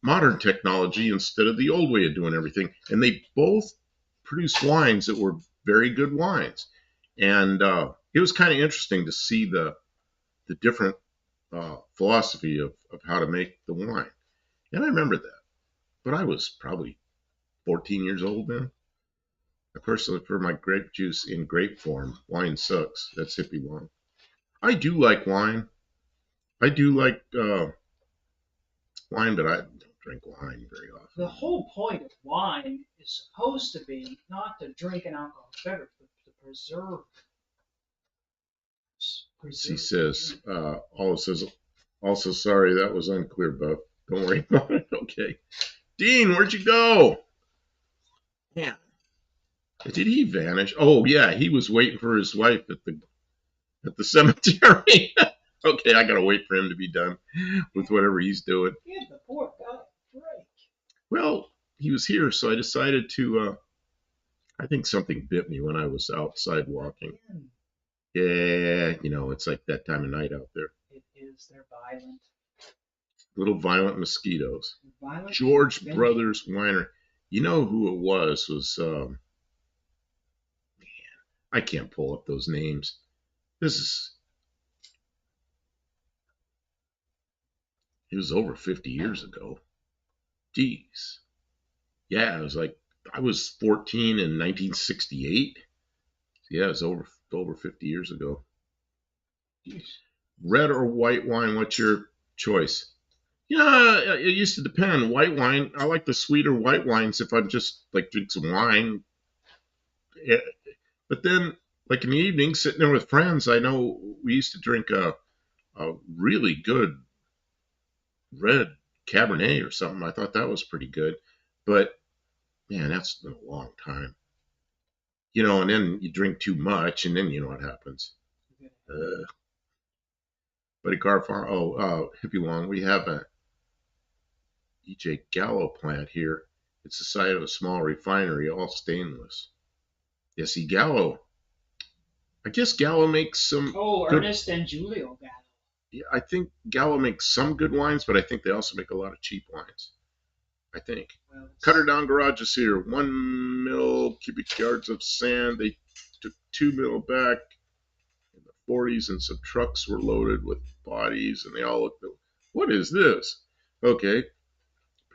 S1: modern technology instead of the old way of doing everything. And they both produced wines that were very good wines. And it was kind of interesting to see the different philosophy of how to make the wine. And I remember that. But I was probably 14 years old then. Of course, for my grape juice in grape form, wine sucks. That's hippie wine. I do like wine. I do like wine, but I don't drink wine very often.
S2: The whole point of wine is supposed to be not to drink an alcoholic beverage, but to preserve.
S1: He says, also sorry, that was unclear, Buff. Don't worry about it. Okay. Dean, where'd you go? Yeah. Did he vanish? Oh yeah, he was waiting for his wife at the cemetery. Okay, I gotta wait for him to be done with whatever he's doing.
S2: Give the poor guy a break.
S1: Well, he was here, so I decided to. I think something bit me when I was outside walking. Yeah, it's like that time of night out there.
S2: It is. They're violent.
S1: Little violent mosquitoes.
S2: Violent
S1: George Brothers Winery. You know who it was man, I can't pull up those names. It was over 50 years ago. Jeez. Yeah, it was like I was 14 in 1968. Yeah, it was over 50 years ago. Jeez. Red or white wine, what's your choice? Yeah, it used to depend. White wine, I like the sweeter white wines if I'm just like drink some wine. Yeah, but then, like in the evening, sitting there with friends, I know we used to drink a really good red Cabernet or something. I thought that was pretty good. But man, that's been a long time. And then you drink too much, and then you know what happens. Uh, but at Garfar, Hippie Long, we have a EJ Gallo plant here. It's the site of a small refinery, all stainless. Yeah, see, Gallo, I guess Gallo makes some
S2: Oh,
S1: good.
S2: Ernest and Julio Gallo.
S1: Yeah, I think Gallo makes some good wines, but I think they also make a lot of cheap wines. I think.
S2: Well,
S1: Cutter down garages here. 1 mil cubic yards of sand. They took 2 mil back in the 40s, and some trucks were loaded with bodies, and they all looked. What is this? Okay,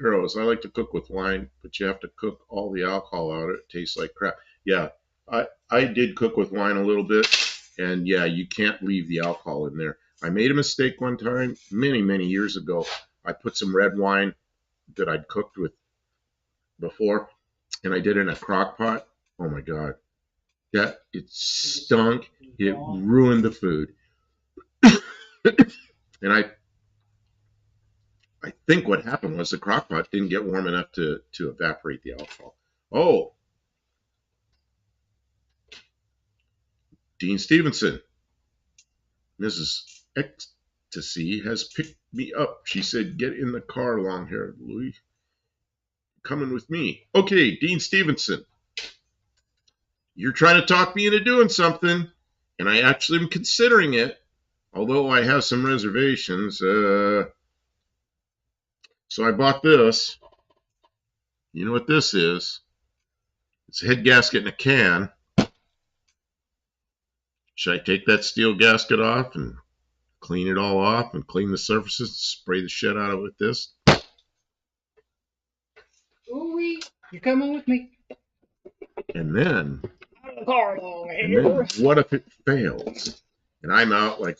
S1: Peros. I like to cook with wine, but you have to cook all the alcohol out of it. It tastes like crap. Yeah, I did cook with wine a little bit, and yeah, you can't leave the alcohol in there. I made a mistake one time, many years ago. I put some red wine that I'd cooked with before, and I did it in a crock pot. Oh my god, that it stunk. It ruined the food. And I think what happened was the crock pot didn't get warm enough to evaporate the alcohol. Oh, Dean Stevenson, Mrs. Ecstasy has picked me up. She said, "Get in the car, long-haired Louis. Coming with me." Okay, Dean Stevenson, you're trying to talk me into doing something, and I actually am considering it, although I have some reservations. So I bought this. You know what this is? It's a head gasket in a can. Should I take that steel gasket off and clean it all off and clean the surfaces, spray the shit out of it with this?
S2: Ooh, you're coming with me.
S1: And then,
S2: And
S1: what if it fails? And I'm out like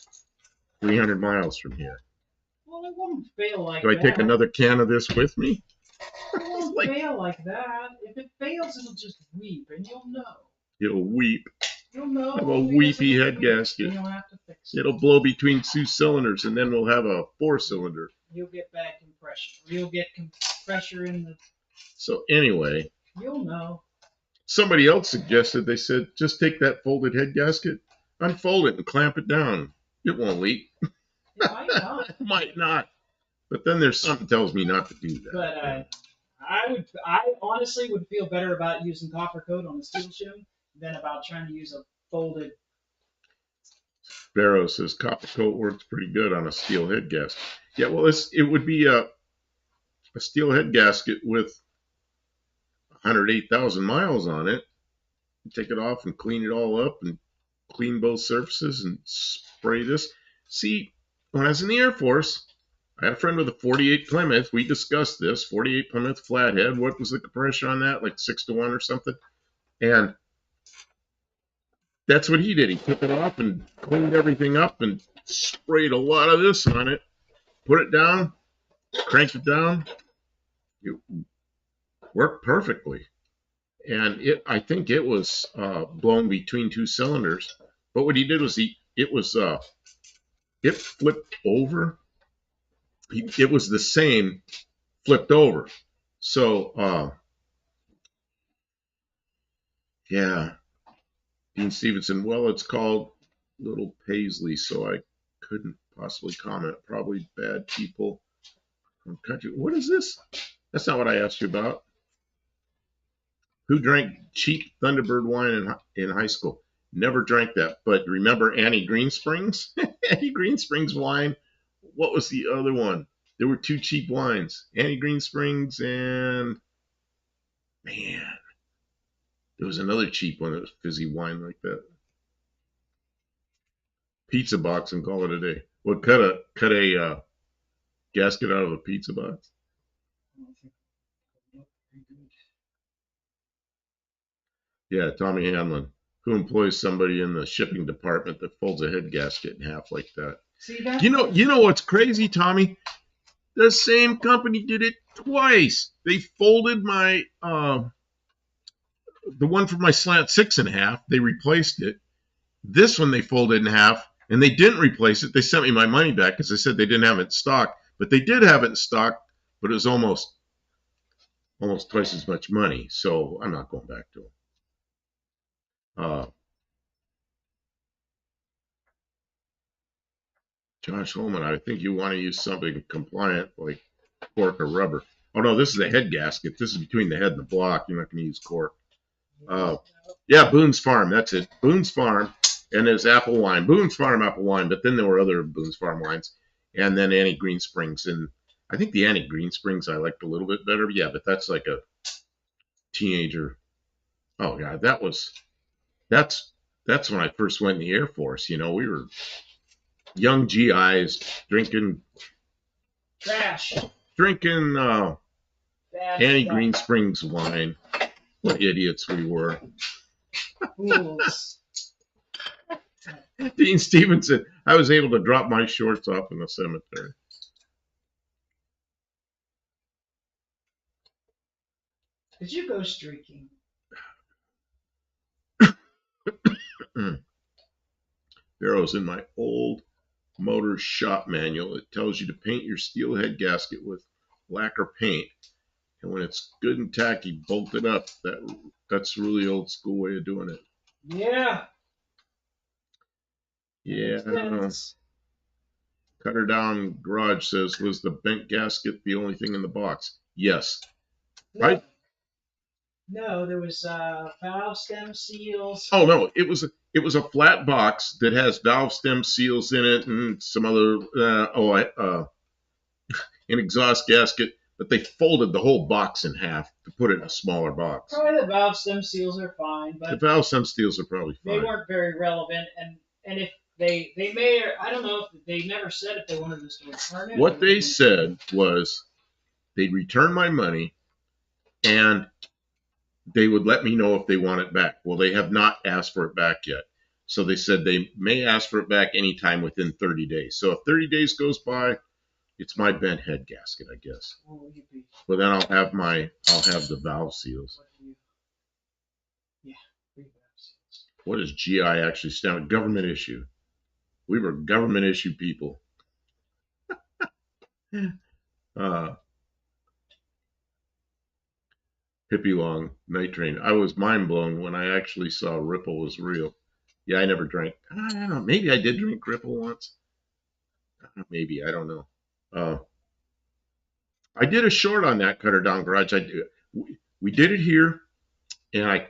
S1: 300 miles from here.
S2: Well, it won't fail like
S1: Do I
S2: that.
S1: take another can of this with me?
S2: It won't fail like that. If it fails, it'll just weep, and you'll know.
S1: It'll weep.
S2: You'll know.
S1: Have a weepy head gasket.
S2: You'll have to fix it.
S1: It'll blow between 2 cylinders, and then we'll have a 4-cylinder.
S2: You'll get bad compression. You'll get pressure in the.
S1: So anyway,
S2: You'll know.
S1: somebody else suggested, they said, just take that folded head gasket, unfold it, and clamp it down. It won't leak.
S2: It might not.
S1: It might not. But then there's something tells me not to do that.
S2: But I honestly would feel better about using copper coat on the steel shim than about trying to use a folded.
S1: Barrow says copper coat works pretty good on a steel head gasket. Yeah, well, it would be a steel head gasket with 108,000 miles on it. You take it off and clean it all up and clean both surfaces and spray this. See, when I was in the Air Force, I had a friend with a 48 Plymouth. We discussed this 48 Plymouth flathead. What was the compression on that? Like 6-to-1 or something. And that's what he did. He took it off and cleaned everything up and sprayed a lot of this on it. Put it down, cranked it down. It worked perfectly. And I think it was blown between 2 cylinders. But what he did was it flipped over. It was the same flipped over. So yeah, Dean Stevenson. Well, it's called Little Paisley, so I couldn't possibly comment. Probably bad people from country. What is this? That's not what I asked you about. Who drank cheap Thunderbird wine in high school? Never drank that. But remember Annie Greensprings? Annie Greensprings wine. What was the other one? There were 2 cheap wines. Annie Greensprings and, man, there was another cheap one that was fizzy wine like that. Pizza box and call it a day. Well, cut a gasket out of a pizza box. Yeah, Tommy Hanlon, who employs somebody in the shipping department that folds a head gasket in half like that.
S2: See that?
S1: You know what's crazy, Tommy? The same company did it twice. They folded my the one for my slant 6.5. They replaced it. This one they folded in half, and they didn't replace it. They sent me my money back because they said they didn't have it in stock, but they did have it in stock. But it was almost twice as much money. So I'm not going back to them. Josh Holman, I think you want to use something compliant like cork or rubber. Oh no, this is the head gasket. This is between the head and the block. You're not going to use cork. Yeah, Boone's Farm. That's it. Boone's Farm, and there's Apple Wine. Boone's Farm, Apple Wine. But then there were other Boone's Farm wines, and then Annie Green Springs. And I think the Annie Green Springs I liked a little bit better. Yeah, but that's like a teenager. Oh God, that's when I first went in the Air Force. You know, we were young GIs drinking
S2: Trash.
S1: drinking Annie Green Springs wine. What idiots we were.
S2: Fools.
S1: Dean Stevenson, I was able to drop my shorts off in the cemetery.
S2: Did you go streaking?
S1: Barrow's in my old motor shop manual. It tells you to paint your steel head gasket with lacquer paint. And when it's good and tacky, bolt it up. That's a really old school way of doing it.
S2: Yeah.
S1: Yeah, I don't know. Cutter Down Garage says, was the bent gasket the only thing in the box? Yes.
S2: No.
S1: Right?
S2: No, there was valve stem seals.
S1: Oh no, it was a flat box that has valve stem seals in it and some other an exhaust gasket, but they folded the whole box in half to put it in a smaller box.
S2: Probably the valve stem seals are fine, but
S1: the valve stem seals are probably fine.
S2: They weren't very relevant, and if they may, I don't know if they never said if they wanted us to return it.
S1: What they said was they'd return my money and they would let me know if they want it back. Well, they have not asked for it back yet. So they said they may ask for it back anytime within 30 days. So if 30 days goes by, it's my bent head gasket, I guess. Well, then I'll have the valve seals.
S2: Yeah.
S1: What does GI actually stand for? Government issue. We were government issue people. Hippie Long, Night Train. I was mind blown when I actually saw Ripple was real. Yeah, I never drank. I don't know. Maybe I did drink Ripple once. Maybe, I don't know. I did a short on that Cutter Down Garage. We did it here, and I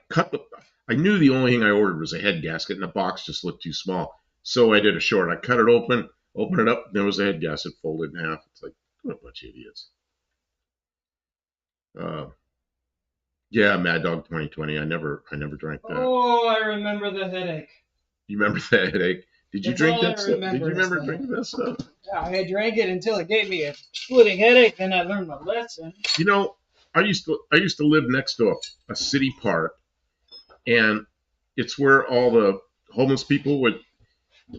S1: knew the only thing I ordered was a head gasket, and the box just looked too small. So I did a short. I cut it open, opened it up, and there was a head gasket folded in half. It's like, what a bunch of idiots. Yeah, Mad Dog 2020. I never drank that.
S2: Oh, I remember the headache.
S1: You remember that headache? Did you drink that stuff? Did you remember drinking that stuff?
S2: Yeah, I drank it until it gave me a splitting headache. Then I learned my lesson.
S1: You know, I used to live next to a city park, and it's where all the homeless people would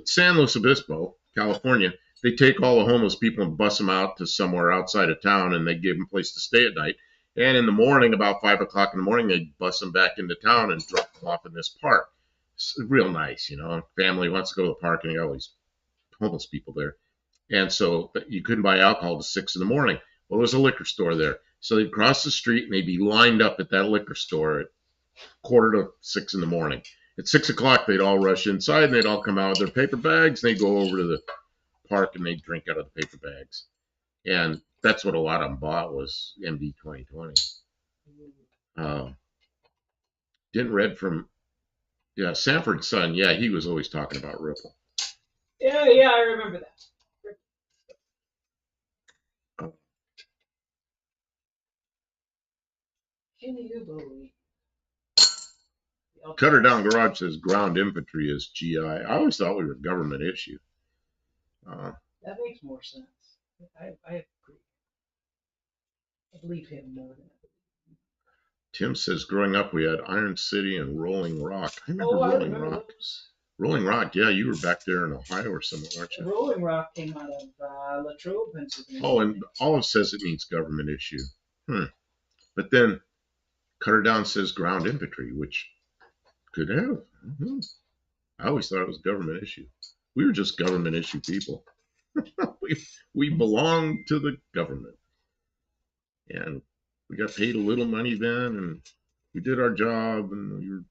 S1: San Luis Obispo, California. They take all the homeless people and bus them out to somewhere outside of town, and they give them a place to stay at night. And in the morning, about 5 o'clock in the morning, they bus them back into town and drop them off in this park. It's real nice, you know. Family wants to go to the park, and you got all these homeless people there. And so you couldn't buy alcohol till 6 in the morning. Well, there's a liquor store there. So they'd cross the street, and they'd be lined up at that liquor store at 5:45 in the morning. At 6 o'clock, they'd all rush inside, and they'd all come out with their paper bags, and they'd go over to the park, and they'd drink out of the paper bags. And that's what a lot of them bought was MD 2020. Didn't read from, Sanford's son, he was always talking about Ripple.
S2: Yeah, I remember that. Can you believe?
S1: Cutter Down Garage says ground infantry is GI. I always thought we were government issue.
S2: That makes more sense. I agree. I believe him more than that.
S1: Tim says growing up we had Iron City and Rolling Rock. I remember Rolling Rock.
S2: Those.
S1: Rolling Rock, yeah, you were back there in Ohio or somewhere, weren't you?
S2: Rolling Rock came out of Latrobe, Pennsylvania.
S1: Oh, and Olive says it means government issue. But then Cutter Down says ground infantry, which could have. I always thought it was government issue. We were just government issue people. we belonged to the government. And we got paid a little money then, and we did our job, and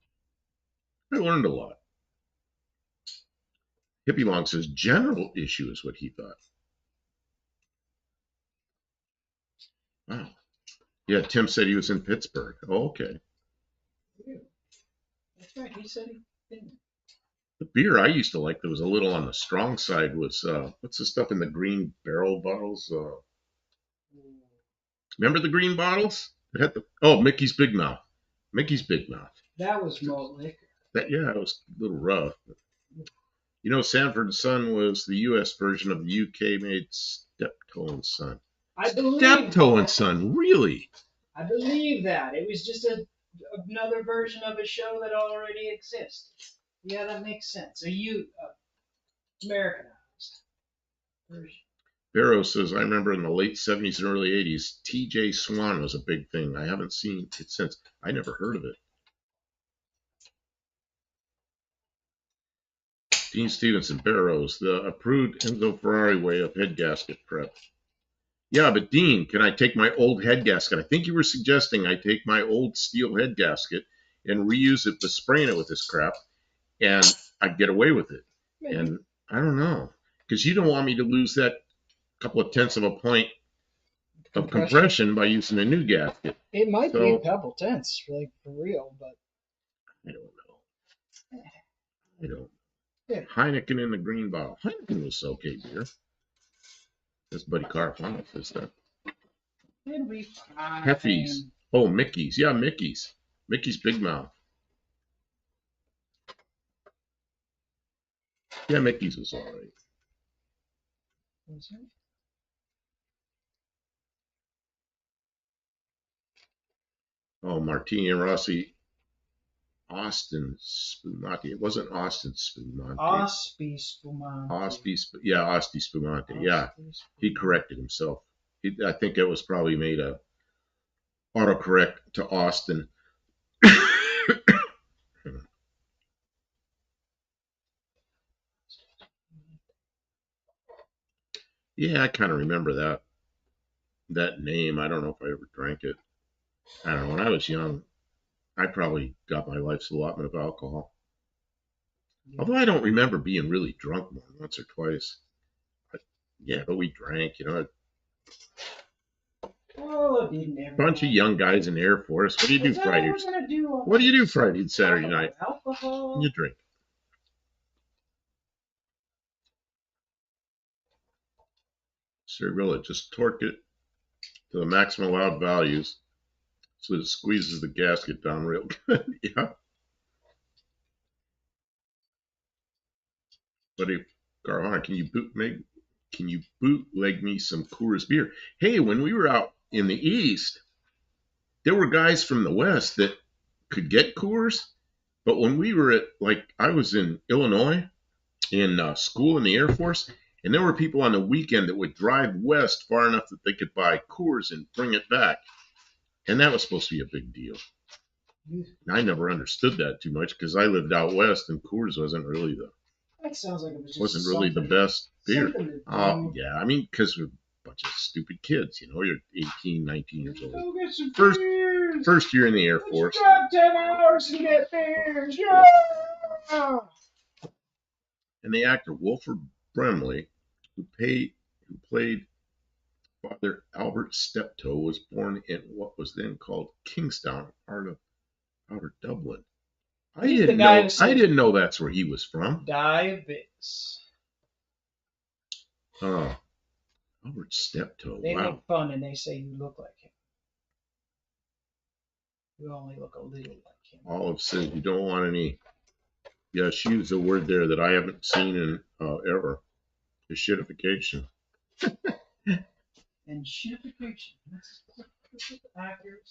S1: I learned a lot. Hippie Long says general issue is what he thought. Wow. Yeah, Tim said he was in Pittsburgh. Oh, okay.
S2: That's right. He said he didn't.
S1: The beer I used to like that was a little on the strong side was what's the stuff in the green barrel bottles? Remember the green bottles? It had Mickey's Big Mouth. Mickey's Big Mouth.
S2: That was malt liquor.
S1: It was a little rough. You know, Sanford & Son was the U.S. version of the UK-made Steptoe & Son.
S2: I believe
S1: Steptoe & Son, really?
S2: I believe that. It was just another version of a show that already exists. Yeah, that makes sense. Americanized version.
S1: Barrow says, I remember in the late 70s and early 80s, T.J. Swan was a big thing. I haven't seen it since. I never heard of it. Dean Stevenson, Barrows, the approved Enzo Ferrari way of head gasket prep. Yeah, but Dean, can I take my old head gasket? I think you were suggesting I take my old steel head gasket and reuse it, but spraying it with this crap, and I'd get away with it. Maybe. And I don't know, because you don't want me to lose that couple of tenths of a point of compression by using a new gasket.
S2: It might be a couple tenths, like for real, but
S1: I don't know. I don't. Yeah. Heineken in the green bottle. Heineken was okay beer. That's Buddy Carfano says that.
S2: It'll be fine.
S1: Heffies. Oh, Mickey's. Yeah, Mickey's. Mickey's Big Mouth. Yeah, Mickey's was all right. Was it? Oh, Martini and Rossi. Austin Spumante. It wasn't Austin Spumante.
S2: Osby Spumante.
S1: Asti Spumante. Yeah, he corrected himself. I think it was probably made a autocorrect to Austin. Yeah, I kind of remember that name. I don't know if I ever drank it. I don't know. When I was young, I probably got my life's allotment of alcohol. Yeah. Although I don't remember being really drunk more than once or twice. But we drank, A bunch of young guys in the Air Force. What do you do Friday? What do you do Friday and Saturday night?
S2: Alcohol.
S1: You drink. Cervilla, just torque it to the maximum allowed values so it squeezes the gasket down real good. Yeah. Buddy Carvana, can you bootleg me some Coors beer? Hey, when we were out in the East, there were guys from the West that could get Coors, but when we were I was in Illinois in school in the Air Force, and there were people on the weekend that would drive west far enough that they could buy Coors and bring it back. And that was supposed to be a big deal. I never understood that too much because I lived out west and Coors wasn't really
S2: that sounds like it was just
S1: wasn't really the best beer. Yeah, I mean, because we're a bunch of stupid kids, you're 18, 19 years old. First year in the Air Force.
S2: Drive 10 hours and get beers. Yeah!
S1: And the actor Wilford Brimley, who played Father Albert Steptoe, was born in what was then called Kingstown, outer Dublin. I didn't know that's where he was from.
S2: Divis.
S1: Oh, Albert Steptoe.
S2: They make fun and they say you look like him. You only look a little like him.
S1: Olive says you don't want any. Yeah, she used a word there that I haven't seen in ever. The shittification.
S2: And shittification. That's accurate.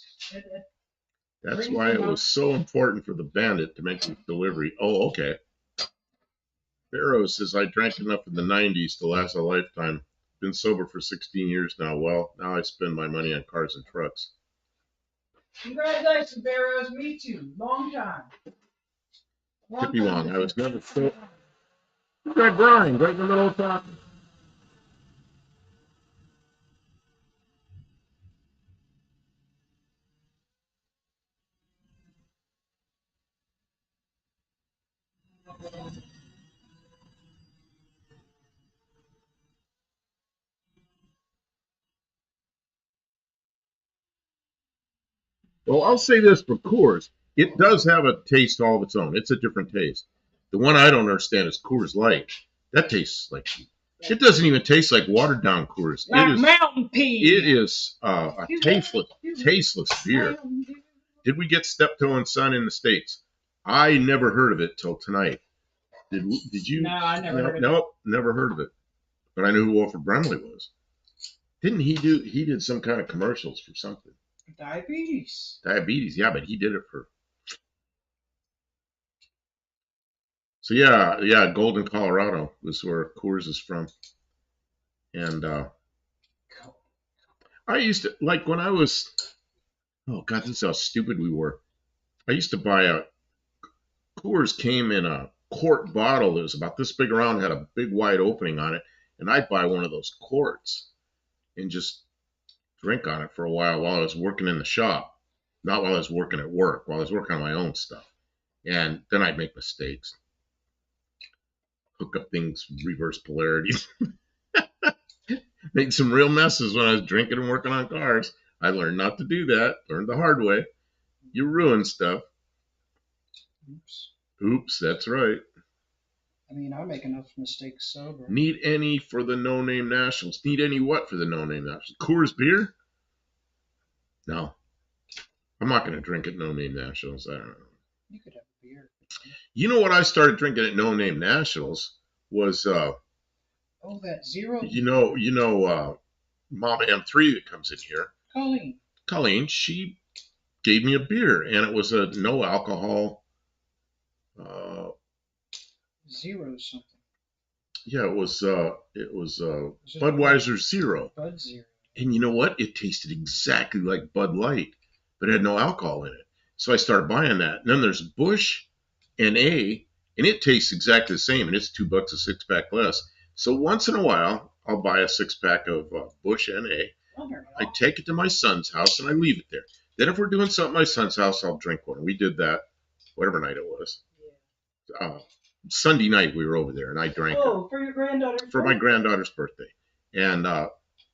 S1: That's why it was so important for the bandit to make the delivery. Oh, okay. Barrow says, I drank enough in the 90s to last a lifetime. Been sober for 16 years now. Well, now I spend my money on cars and trucks.
S2: Congratulations, Barrows. Me too. Long time.
S1: Tippy Wong, I was never so. Right, Brian, right in the middle of talking. Well, I'll say this for Coors. It does have a taste all of its own. It's a different taste. The one I don't understand is Coors Light. That tastes like, it doesn't even taste like watered down Coors.
S2: Like Mountain Pea.
S1: It is a tasteless beer. Did we get Steptoe and Son in the States? I never heard of it till tonight. Did you?
S2: No, I never heard of it.
S1: Nope, never heard of it. But I knew who Wilford Brimley was. Didn't he do? He did some kind of commercials for something.
S2: Diabetes.
S1: Diabetes, yeah, but he did it for. So yeah, Golden, Colorado is where Coors is from. And I used to, like when I was, oh God, this is how stupid we were. I used to buy a, Coors came in a quart bottle that was about this big around, had a big wide opening on it, and I'd buy one of those quarts and just drink on it for a while I was working in the shop. Not while I was working at work, while I was working on my own stuff. And then I'd make mistakes. Hook up things, reverse polarity. Make some real messes when I was drinking and working on cars. I learned not to do that. Learned the hard way. You ruin stuff. Oops, that's right.
S2: I mean, I make enough mistakes sober.
S1: Need any for the No Name Nationals? Need any what for the No Name Nationals? Coors beer? No. I'm not going to drink at No Name Nationals. I don't know.
S2: You could have a beer.
S1: You know what I started drinking at No Name Nationals was
S2: that zero.
S1: You know Mama M3 that comes in here. Colleen, she gave me a beer and it was a no alcohol
S2: zero something.
S1: Yeah, it was Budweiser Zero.
S2: Bud Zero.
S1: And you know what? It tasted exactly like Bud Light, but it had no alcohol in it. So I started buying that. And then there's Busch NA, and it tastes exactly the same, and it's $2 a 6-pack less. So once in a while, I'll buy a 6-pack of Busch NA. I take it to my son's house, and I leave it there. Then if we're doing something at my son's house, I'll drink one. We did that, whatever night it was. Yeah. Sunday night we were over there, and I drank.
S2: For your granddaughter's
S1: birthday. For my granddaughter's birthday. And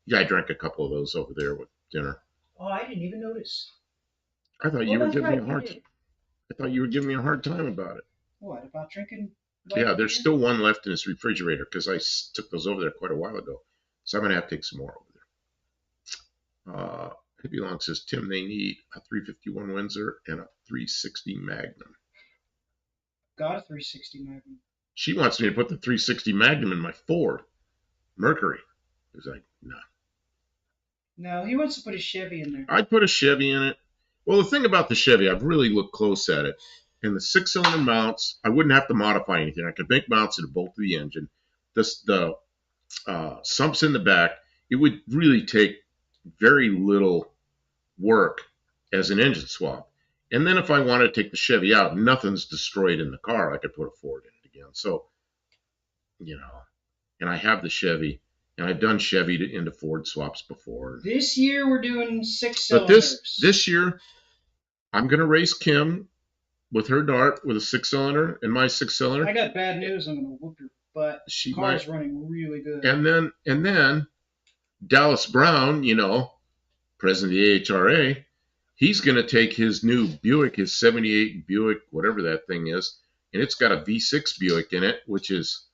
S1: yeah, I drank a couple of those over there with dinner.
S2: Oh, I didn't even notice.
S1: I thought you were giving me a hard time. I thought you were giving me a hard time about it.
S2: What, about drinking?
S1: Yeah, there's still one left in this refrigerator because I took those over there quite a while ago. So I'm going to have to take some more over there. Hippie Long says, Tim, they need a 351 Windsor and a 360 Magnum.
S2: Got a 360 Magnum.
S1: She wants me to put the 360 Magnum in my Ford Mercury. I was like, no.
S2: No, he wants to put a Chevy in there.
S1: I'd put a Chevy in it. Well, the thing about the Chevy, I've really looked close at it. And the 6-cylinder mounts, I wouldn't have to modify anything. I could make mounts that bolt to the engine. The sumps in the back, it would really take very little work as an engine swap. And then if I wanted to take the Chevy out, nothing's destroyed in the car. I could put a Ford in it again. So, you know, and I have the Chevy, and I've done Chevy into Ford swaps before.
S2: This year we're doing 6-cylinders.
S1: But this year, I'm going to race Kim with her Dart with a 6-cylinder and my 6-cylinder.
S2: I got bad news. I'm going to whoop your butt. The car's running really good.
S1: And then Dallas Brown, you know, president of the AHRA, he's going to take his new Buick, his 78 Buick, whatever that thing is, and it's got a V6 Buick in it, which is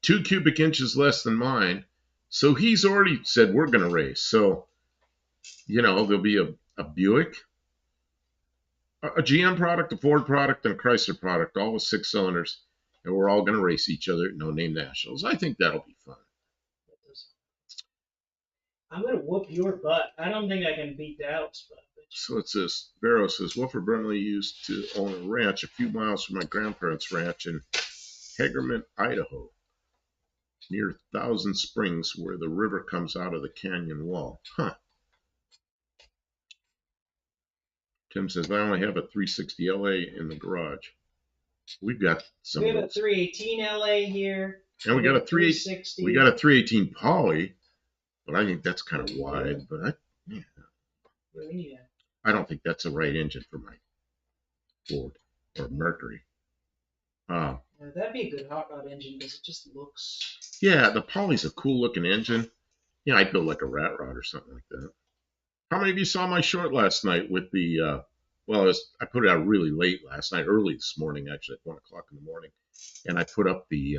S1: 2 cubic inches less than mine. So he's already said we're going to race. So, you know, there'll be a Buick, a GM product, a Ford product, and a Chrysler product, all with 6 cylinders, and we're all going to race each other at No Name Nationals. I think that'll be fun.
S2: I'm going to whoop your butt. I don't think I can beat Dallas' butt.
S1: So it says, Barrow says, Wilford Brimley used to own a ranch a few miles from my grandparents' ranch and Hagerman, Idaho, near Thousand Springs, where the river comes out of the canyon wall. Huh. Tim says, I only have a 360 LA in the garage. We've got some.
S2: We have a 318 LA here.
S1: And we got a
S2: 360.
S1: We got a 318 Poly, but I think that's kind of wide. But I don't think that's the right engine for my Ford or Mercury.
S2: That'd be a good hot rod engine because it just looks.
S1: Yeah, the Poly's a cool looking engine. Yeah, I'd build like a rat rod or something like that. How many of you saw my short last night with the? I put it out really late last night, early this morning, actually at 1 o'clock in the morning, and I put up the.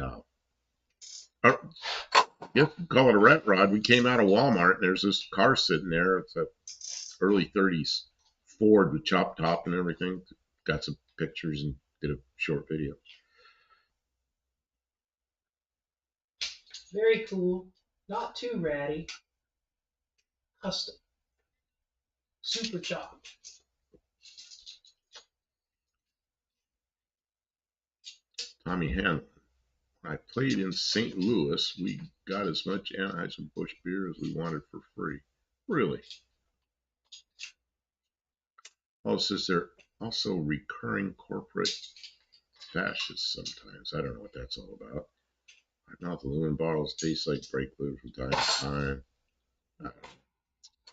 S1: Call it a rat rod. We came out of Walmart and there's this car sitting there. It's a early 30s Ford with chop top and everything. Got some pictures and did a short video.
S2: Very cool. Not too ratty. Custom. Super chopped.
S1: Tommy Hanlon. I played in St. Louis. We got as much Anheuser-Busch beer as we wanted for free. Really? Oh, says they're also recurring corporate fascists sometimes. I don't know what that's all about. My mouth aluminum bottles taste like brake fluid from time to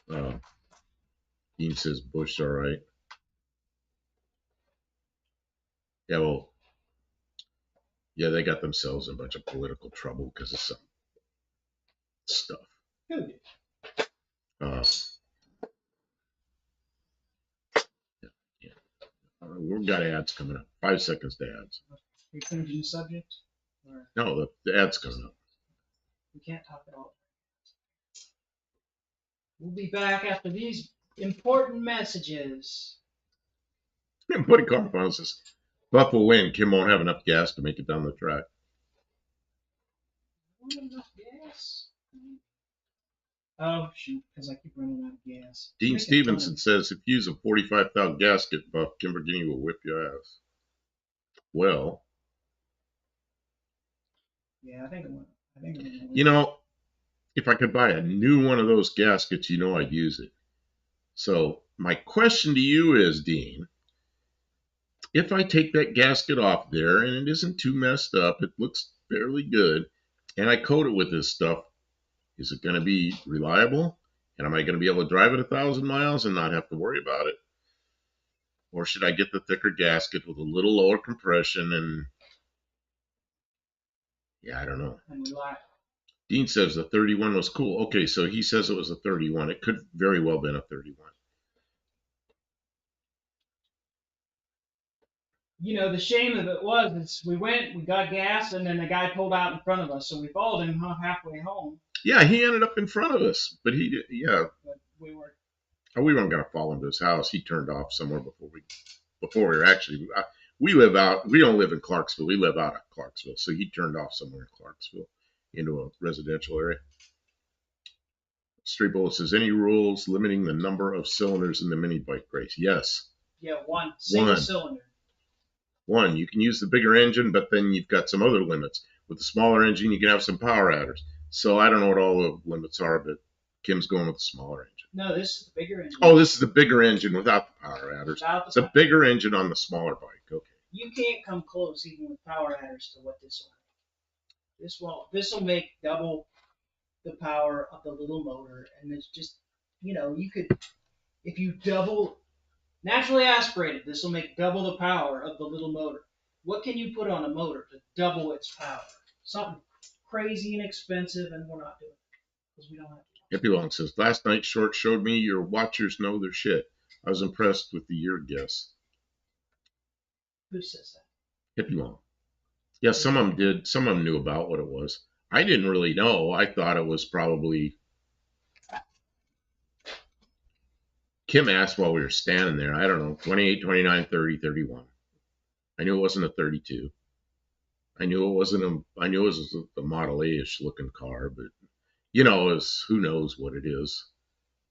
S1: time. Dean says Bush, all right. Yeah, well, yeah, they got themselves in a bunch of political trouble because of some stuff.
S2: Who did?
S1: We've got ads coming up. 5 seconds to ads.
S2: You're changing the subject? Or
S1: No, the ad's coming up.
S2: we can't talk at all. We'll be back after these important messages.
S1: Buddy Carpon says, Buff will win. Kim won't have enough gas to make it down the track.
S2: Enough gas? Oh, shoot, because I keep running out of gas.
S1: Dean Stevenson says, if you use a 45 thou gasket, Buff, Kimbergini will whip your ass. Well.
S2: Yeah, I think I'm gonna
S1: you know, if I could buy a new one of those gaskets, I'd use it. So my question to you is, Dean, if I take that gasket off there and it isn't too messed up, it looks fairly good, and I coat it with this stuff, is it going to be reliable? And am I going to be able to drive it 1,000 miles and not have to worry about it? Or should I get the thicker gasket with a little lower compression and, I don't know. Dean says the 31 was cool. Okay, so he says it was a 31. It could very well have been a 31.
S2: The shame of it was we got gas, and then the guy pulled out in front of us, so we followed him halfway home.
S1: Yeah, he ended up in front of us, but he did. Yeah,
S2: but we weren't
S1: going to follow him to his house. He turned off somewhere before we were actually. We don't live in Clarksville. We live out of Clarksville, so he turned off somewhere in Clarksville into a residential area. Straight Bullet says, any rules limiting the number of cylinders in the mini bike race? Yes.
S2: Yeah, one single cylinder.
S1: One, you can use the bigger engine, but then you've got some other limits. With the smaller engine, you can have some power adders. So I don't know what all the limits are, but Kim's going with the smaller engine.
S2: No, this is the bigger engine.
S1: Oh, this is the bigger engine without the power adders. It's a bigger engine on the smaller bike. Okay.
S2: You can't come close even with power adders to what this will. This will make double the power of the little motor, and it's just, you could, if you double naturally aspirated, this will make double the power of the little motor. What can you put on a motor to double its power? Something crazy and expensive, and we're not doing it because we don't have to.
S1: Hippie Long says, last night Short showed me your watchers know their shit. I was impressed with the year guess.
S2: Who says
S1: that? Hippie Long. Yeah, some of them did. Some of them knew about what it was. I didn't really know. I thought it was probably... Kim asked while we were standing there, I don't know, 28, 29, 30, 31. I knew it wasn't a 32. I knew it was a Model A-ish looking car, but who knows what it is.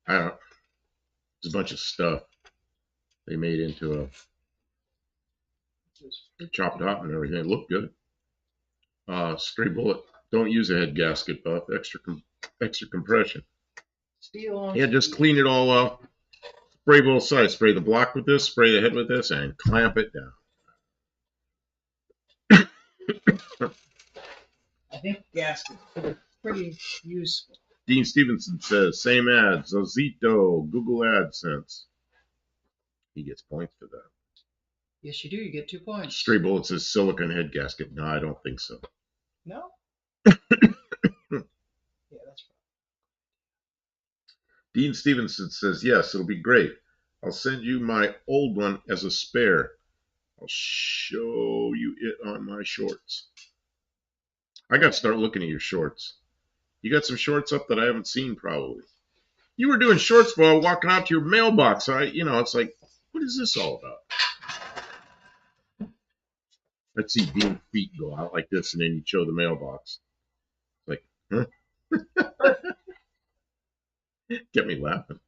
S1: There's a bunch of stuff they made into a chopped up and everything. It looked good. Stray bullet. Don't use a head gasket, Buff. Extra compression.
S2: Steel on
S1: Yeah, just clean it all off. Spray both sides. Spray the block with this, spray the head with this, and clamp it down.
S2: I think gaskets are pretty useful.
S1: Dean Stevenson says, same ads, Ozito, Google AdSense. He gets points for that.
S2: Yes, you do. You get 2 points.
S1: Stray bullet says silicone head gasket. No, I don't think so.
S2: No? Yeah, that's right.
S1: Dean Stevenson says, yes, it'll be great. I'll send you my old one as a spare. I'll show you it on my shorts. I got to start looking at your shorts. You got some shorts up that I haven't seen probably. You were doing shorts while walking out to your mailbox. It's like, what is this all about? I'd see Dean's feet go out like this, and then you'd show the mailbox. Like, huh? Get me laughing.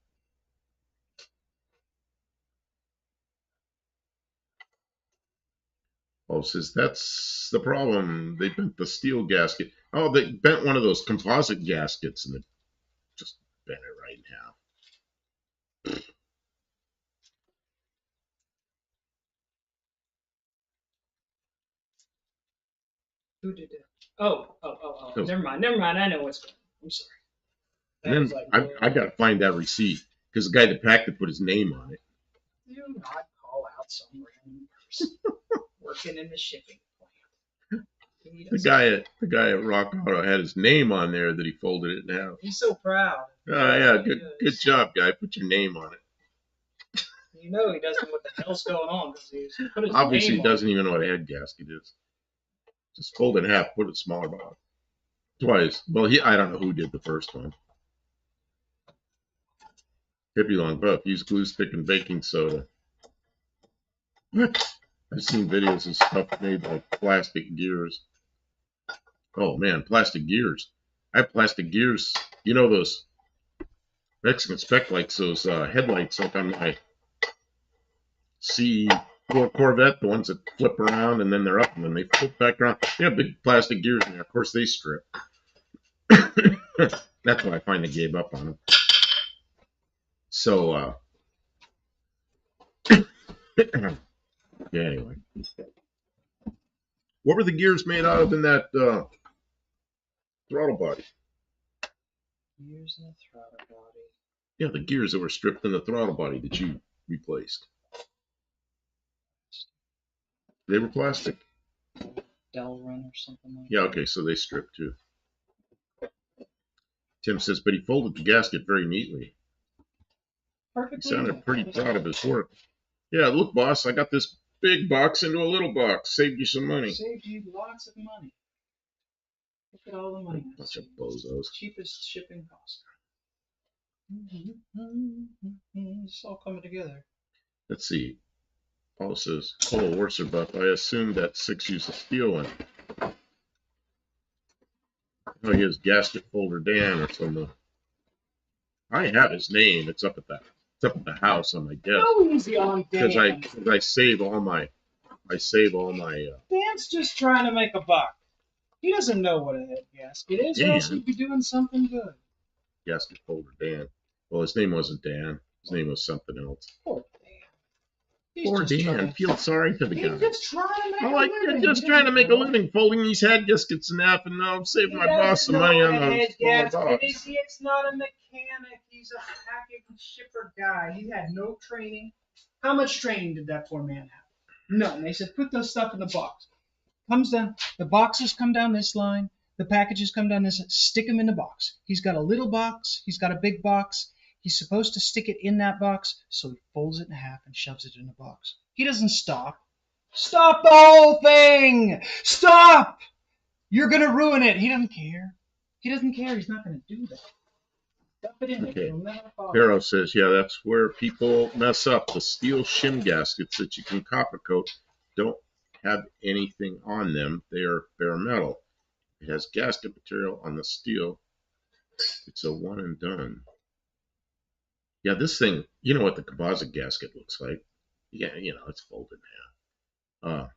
S1: Oh, says that's the problem. They bent the steel gasket. Oh, they bent one of those composite gaskets and it just bent it right in half.
S2: Who did it? Oh. Never mind. I know what's going on. I'm sorry.
S1: And then I got to find that receipt because the guy that packed it put his name on it.
S2: Do not call out some random person working in the shipping plant.
S1: The guy at Rock Auto had his name on there that he folded it in half.
S2: He's so proud.
S1: Oh yeah, good job, guy. Put your name on it.
S2: You know he doesn't know what the hell's going on because he's put his
S1: Obviously,
S2: name
S1: he doesn't even know what a head gasket is. Just fold it in half, put it smaller box. Twice. Well, I don't know who did the first one. Hippie Long Buff. Use glue stick and baking soda. What? I've seen videos of stuff made like plastic gears. Oh man, plastic gears. I have plastic gears. You know those Mexican spec lights, those headlights like on my C4 Corvette, the ones that flip around and then they're up and then they flip back around. They have big plastic gears in there. Of course, they strip. That's why I finally gave up on them. So, yeah, anyway. What were the gears made out of in that throttle body?
S2: Gears in the throttle body.
S1: Yeah, the gears that were stripped in the throttle body that you replaced. They were plastic.
S2: Delrin or something like that.
S1: Yeah, okay, so they stripped too. Tim says, but he folded the gasket very neatly.
S2: Perfectly.
S1: He sounded pretty proud of his work. Yeah, look, boss, I got this big box into a little box. Saved you some money.
S2: Saved you lots of money. Look at all the money.
S1: Bunch of bozos.
S2: Cheapest shipping cost. It's all coming together.
S1: Let's see. Paul says, oh, Worser Buff, I assume that 6 used a steel one. Oh, he has gasket folder Dan or something. I have his name. It's up at the house on my desk.
S2: Go easy on Dan.
S1: Because I save all my.
S2: Dan's just trying to make a buck. He doesn't know what a head gasket is, or else he'd be doing something good.
S1: Gasket folder Dan. Well, his name wasn't Dan. His name was something else.
S2: Poor Dan.
S1: Poor Dan. Feel sorry for the guy.
S2: He's just trying to make a living.
S1: Just trying to make a living, folding these head gaskets in half, and now I'm saving my boss some money on those smaller box.
S2: It's not a mechanic. He's a package shipper guy. He had no training. How much training did that poor man have? None. They said, put those stuff in the box. Comes down. The boxes come down this line. The packages come down this. Stick them in the box. He's got a little box. He's got a big box. He's supposed to stick it in that box, so he folds it in half and shoves it in the box. He doesn't stop. Stop the whole thing! Stop! You're going to ruin it. He doesn't care. He doesn't care. He's not going to do that. Stuff it in there.
S1: Okay. Vero says, yeah, that's where people mess up. The steel shim gaskets that you can copper coat don't have anything on them. They are bare metal. It has gasket material on the steel. It's a one and done. Yeah, this thing, you know what the composite gasket looks like. Yeah, it's folded in half.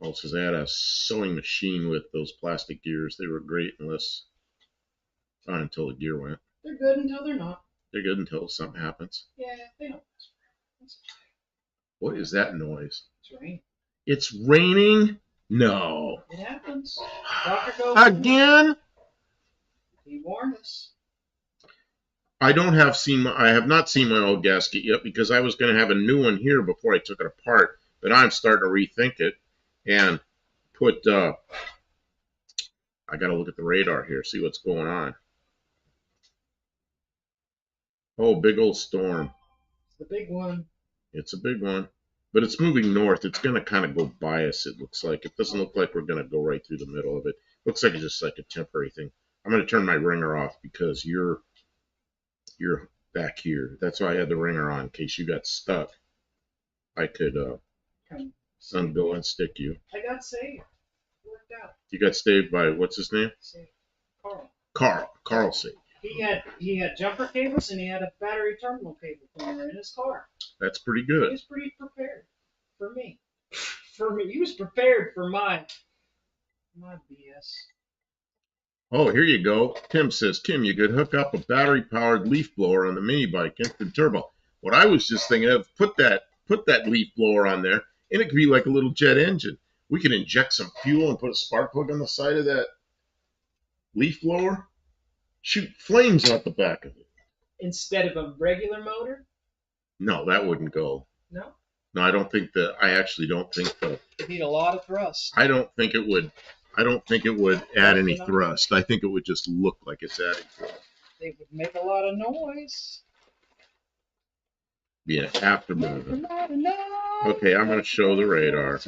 S1: Oh, it says I had a sewing machine with those plastic gears. They were great until the gear went.
S2: They're good until they're not.
S1: They're good until something happens.
S2: Yeah, they don't.
S1: What is that noise?
S2: It's rain.
S1: It's raining? No.
S2: It happens. Dr. Goes
S1: Again?
S2: He warned us.
S1: I have not seen my old gasket yet because I was going to have a new one here before I took it apart, but I'm starting to rethink it and put, I got to look at the radar here, see what's going on. Oh, big old storm.
S2: It's the big one.
S1: It's a big one, but it's moving north. It's going to kind of go by us, it looks like. It doesn't look like we're going to go right through the middle of it. Looks like it's just like a temporary thing. I'm going to turn my ringer off because you're back here. That's why I had the ringer on in case you got stuck. I could undo and stick you.
S2: I got saved. Worked out.
S1: You got saved by what's his name?
S2: Saved. Carl.
S1: Carl saved.
S2: He had jumper cables and he had a battery terminal cable cleaner in his car.
S1: That's pretty
S2: He
S1: good.
S2: was pretty prepared for me. He was prepared for my BS.
S1: Oh, here you go. Tim says, Kim, you could hook up a battery-powered leaf blower on the mini bike, instant turbo. What I was just thinking of, put that leaf blower on there, and it could be like a little jet engine. We could inject some fuel and put a spark plug on the side of that leaf blower, shoot flames out the back of it.
S2: Instead of a regular motor?
S1: No, that wouldn't go.
S2: No?
S1: No, I actually don't think so.
S2: It'd need a lot of thrust.
S1: I don't think it would add any thrust. I think it would just look like it's adding thrust.
S2: They would make a lot of noise.
S1: Be an afterburner. Okay, I'm going to show the radar.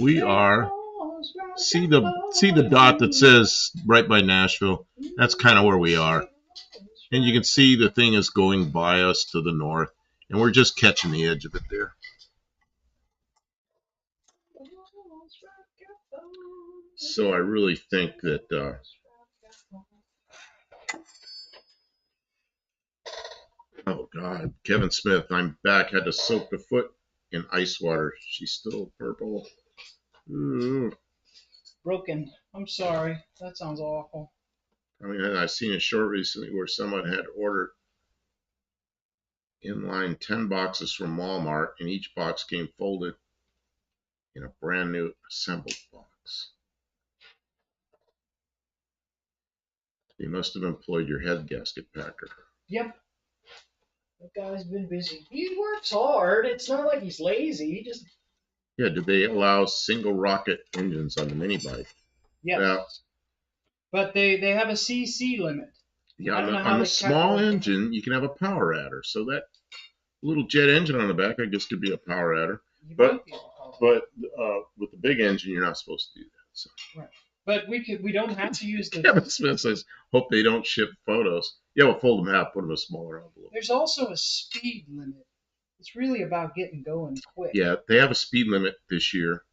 S1: We are, see the dot that says right by Nashville? That's kind of where we are. And you can see the thing is going by us to the north. And we're just catching the edge of it there. So I really think that oh God, Kevin Smith, I'm back. Had to soak the foot in ice water. She's still purple. Ooh.
S2: Broken. I'm sorry. That sounds awful.
S1: I mean, I've seen a short recently where someone had ordered inline 10 boxes from Walmart, and each box came folded in a brand new assembled box. You must have employed your head gasket packer.
S2: Yep. That guy's been busy. He works hard. It's not like he's lazy. He just...
S1: Yeah, do they allow single rocket engines on the mini bike?
S2: Yes.
S1: Yeah.
S2: But they have a CC limit.
S1: Yeah, on the small engine, you can have a power adder. So that little jet engine on the back, I guess, could be a power adder. But with the big engine, you're not supposed to do that. So.
S2: Right. But we don't have to use the...
S1: Kevin Smith says, hope they don't ship photos. Yeah, we'll fold them out, put them in a smaller envelope.
S2: There's also a speed limit. It's really about getting going quick.
S1: Yeah, they have a speed limit this year.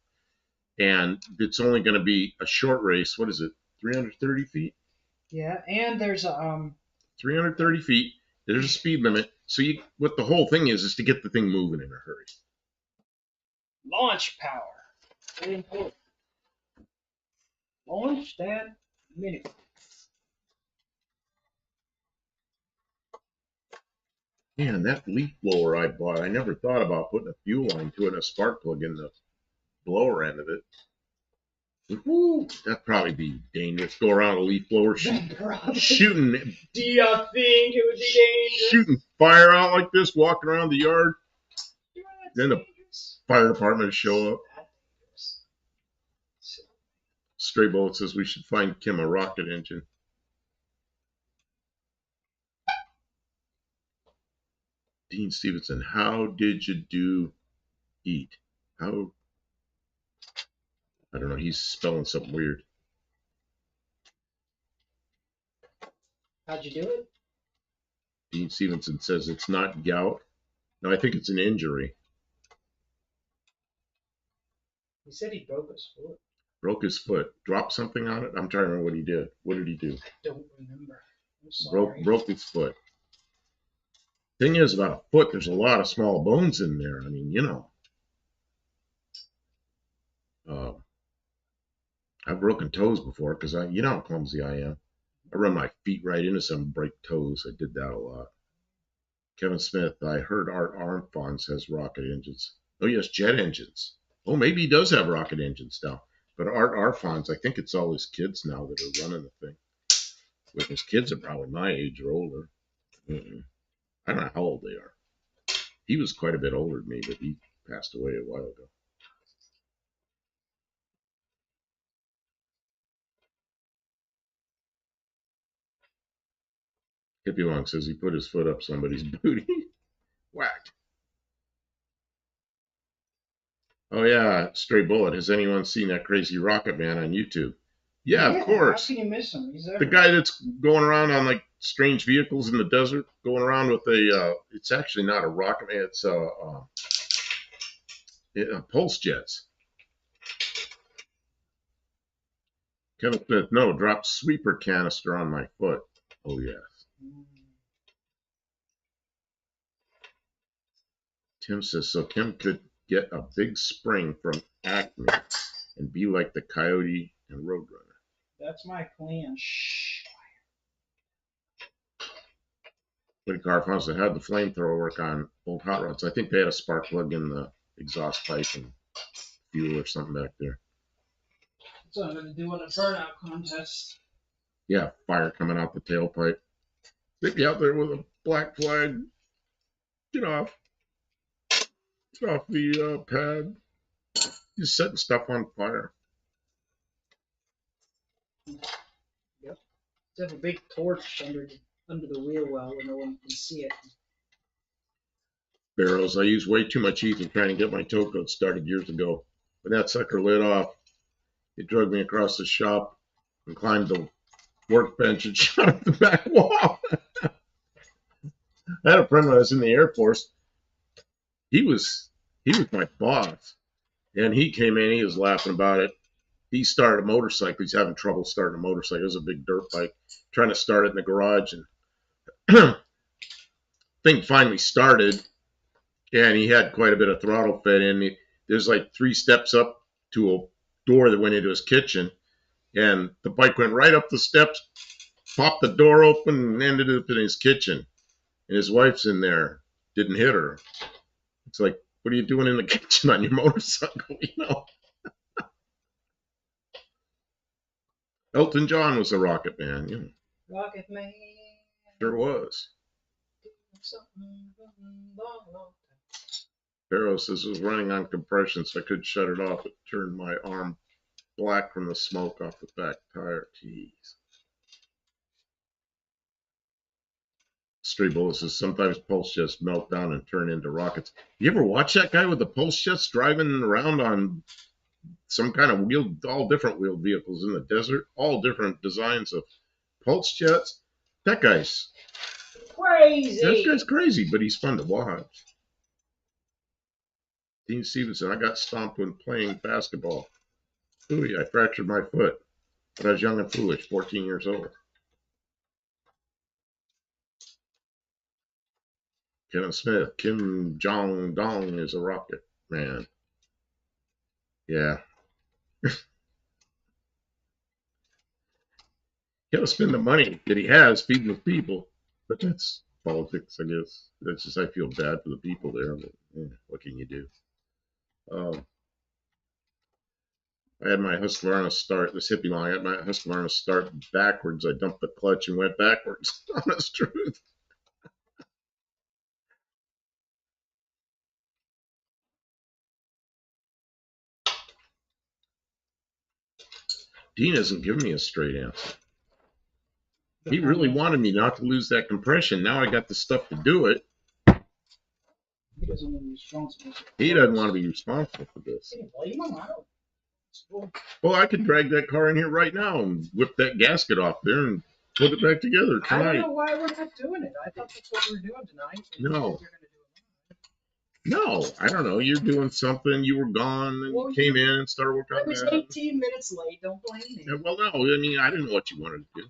S1: And it's only going to be a short race. What is it? 330 feet?
S2: Yeah, and there's a
S1: 330 feet. There's a speed limit. So what the whole thing is to get the thing moving in a hurry.
S2: Launch power. Very important. Launch that mini.
S1: Man, that leaf blower I bought, I never thought about putting a fuel line to it and a spark plug in the blower end of it. Woo, that'd probably be dangerous. Go around a leaf blower shooting.
S2: Do you think it would be dangerous?
S1: Shooting fire out like this, walking around the yard. Then the fire department would show up. Stray Bullet says we should find Kim a rocket engine. Dean Stevenson, how did you eat? How? I don't know. He's spelling something weird.
S2: How'd you do it?
S1: Dean Stevenson says it's not gout. No, I think it's an injury.
S2: He said he broke his foot.
S1: Broke his foot. Dropped something on it? I'm trying to remember what he did. What did he do?
S2: I don't remember. I'm sorry.
S1: Broke his foot. Thing is, about a foot, there's a lot of small bones in there. I mean, you know, uh, I've broken toes before because you know how clumsy I am. I run my feet right into some break toes. I did that a lot. Kevin Smith, I heard Art Armfons has rocket engines. Oh, yes, jet engines. Oh, maybe he does have rocket engines now. But Art Armfons, I think it's all his kids now that are running the thing. With his kids are probably my age or older. Mm-mm. I don't know how old they are. He was quite a bit older than me, but he passed away a while ago. Hippie Long says he put his foot up somebody's booty. Whack. Oh yeah, Stray Bullet. Has anyone seen that crazy Rocket Man on YouTube? Yeah, of course.
S2: How can you miss him? He's
S1: The
S2: everywhere.
S1: guy that's going around on like strange vehicles in the desert, going around with it's actually not a rocket man, it's pulse jets. Kevin Smith, no, dropped sweeper canister on my foot. Oh yes. Tim says, so Kim could get a big spring from Acme and be like the Coyote and Roadrunner.
S2: That's my plan.
S1: When car found that had the flamethrower work on old hot rods, I think they had a spark plug in the exhaust pipe and fuel or something back there.
S2: That's what I'm going to do on a burnout contest.
S1: Yeah, fire coming out the tailpipe. They'd be out there with a black flag. Get off. Get off the pad. Just setting stuff on fire.
S2: Yep. Just have a big torch under the wheel well where no one can see it.
S1: Barrels. I used way too much ether trying to get my tow coat started years ago. When that sucker lit off, it dragged me across the shop and climbed the workbench and shot up the back wall. I had a friend when I was in the Air Force. He was my boss, and he came in. He was laughing about it. He started a motorcycle. He's having trouble starting a motorcycle. It was a big dirt bike. Trying to start it in the garage, and thing finally started. And he had quite a bit of throttle fed in. There's like 3 steps up to a door that went into his kitchen, and the bike went right up the steps, popped the door open, and ended up in his kitchen. And his wife's in there. Didn't hit her. It's like, what are you doing in the kitchen on your motorcycle? You know. Elton John was a rocket man. You know.
S2: Rocket Man.
S1: Sure was. Barrow says it was running on compression, so I could shut it off. It turned my arm black from the smoke off the back tire. Jeez. Stray Bullet says sometimes pulse jets melt down and turn into rockets. You ever watch that guy with the pulse jets driving around on some kind of wheel, all different wheeled vehicles in the desert, all different designs of pulse jets? That guy's crazy, but he's fun to watch. Dean Stevenson, I got stomped when playing basketball. Ooh, I fractured my foot, but I was young and foolish, 14 years old. Kevin Smith, Kim Jong Dong is a rocket man. Yeah. He'll spend the money that he has feeding the people, but that's politics, I guess. That's just, I feel bad for the people there, but what can you do? I had my Husqvarna start, this hippie line, I had my Husqvarna start backwards. I dumped the clutch and went backwards. Honest truth. Dean hasn't given me a straight answer. He really wanted me not to lose that compression. Now I got the stuff to do it.
S2: He doesn't want to be responsible.
S1: He doesn't want to be responsible for this.
S2: Can you blame him? I don't.
S1: Well, I could drag that car in here right now and whip that gasket off there and put it back together tonight.
S2: I don't know why we're not doing it. I thought that's what we were doing tonight.
S1: No. No, I don't know. You're doing something. You were gone, and you came in and started working on that.
S2: I was 18 minutes late. Don't blame me.
S1: Yeah, well, no. I mean, I didn't know what you wanted to do.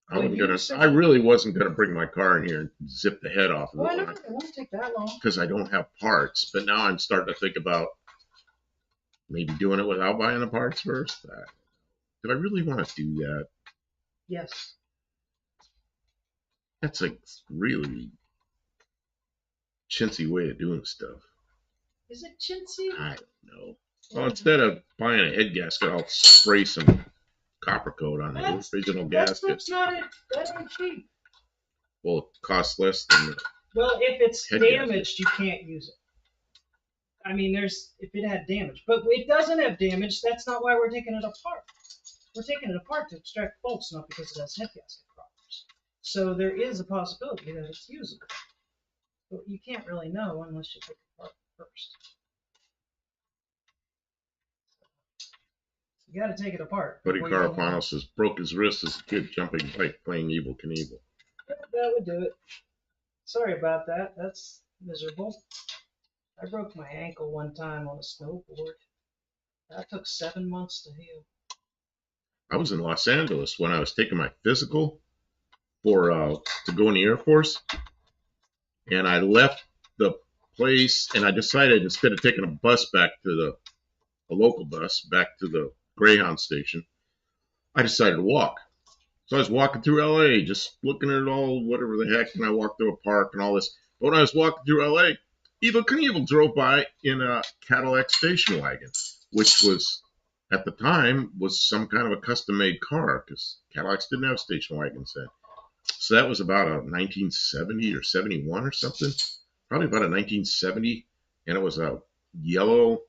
S1: I really wasn't gonna bring my car in here and zip the head off of
S2: Why
S1: it
S2: not? It won't take that long.
S1: because I don't have parts. But now I'm starting to think about maybe doing it without buying the parts first. Did I really want to do that?
S2: Yes.
S1: That's a really chintzy way of doing stuff.
S2: Is it chintzy?
S1: I don't know. Well, instead of buying a head gasket, I'll spray some copper coat on the original gasket.
S2: That's not it. That ain't cheap.
S1: Well, it costs less than the
S2: Well, if it's
S1: head
S2: damaged, you can't use it. I mean, if it had damage, but it doesn't have damage. That's not why we're taking it apart. We're taking it apart to extract bolts, not because it has head gasket problems. So there is a possibility that it's usable, but you can't really know unless you take it apart first. You got to take it apart.
S1: Buddy Carapano says broke his wrist as a kid jumping bike playing Evel Knievel.
S2: That would do it. Sorry about that. That's miserable. I broke my ankle one time on a snowboard. That took 7 months to heal.
S1: I was in Los Angeles when I was taking my physical for to go in the Air Force, and I left the place and I decided instead of taking a bus back to a local bus back to the Greyhound station, I decided to walk. So I was walking through LA, just looking at it all, whatever the heck, and I walked through a park and all this. But when I was walking through LA, Evel Knievel drove by in a Cadillac station wagon, which was, at the time, was some kind of a custom-made car, because Cadillacs didn't have station wagons then. So that was about a 1970 or 71 or something, probably about a 1970, and it was a yellow,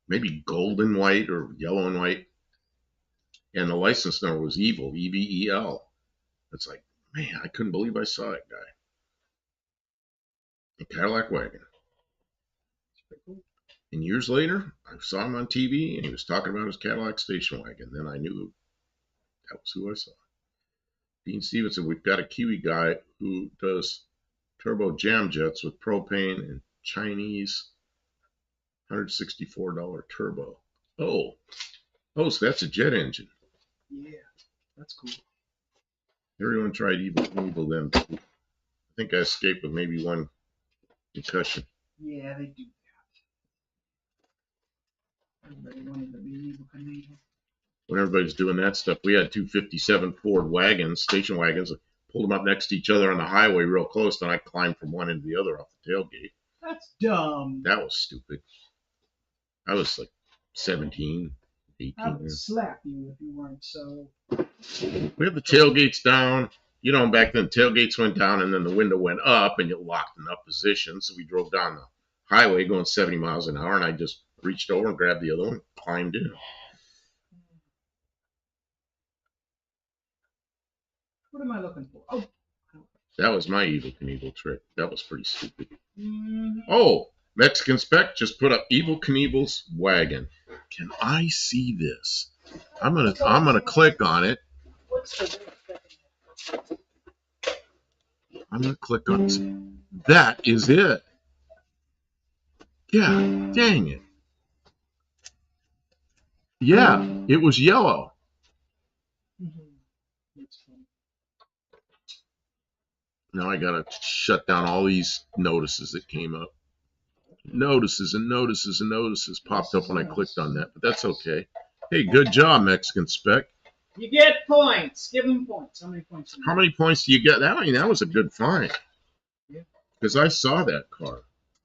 S1: maybe golden white or yellow and white, and the license number was Evel, E-V-E-L. It's like, man, I couldn't believe I saw that guy. A Cadillac wagon. And years later, I saw him on TV, and he was talking about his Cadillac station wagon. Then I knew that was who I saw. Dean Stevenson, we've got a Kiwi guy who does turbo jam jets with propane and Chinese $164 turbo. Oh, so that's a jet engine.
S2: Yeah, that's cool.
S1: Everyone tried Evel then. I think I escaped with maybe one concussion.
S2: Yeah, they do that. Everybody wanted to be Evel Knievel.
S1: When everybody's doing that stuff, we had two 57 Ford wagons, station wagons, pulled them up next to each other on the highway real close, and I climbed from one end to the other off the tailgate.
S2: That's dumb.
S1: That was stupid. I was like 17, 18.
S2: I would slap you if you weren't so.
S1: We had the tailgates down. You know, back then tailgates went down and then the window went up and you locked in up position. So we drove down the highway going 70 miles an hour, and I just reached over and grabbed the other one and climbed in.
S2: What am I looking for? Oh.
S1: That was my Evel Knievel trick. That was pretty stupid.
S2: Mm-hmm.
S1: Oh, Mexican Spec just put up Evel Knievel's wagon. Can I see this? I'm gonna click on it. I'm gonna click on this. That is it. Yeah, dang it. Yeah, it was yellow. Now I gotta shut down all these notices that came up. Notices and notices and notices popped up when I clicked on that, but that's okay. Hey, good job, Mexican Spec.
S2: You get points. Give them points. How many points?
S1: How many points do you get? I mean, that was a good find.
S2: Yeah.
S1: Because I saw that car.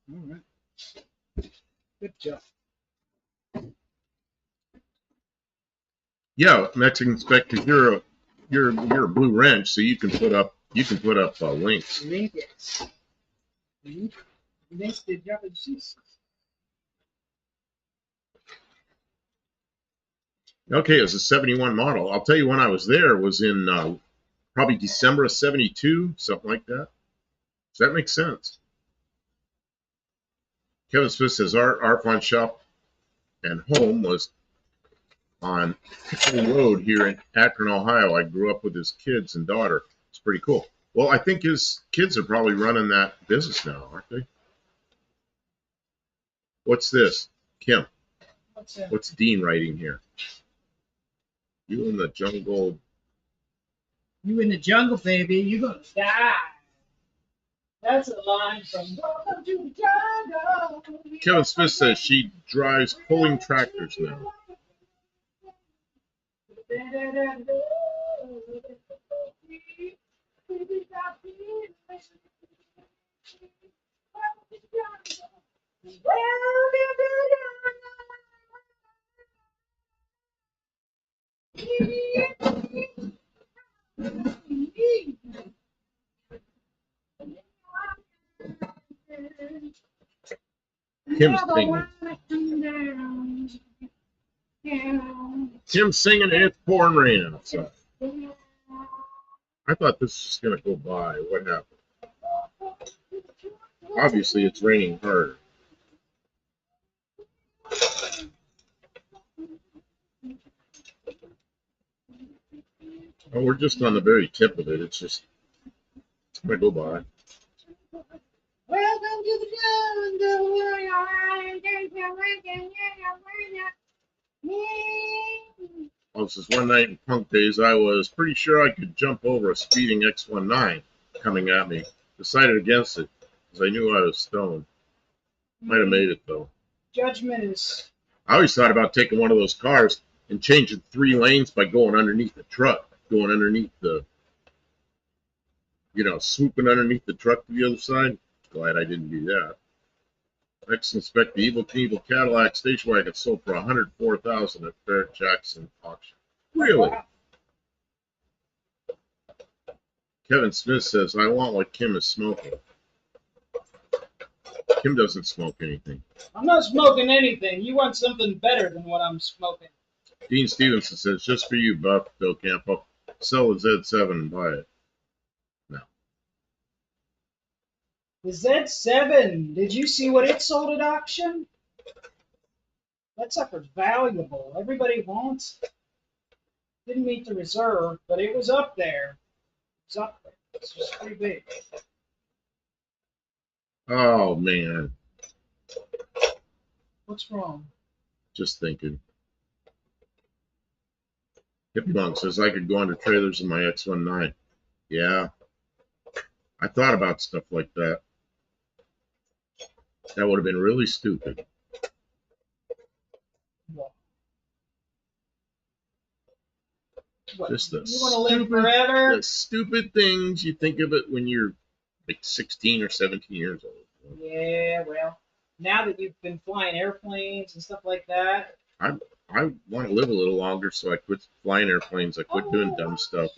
S2: All right. Good job.
S1: Yeah, Mexican Spec, because you're a blue wrench, so you can put up links.
S2: Links. Links the Japanese.
S1: Okay, it was a 71 model. I'll tell you when I was there was in probably December of 72, something like that. Does that make sense? Kevin Smith says our pawn shop and home was on Pickle Road here in Akron, Ohio. I grew up with his kids and daughter. It's pretty cool. Well, I think his kids are probably running that business now, aren't they? What's this? Kim. What's Dean writing here? You in the jungle.
S2: You in the jungle, baby. You're gonna die. That's a line from Welcome to the Jungle.
S1: Kevin Smith says she drives pulling tractors now. Kim's singing. Tim's singing and it's pouring rain outside. I thought this was going to go by. What happened? Obviously, it's raining harder. Oh, we're just on the very tip of it. It's just going to go by.
S2: Welcome to the jungle.
S1: Well, this is one night in punk days. I was pretty sure I could jump over a speeding X19 coming at me. Decided against it because I knew I was stoned. Might have made it though.
S2: Judgment is.
S1: I always thought about taking one of those cars and changing 3 lanes by going underneath the truck, going underneath the, swooping underneath the truck to the other side. Glad I didn't do that. Next, inspect the Evil Knievel Cadillac station wagon sold for $104,000 at Fair Jackson auction. Really?
S2: Wow.
S1: Kevin Smith says, I want what Kim is smoking. Kim doesn't smoke anything.
S2: I'm not smoking anything. You want something better than what I'm smoking.
S1: Dean Stevenson says, just for you, Buff, Bill Campo, sell the Z7 and buy it. No.
S2: The Z7, did you see what it sold at auction? That sucker's valuable. Everybody wants it. Didn't meet the reserve, but it was up there. It's up there. It's just pretty big.
S1: Oh, man.
S2: What's wrong?
S1: Just thinking. Hippie Monk says, I could go under trailers in my X19. Yeah. I thought about stuff like that. That would have been really stupid.
S2: What?
S1: Just the
S2: You want to live forever?
S1: The stupid things you think of it when you're like 16 or 17 years old.
S2: Yeah, well, now that you've been flying airplanes and stuff like that.
S1: I want to live a little longer, so I quit flying airplanes. I quit doing dumb stuff.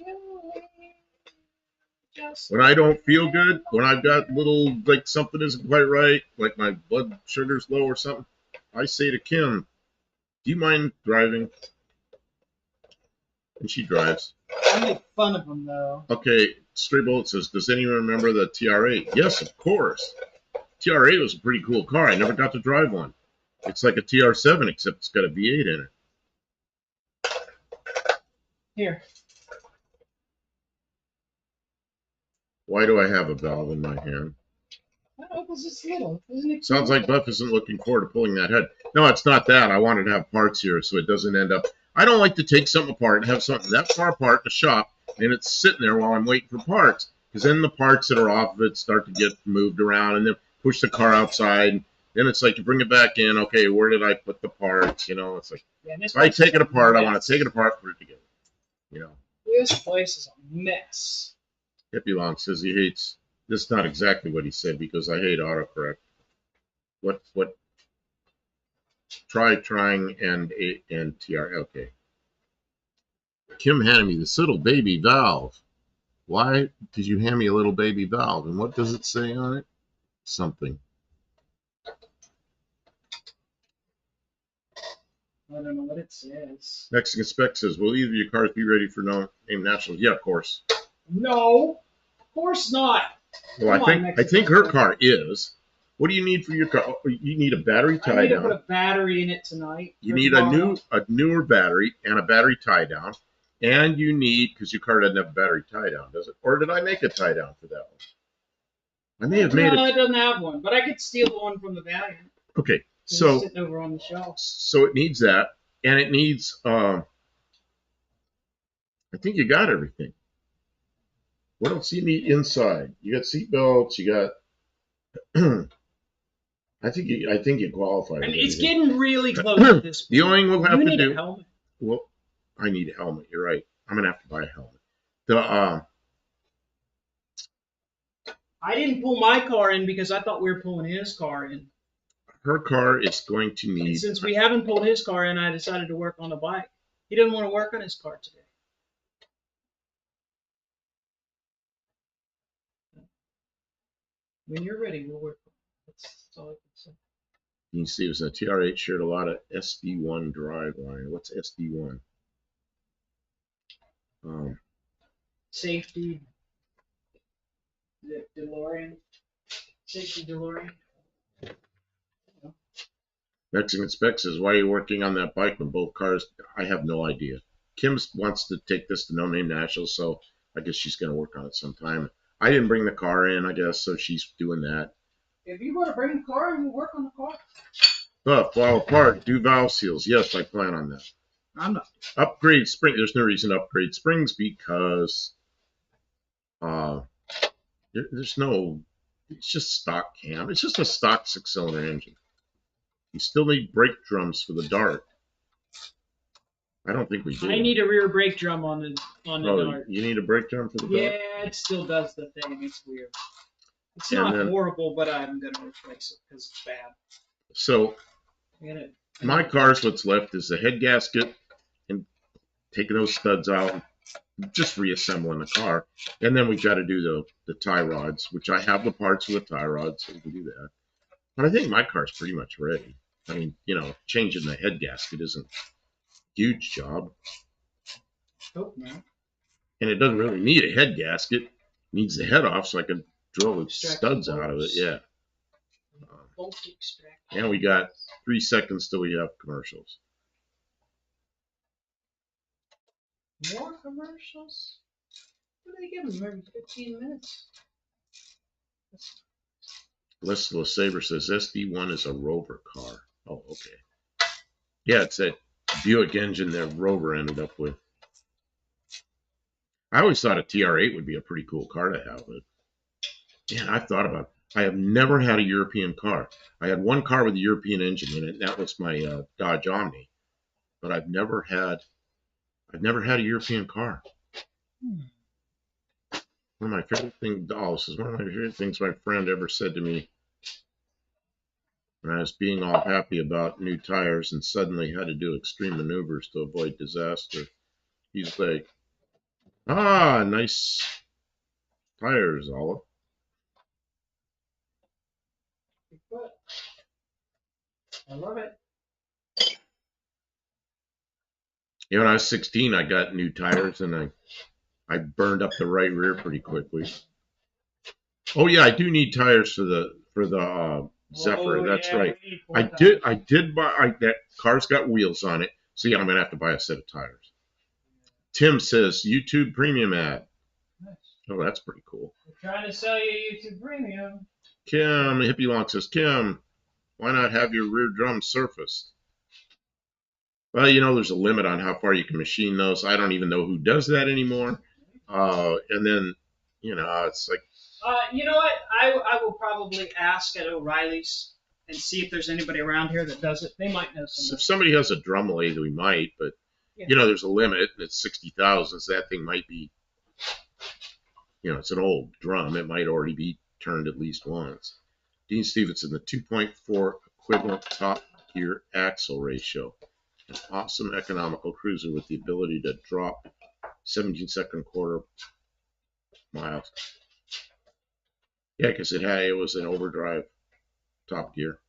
S1: When I don't feel good, when I've got little, like something isn't quite right, like my blood sugar's low or something, I say to Kim, do you mind driving? And she drives.
S2: I make fun of them, though.
S1: Okay, Stray Bullet says, does anyone remember the TR8? Yes, of course. TR8 was a pretty cool car. I never got to drive one. It's like a TR7, except it's got a V8 in it.
S2: Here.
S1: Why do I have a valve in my hand?
S2: I don't know, because it's little. Isn't it?
S1: Sounds like Buff isn't looking forward to pulling that head. No, it's not that. I wanted to have parts here so it doesn't end up. I don't like to take something apart and have something that far apart in the shop and it's sitting there while I'm waiting for parts. Because then the parts that are off of it start to get moved around and then push the car outside. Then it's like you bring it back in. Okay, where did I put the parts? It's like,
S2: Yeah,
S1: if I take it apart, I want to take it apart, put it together.
S2: This place is a mess.
S1: Hippie Long says he hates. This is not exactly what he said because I hate autocorrect. What? Trying and TR. Okay. Kim handed me this little baby valve. Why did you hand me a little baby valve? And what does it say on it? Something.
S2: I don't know what it says.
S1: Mexican Spec says, will either of your cars be ready for name nationals? Yeah, of course.
S2: No, of course not.
S1: Well, I think her car is. What do you need for your car? You need a battery tie down.
S2: I need to put a battery in it tonight.
S1: You need a newer battery and a battery tie down. And you need, because your car doesn't have a battery tie down, does it? Or did I make a tie down for that one? I may have made it.
S2: No, it doesn't have one, but I could steal the one from the Valiant.
S1: Okay,
S2: It's
S1: so
S2: sitting over on the shelf.
S1: So it needs that, and it needs. I think you got everything. What else do you need inside? You got seat belts. You got. I think you qualify.
S2: And it's getting really close at this point.
S1: The only thing we'll have
S2: You
S1: to
S2: need
S1: do.
S2: a helmet.
S1: Well, I need a helmet. You're right. I'm gonna have to buy a helmet. The
S2: I didn't pull my car in because I thought we were pulling his car in.
S1: her car is going to
S2: And
S1: need.
S2: since we haven't pulled his car in, I decided to work on the bike. He didn't want to work on his car today. When you're ready, we'll work. That's all I can say.
S1: You can see it was a TR8 shared a lot of SD1 driveline. What's SD1?
S2: Safety. DeLorean. Safety DeLorean.
S1: Mexican Spec says, why are you working on that bike when both cars? I have no idea. Kim wants to take this to No Name Nationals, so I guess she's going to work on it sometime. I didn't bring the car in, I guess, so she's doing that.
S2: If you want to bring the car in, we'll work on the car.
S1: Fall apart, do valve seals. Yes, I plan on that.
S2: I'm not.
S1: Upgrade spring. There's no reason to upgrade springs because there's no. It's just stock cam. It's just a stock 6-cylinder engine. You still need brake drums for the Dart. I don't think we do.
S2: I need a rear brake drum on the Dart.
S1: You need a brake drum for the Dart?
S2: Yeah, it still does the thing. It's weird. It's not horrible, but I'm going to replace it because it's bad.
S1: So, my car's what's left is the head gasket and taking those studs out, just reassembling the car. And then we've got to do the tie rods, which I have the parts for the tie rods, so we can do that. But I think my car's pretty much ready. I mean, changing the head gasket isn't a huge job.
S2: Nope, man.
S1: And it doesn't really need a head gasket. It needs the head off so I can drill the studs out of it. Yeah. And we got 3 seconds till we have commercials.
S2: More commercials? What do they give them every 15 minutes?
S1: Leslie Saber says SD1 is a Rover car. Oh, okay. Yeah, it's that Buick engine that Rover ended up with. I always thought a TR8 would be a pretty cool car to have, but yeah, I've thought about it. I have never had a European car. I had one car with a European engine in it, and that was my Dodge Omni. But I've never had a European car. One of my favorite things, this is one of my favorite things my friend ever said to me when I was being all happy about new tires and suddenly had to do extreme maneuvers to avoid disaster. He's like, nice tires, Olive.
S2: I love it.
S1: When I was 16, I got new tires and I burned up the right rear pretty quickly. Oh yeah, I do need tires for the Zephyr. That's right. I did buy that car's got wheels on it, so yeah, I'm gonna have to buy a set of tires. Tim says YouTube Premium ad. Nice. Oh, that's pretty cool.
S2: We're trying to sell you YouTube Premium.
S1: Kim Hippie Long says, Kim, why not have your rear drum surfaced? Well, there's a limit on how far you can machine those. I don't even know who does that anymore. And then, it's like.
S2: You know what? I will probably ask at O'Reilly's and see if there's anybody around here that does it. They might know somebody.
S1: If somebody has a drum lathe, we might, but there's a limit, and it's 60,000. So that thing might be, it's an old drum. It might already be turned at least once. Dean Stevenson, the 2.4 equivalent top gear axle ratio. An awesome economical cruiser with the ability to drop 17-second quarter miles. Yeah, because it was an overdrive top gear.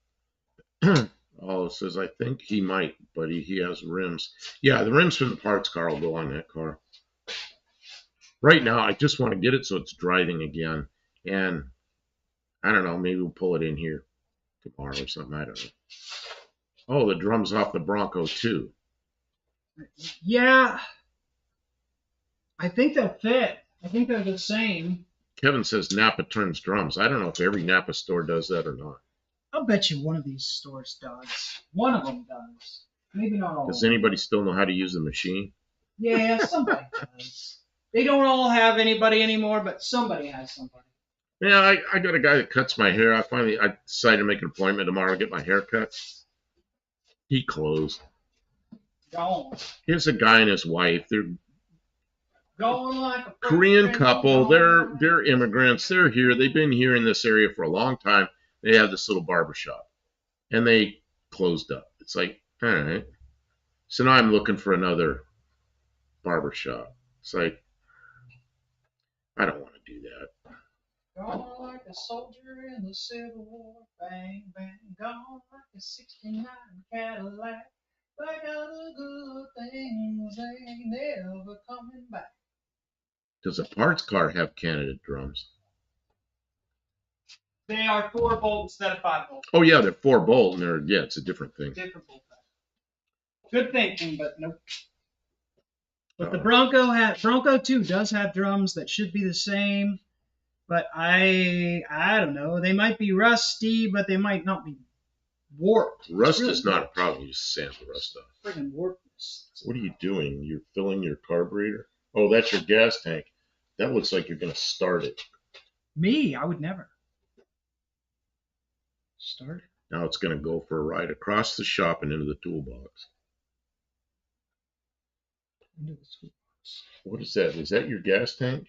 S1: It says, I think he might, but he has rims. Yeah, the rims from the parts car will go on that car. Right now, I just want to get it so it's driving again. And I don't know, maybe we'll pull it in here tomorrow or something. I don't know. Oh, the drum's off the Bronco, too.
S2: Yeah. I think they'll fit. I think they're the same.
S1: Kevin says Napa turns drums. I don't know if every Napa store does that or not.
S2: I'll bet you one of these stores does. One of them does. Maybe not all.
S1: Does anybody still know how to use the machine?
S2: Yeah, somebody does. They don't all have anybody anymore, but somebody has somebody.
S1: Yeah, I got a guy that cuts my hair. I decided to make an appointment tomorrow to get my hair cut. He closed.
S2: Gone.
S1: Here's a guy and his wife. They're
S2: Going like a
S1: Korean couple. They're immigrants. They're here. They've been here in this area for a long time. They have this little barber shop, and they closed up. It's like, all right. So now I'm looking for another barber shop. It's like, I don't want to do that.
S2: Gone like a soldier in the Civil War. Bang, bang. Gone like a 69 Cadillac. Like other good things, they ain't never coming back.
S1: Does a parts car have Canada drums?
S2: They are 4-bolt instead of 5-bolt.
S1: Oh yeah, they're 4-bolt, and it's a different thing.
S2: Different bolt type. Good thinking, but nope. But the Bronco 2 does have drums that should be the same, but I don't know. They might be rusty, but they might not be warped.
S1: Rust is not a problem. You just sand the rust off.
S2: Friggin' warpedness.
S1: What are you doing? You're filling your carburetor? Oh, that's your gas tank. That looks like you're going to start it.
S2: Me, I would never. Start it.
S1: Now it's going to go for a ride across the shop and into the toolbox.
S2: Into the toolbox.
S1: What is that? Is that your gas tank?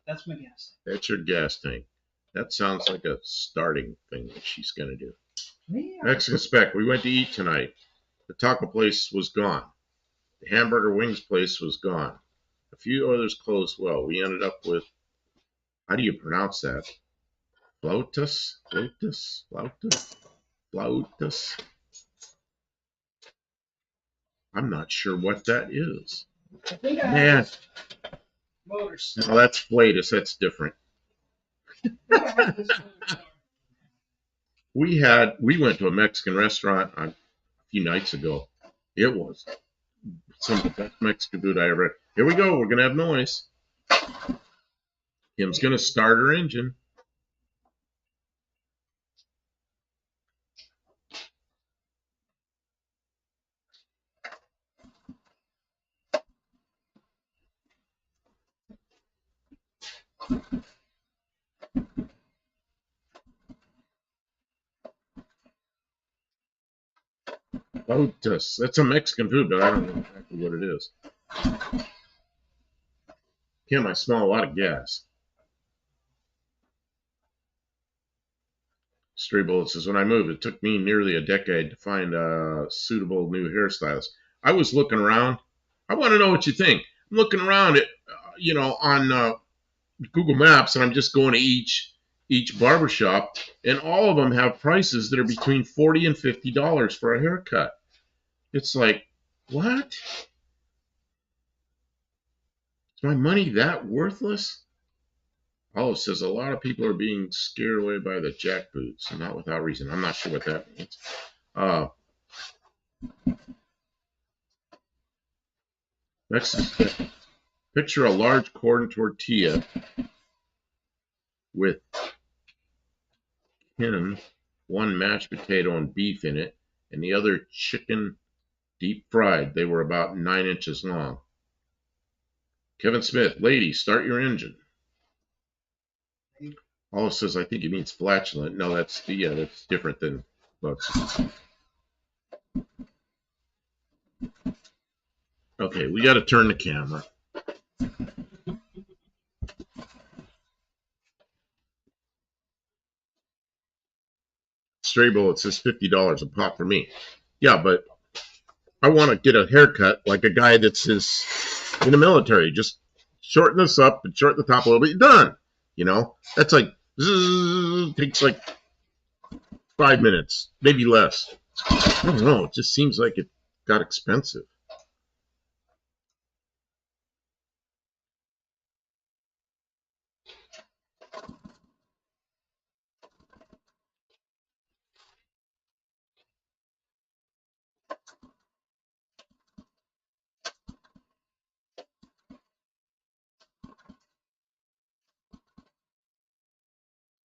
S2: That's my gas tank.
S1: That's your gas tank. That sounds like a starting thing that she's going to do.
S2: Me?
S1: Mexican Spec. We went to eat tonight. The taco place was gone. The hamburger wings place was gone. A few others closed well. We ended up with, how do you pronounce that? Flautas? I'm not sure what that is.
S2: I think I
S1: Man.
S2: have motors.
S1: No, that's flatus. That's different. We went to a Mexican restaurant a few nights ago. It was some of the best Mexican food I ever had. Here we go. We're going to have noise. Kim's going to start her engine. Flautas. That's a Mexican food, but I don't know exactly what it is. Kim, I smell a lot of gas. Stray Bullet says, when I moved, it took me nearly a decade to find suitable new hairstyles. I was looking around. I want to know what you think. I'm looking around at, on Google Maps, and I'm just going to each barbershop, and all of them have prices that are between $40 and $50 for a haircut. It's like, what? Is my money that worthless? Olive says a lot of people are being scared away by the jack boots, and not without reason. I'm not sure what that means. Next is picture a large corn tortilla with one mashed potato and beef in it, and the other chicken deep fried. They were about 9 inches long. Kevin Smith, lady, start your engine. Olive says, I think he means flatulent. No, that's different than bugs. Okay, we got to turn the camera. Stray Bullet says $50 a pop for me. Yeah, but I want to get a haircut like a guy that's in the military. Just shorten this up and shorten the top a little bit. You're done. That's like, takes like 5 minutes, maybe less. I don't know. It just seems like it got expensive.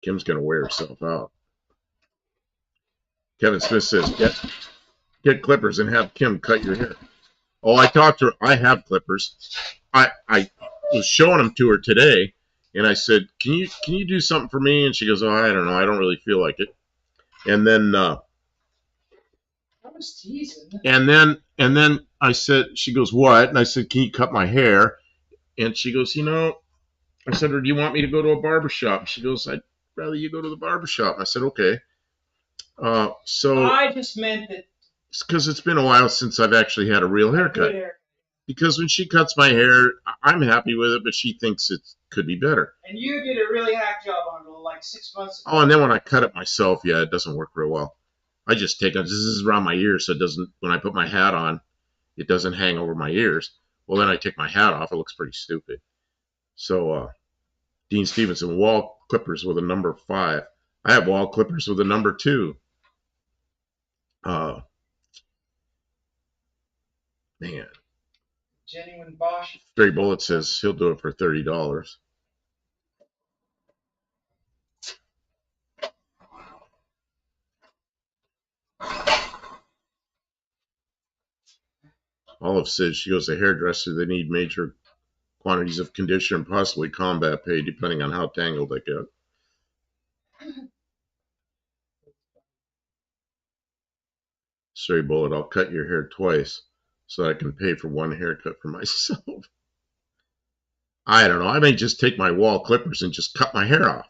S1: Kim's going to wear herself out. Kevin Smith says, get clippers and have Kim cut your hair. Oh, I talked to her. I have clippers. I was showing them to her today, and I said, "Can you do something for me?" And she goes, "Oh, I don't know. I don't really feel like it." And then
S2: I was teasing.
S1: and then I said, she goes, "What?" And I said, "Can you cut my hair?" And she goes, I said, "Or do you want me to go to a barber shop?" She goes, "I'd rather you go to the barber shop." I said, "Okay." So
S2: I just meant that
S1: because it's been a while since I've actually had a real haircut. Because when she cuts my hair, I'm happy with it, but she thinks it could be better.
S2: And you did a really hack job on it like 6 months ago.
S1: Oh, and then when I cut it myself, yeah, it doesn't work real well. I just take it. This is around my ears, so it doesn't. When I put my hat on, it doesn't hang over my ears. Well, then I take my hat off. It looks pretty stupid. So, Dean Stevenson, wall clippers with a number 5. I have wall clippers with a number 2. Man.
S2: Genuine Bosch.
S1: Stray Bullet says he'll do it for $30. Olive says she goes to hairdresser. They need major quantities of conditioner and possibly combat pay, depending on how tangled they get. Stray Bullet, I'll cut your hair twice so I can pay for one haircut for myself. I don't know. I may just take my wall clippers and just cut my hair off.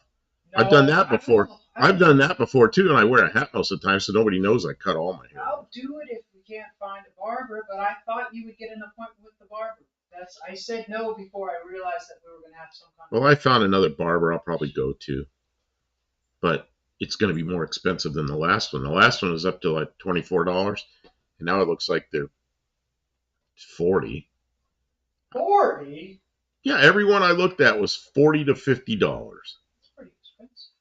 S1: No, I've done that before. I've done that before too, and I wear a hat most of the time, so nobody knows I cut all my hair.
S2: I'll do it if we can't find a barber, but I thought you would get an appointment with the barber. I said no before I realized that we were going to have some kind of.
S1: Well, I found another barber I'll probably go to, but it's going to be more expensive than the last one. The last one was up to like $24, and now it looks like they're $40.
S2: 40?
S1: Yeah, everyone I looked at was $40 to $50.
S2: That's pretty expensive.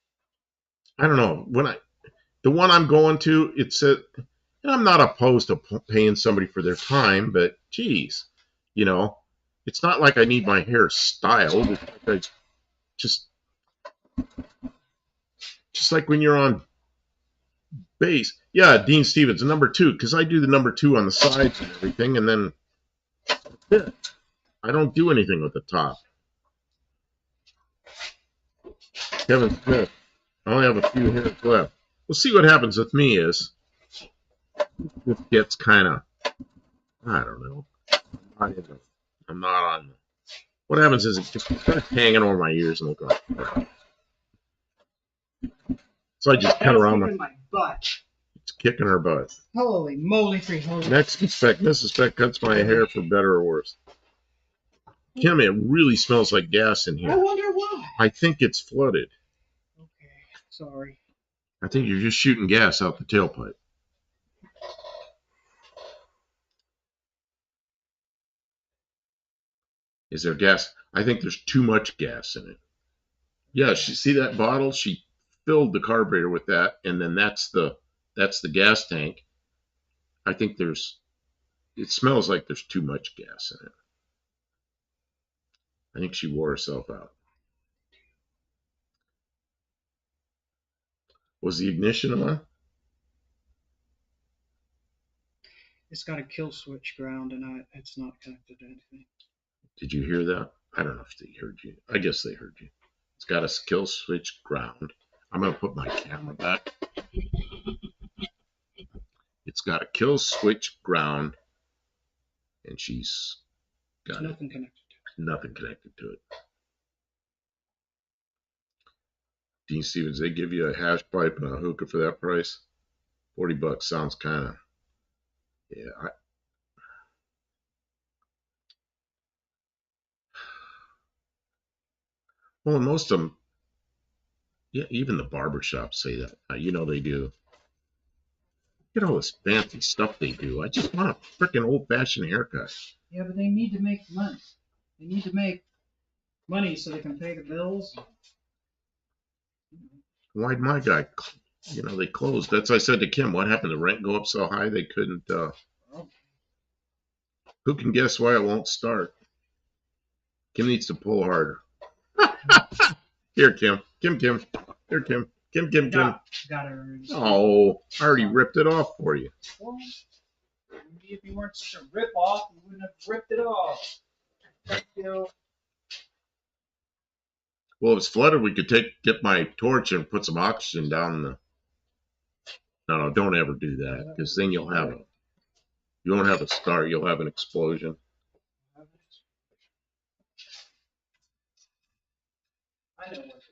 S1: I don't know. The one I'm going to, it said, and I'm not opposed to paying somebody for their time, but geez, it's not like I need my hair styled. It's just like when you're on base. Yeah, Dean Stevens, number 2, because I do the number 2 on the sides and everything, and then that's it. I don't do anything with the top. Kevin Smith, I only have a few hairs left. We'll see what happens with me is this gets kind of, I don't know. I'm not on. What happens is it just starts hanging over my ears and look like crap. So I just cut around my
S2: butt.
S1: It's kicking her butt.
S2: Holy moly,
S1: Next Spec, Mrs. Spec cuts my hair for better or worse. Kim, it really smells like gas in here.
S2: I wonder why.
S1: I think it's flooded.
S2: Okay, sorry.
S1: I think you're just shooting gas out the tailpipe. Is there gas? I think there's too much gas in it. Yeah, see that bottle? She filled the carburetor with that, and then that's the gas tank. I think it smells like there's too much gas in it. I think she wore herself out. Was the ignition on?
S2: It's got a kill switch ground, and it's not connected to anything.
S1: Did you hear that? I don't know if they heard you. I guess they heard you. It's got a kill switch ground. I'm going to put my camera back. It's got a kill switch ground, and she's got
S2: nothing connected to it.
S1: Nothing connected to it. Dean Stevens, they give you a hash pipe and a hookah for that price? $40 sounds kind of, yeah. Well, most of them, yeah, even the barber shops say that. They do. Look at all this fancy stuff they do. I just want a freaking old-fashioned haircut.
S2: Yeah, but they need to make money. They need to make money so they can pay the bills.
S1: Why'd my guy, they closed. That's what I said to Kim. What happened? The rent go up so high they couldn't, who can guess why it won't start? Kim needs to pull harder. Here, Kim. Kim. Here, Kim. Kim.
S2: Got it already.
S1: Oh, I already ripped it off for you.
S2: Well, maybe if you weren't such a rip-off, you wouldn't have ripped it off. Thank you.
S1: Well, if it's flooded, we could get my torch and put some oxygen down the. No, don't ever do that, because then you won't have a start. You'll have an explosion.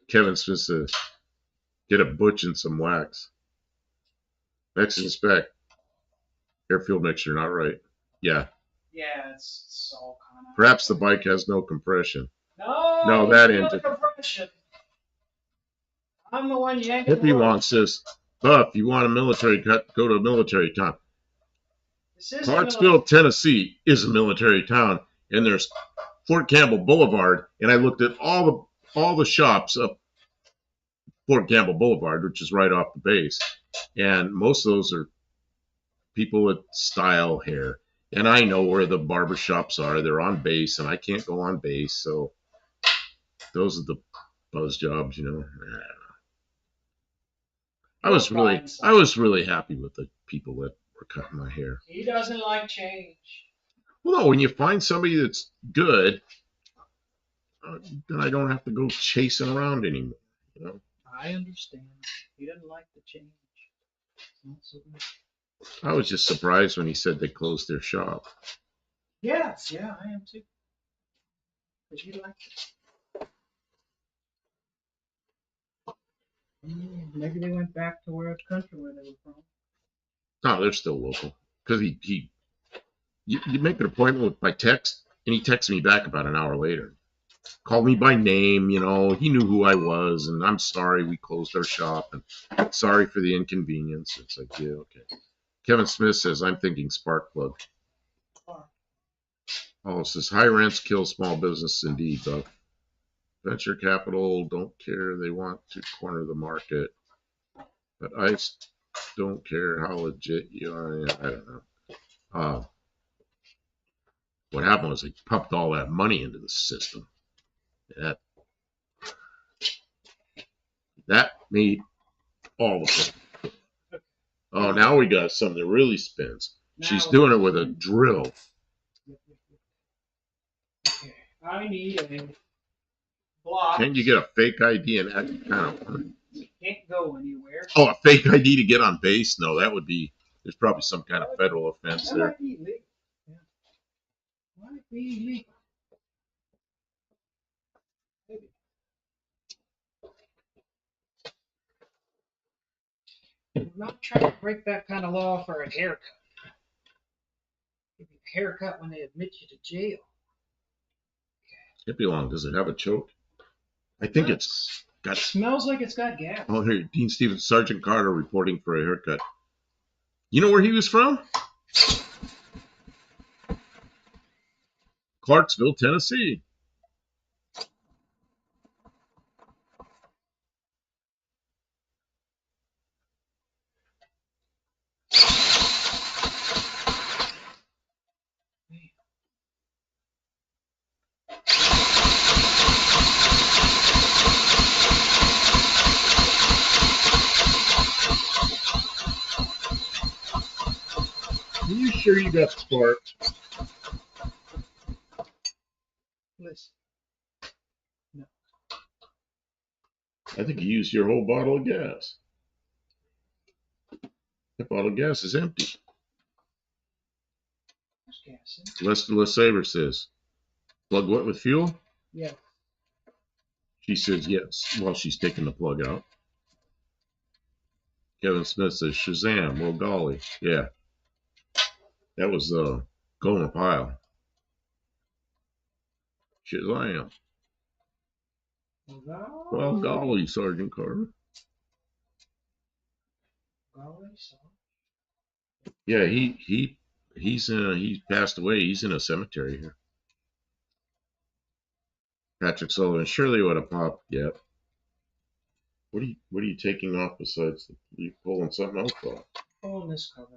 S1: Kevin Smith says, get a butch and some wax. Mexican spec. Airfield mixture, not right. Yeah.
S2: Yeah, it's all kind of.
S1: Perhaps the bike has no compression.
S2: No,
S1: that engine.
S2: Compression. I'm the one yanking.
S1: Hippie Wong says, Buff, you want a military cut? Go to a military town. Clarksville, Tennessee is a military town, and there's Fort Campbell Boulevard, and I looked at all the shops up Fort Campbell Boulevard, which is right off the base, and most of those are people with style hair. And I know where the barber shops are. They're on base, and I can't go on base, so those are the buzz jobs, you know. I was really happy with the people that were cutting my hair.
S2: He doesn't like change.
S1: Well, no, when you find somebody that's good, then I don't have to go chasing around anymore. You know.
S2: I understand. He doesn't like the change. Not so good.
S1: I was just surprised when he said they closed their shop.
S2: Yes, yeah, I am too. Because you like it. Maybe they went back to where country where they were from.
S1: No, they're still local. Because you make an appointment by text, and he texts me back about an hour later. Called me by name, you know. He knew who I was, and I'm sorry we closed our shop, and sorry for the inconvenience. It's like, yeah, okay. Kevin Smith says, I'm thinking spark plug. Oh, it says, high rents kill small business indeed, Buck. Venture capital don't care. They want to corner the market. But I don't care how legit you are. I don't know. What happened was they pumped all that money into the system. That made all of it. Oh, now we got something that really spins. She's doing it with a drill.
S2: Okay, I need a block.
S1: Can't you get a fake ID and that kind of?
S2: Can't go anywhere.
S1: Oh, a fake ID to get on base? No, that would be. There's probably some kind of federal offense there.
S2: Might be illegal. Yeah. Might be illegal. Maybe. I'm not trying to break that kind of law for a haircut. Give you a haircut when they admit you to jail.
S1: Hippie Long, does it have a choke? I think it's got.
S2: It smells like it's got gas.
S1: Oh, here, Dean Stevens, Sergeant Carter reporting for a haircut. You know where he was from? Clarksville, Tennessee. Are you sure you got sparked?
S2: Listen. No.
S1: I think you used your whole bottle of gas. That bottle of gas is empty.
S2: There's gas in it.
S1: Lester LeSabre says, plug what with fuel?
S2: Yeah.
S1: She says yes. Well, she's taking the plug out. Kevin Smith says, Shazam. Well, golly. Yeah. That was Golden Pile. Shazam. Well, golly, Sergeant Carter. Yeah, he's passed away. He's in a cemetery here. Patrick Sullivan. Surely would have popped. Yeah. What are you taking off besides? Are you pulling something else off?
S2: Pulling this cover off.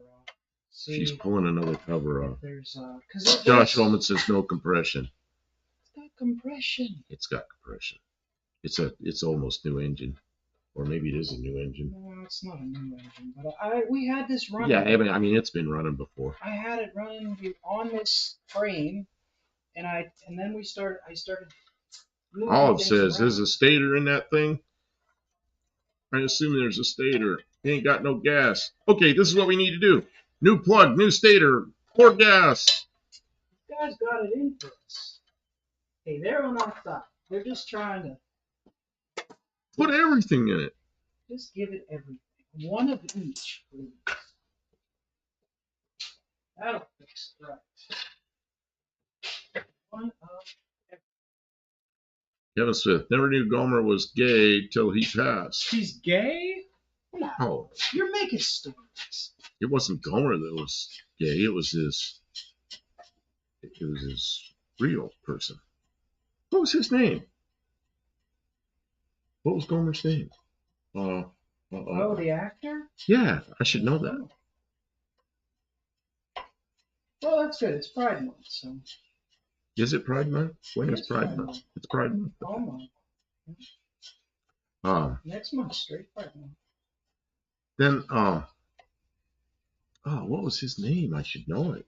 S2: See,
S1: she's pulling another cover off.
S2: There's
S1: Josh Holman says no compression.
S2: It's got compression.
S1: It's got compression. It's almost new engine, or maybe it is a new engine.
S2: No, it's not a new engine, but we had this running.
S1: Yeah, I mean it's been running before.
S2: I had it running on this frame, and then I started. moving
S1: Olive
S2: things
S1: says,
S2: around.
S1: "There's a stator in that thing." I assume there's a stator. He ain't got no gas. Okay, this is what we need to do. New plug, new stator, pour gas.
S2: You guys got it in for us. Hey, they're on our side. They're just trying to
S1: Put everything in it.
S2: just give it everything. One of each, please. That'll fix it right. One of
S1: Kevin Smith never knew Gomer was gay till he passed.
S2: She's gay? No.
S1: Oh,
S2: You're making stories.
S1: it wasn't Gomer that was gay. It was his real person. What was his name? What was Gomer's name?
S2: Oh, the actor?
S1: Yeah, I should know that.
S2: Well, that's good. It's Pride Month, so.
S1: Is it Pride Month? When is
S2: It's
S1: Pride
S2: Pride
S1: Month?
S2: Month.
S1: It's Pride Month.
S2: Oh
S1: Um,
S2: Next month, straight Pride Month.
S1: then, oh, what was his name? I should know it.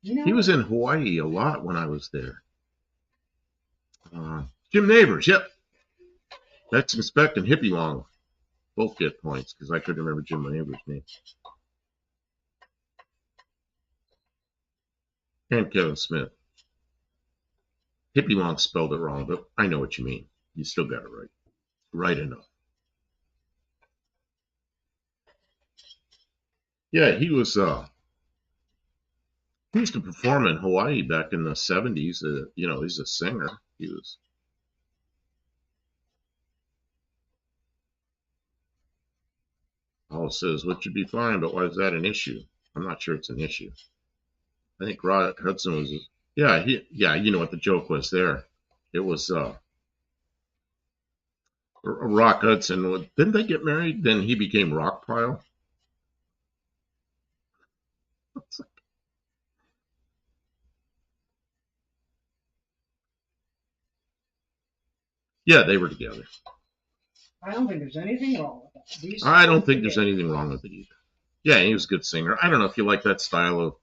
S2: You know,
S1: He was in Hawaii a lot when I was there. Jim Neighbors, yep. That's Inspect and Hippie Long. Both get points because I couldn't remember Jim Neighbors' name. And Kevin Smith. Hippie Long spelled it wrong, but I know what you mean. You still got it right. Right enough. Yeah, he used to perform in Hawaii back in the 70s. He's a singer. He was. Paul says, which would be fine, but why is that an issue? I'm not sure it's an issue. I think Rod Hudson was. You know what the joke was there. It was Rock Hudson. Didn't they get married? Then he became Rockpile. Yeah, they were together.
S2: I don't think there's anything wrong with that.
S1: I don't think there's anything wrong with it either. Yeah, he was a good singer. I don't know if you like that style of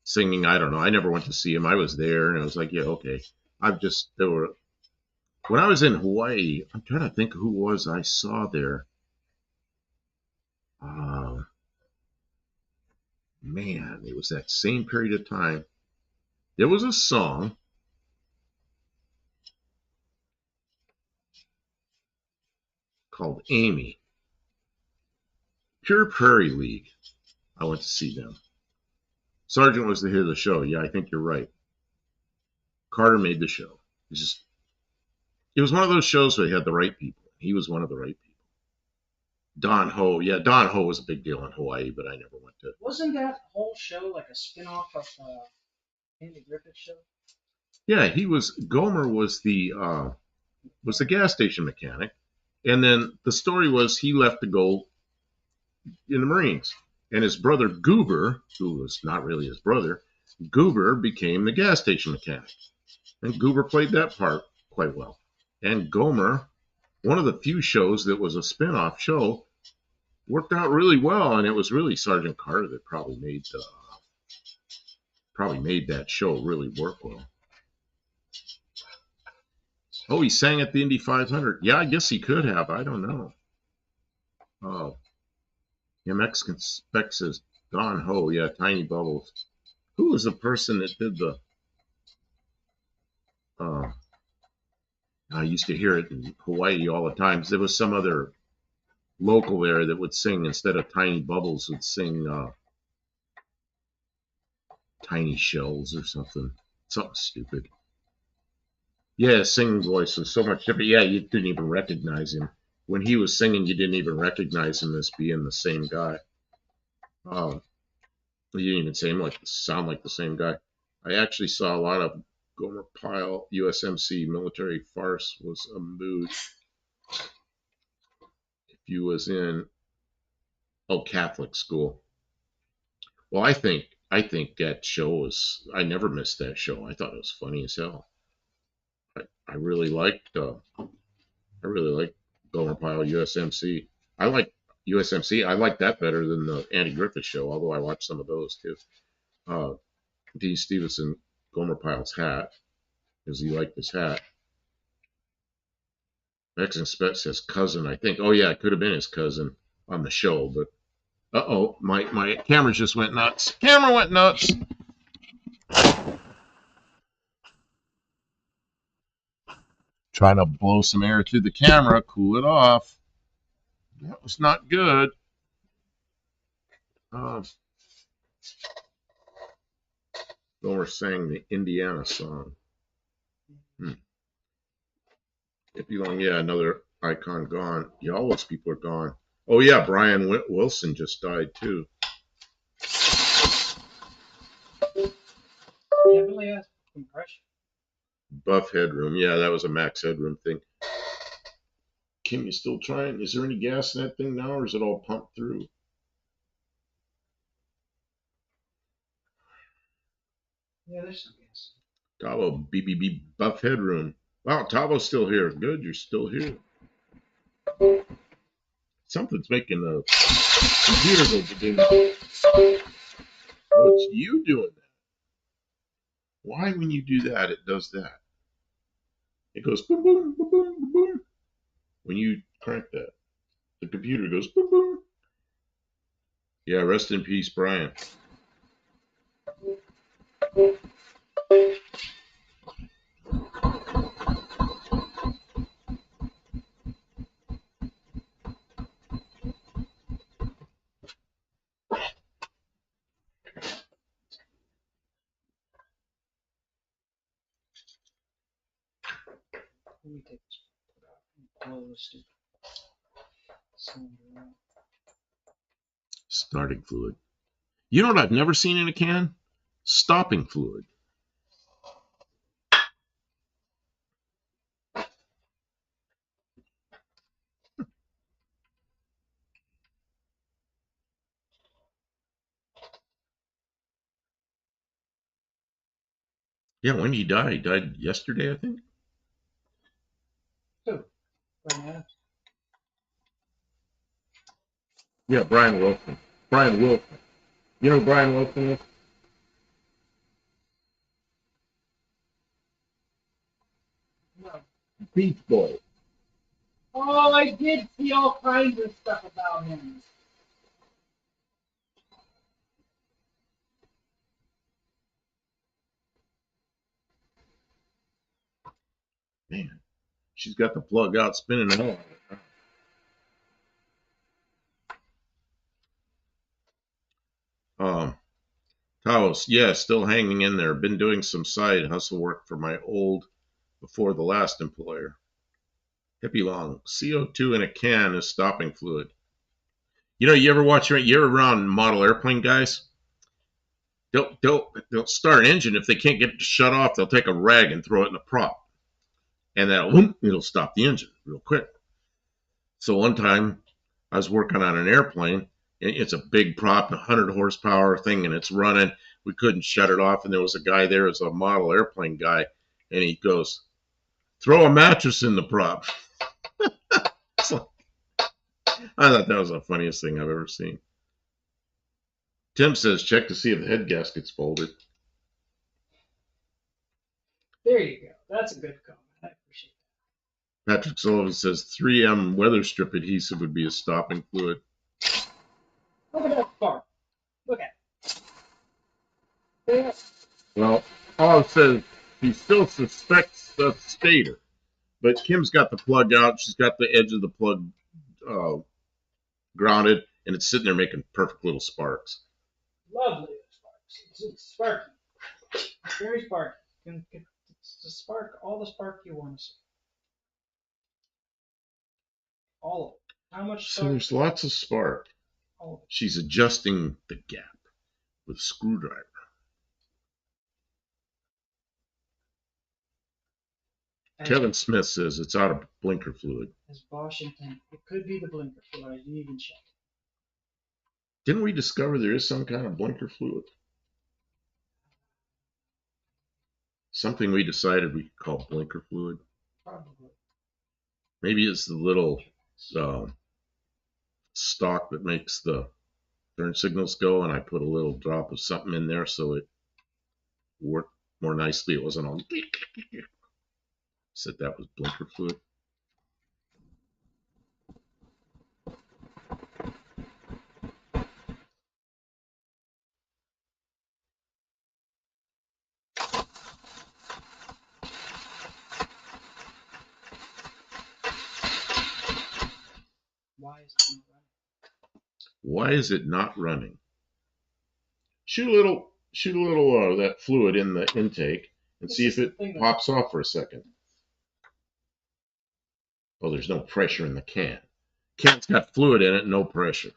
S1: singing. I don't know. I never went to see him. I was there, and I was like, yeah, okay. When I was in Hawaii, I'm trying to think who was I saw there. Man, it was that same period of time. There was a song called Amy. Pure Prairie League. I went to see them. Sargent was the hit of the show. Yeah, I think you're right. Carter made the show. It was one of those shows where they had the right people. He was one of the right people. Don Ho. Yeah, Don Ho was a big deal in Hawaii, but I never went to it.
S2: Wasn't that whole show like a spin-off of Andy Griffith's show?
S1: Yeah, Gomer was the gas station mechanic. And then the story was he left to go in the Marines. And his brother Goober, who was not really his brother, Goober became the gas station mechanic. And Goober played that part quite well. And Gomer, one of the few shows that was a spin-off show, worked out really well. And it was really Sergeant Carter that probably made that show really work well. Oh, he sang at the Indy 500. Yeah, I guess he could have. I don't know. Mexican Spec says Don Ho. Yeah, Tiny Bubbles. Who was the person that did the? I used to hear it in Hawaii all the time. There was some other local there that would sing instead of Tiny Bubbles would sing Tiny Shells or something stupid. Yeah, singing voice was so much different. Yeah, you didn't even recognize him when he was singing. You didn't even recognize him as being the same guy. You didn't even sound like the same guy. I actually saw a lot of Gomer Pyle USMC military farce was a mood. If you was in Catholic school. Well, I think that show was. I never missed that show. I thought it was funny as hell. I really liked Gomer Pyle USMC. I like USMC. I like that better than the Andy Griffith show, although I watched some of those too. Dean Stevenson, Gomer Pyle's hat. because he liked his hat. Mexican Spet says cousin, I think. Oh, yeah, it could have been his cousin on the show, but uh-oh, my camera just went nuts. Camera went nuts. Trying to blow some air through the camera, cool it off. That was not good. Gomer sang the Indiana song. Hippie Long, yeah, another icon gone. Yeah, all those people are gone. Oh, yeah, Brian Wilson just died, too.
S2: Definitely a compression.
S1: Buff headroom. Yeah, that was a max headroom thing. Kim, you still trying? Is there any gas in that thing now, or is it all pumped through?
S2: Yeah, there's some gas.
S1: Tavo, BBB, buff headroom. Wow, Tavo's still here. Good, you're still here. Something's making the computer go ding. What's you doing that? Why, when you do that, it does that? It goes boom, boom, boom, boom, boom, boom. When you crank that, the computer goes boom, boom. Yeah, rest in peace, Brian.
S2: Let me take this out. Blow this stupid cylinder out.
S1: Starting fluid. You know what I've never seen in a can? Stopping fluid. Yeah, when did he die? He died yesterday, I think.
S2: So, Brian Adams.
S1: Yeah, Brian Wilson. Brian Wilson. You know who Brian Wilson is?
S2: No.
S1: Beach Boy.
S2: Oh, I did see all kinds of stuff about him.
S1: Man, she's got the plug out spinning the hell out of it. Taos, yeah, still hanging in there. Been doing some side hustle work for my old, before the last employer. Hippie Long, CO2 in a can is stopping fluid. You know, you ever around model airplane guys? They'll start an engine. If they can't get it to shut off, they'll take a rag and throw it in a prop. And it'll stop the engine real quick. So one time I was working on an airplane. It's a big prop, 100 horsepower thing, and it's running. We couldn't shut it off, and there was a guy there, as a model airplane guy, and he goes, "Throw a mattress in the prop." So, I thought that was the funniest thing I've ever seen. Tim says, check to see if the head gasket's folded.
S2: There you go. That's a good comment. I appreciate it.
S1: Patrick Sullivan says 3M weather strip adhesive would be a stopping fluid.
S2: Look at that spark. Look at it.
S1: Well, Olive says he still suspects the stator, but Kim's got the plug out. She's got the edge of the plug grounded, and it's sitting there making perfect little sparks.
S2: Lovely sparks. It's sparky. Very sparky. It's the spark, all the spark you want to see. All of it. How much
S1: So
S2: spark?
S1: there's lots of spark.
S2: All of it.
S1: She's adjusting the gap with a screwdriver. Kevin Smith says it's out of blinker fluid.
S2: As Bosch intended. It could be the blinker fluid. I didn't even check.
S1: Didn't we discover there is some kind of blinker fluid? Something we decided we could call blinker fluid.
S2: Probably.
S1: Maybe it's the little stalk that makes the turn signals go, and I put a little drop of something in there so it worked more nicely. It wasn't all. Said that was blinker fluid.
S2: Why is it not running?
S1: Why is it not running? Shoot a little of that fluid in the intake and see if it pops off for a second. Oh, there's no pressure in the can. Can's got fluid in it, no pressure.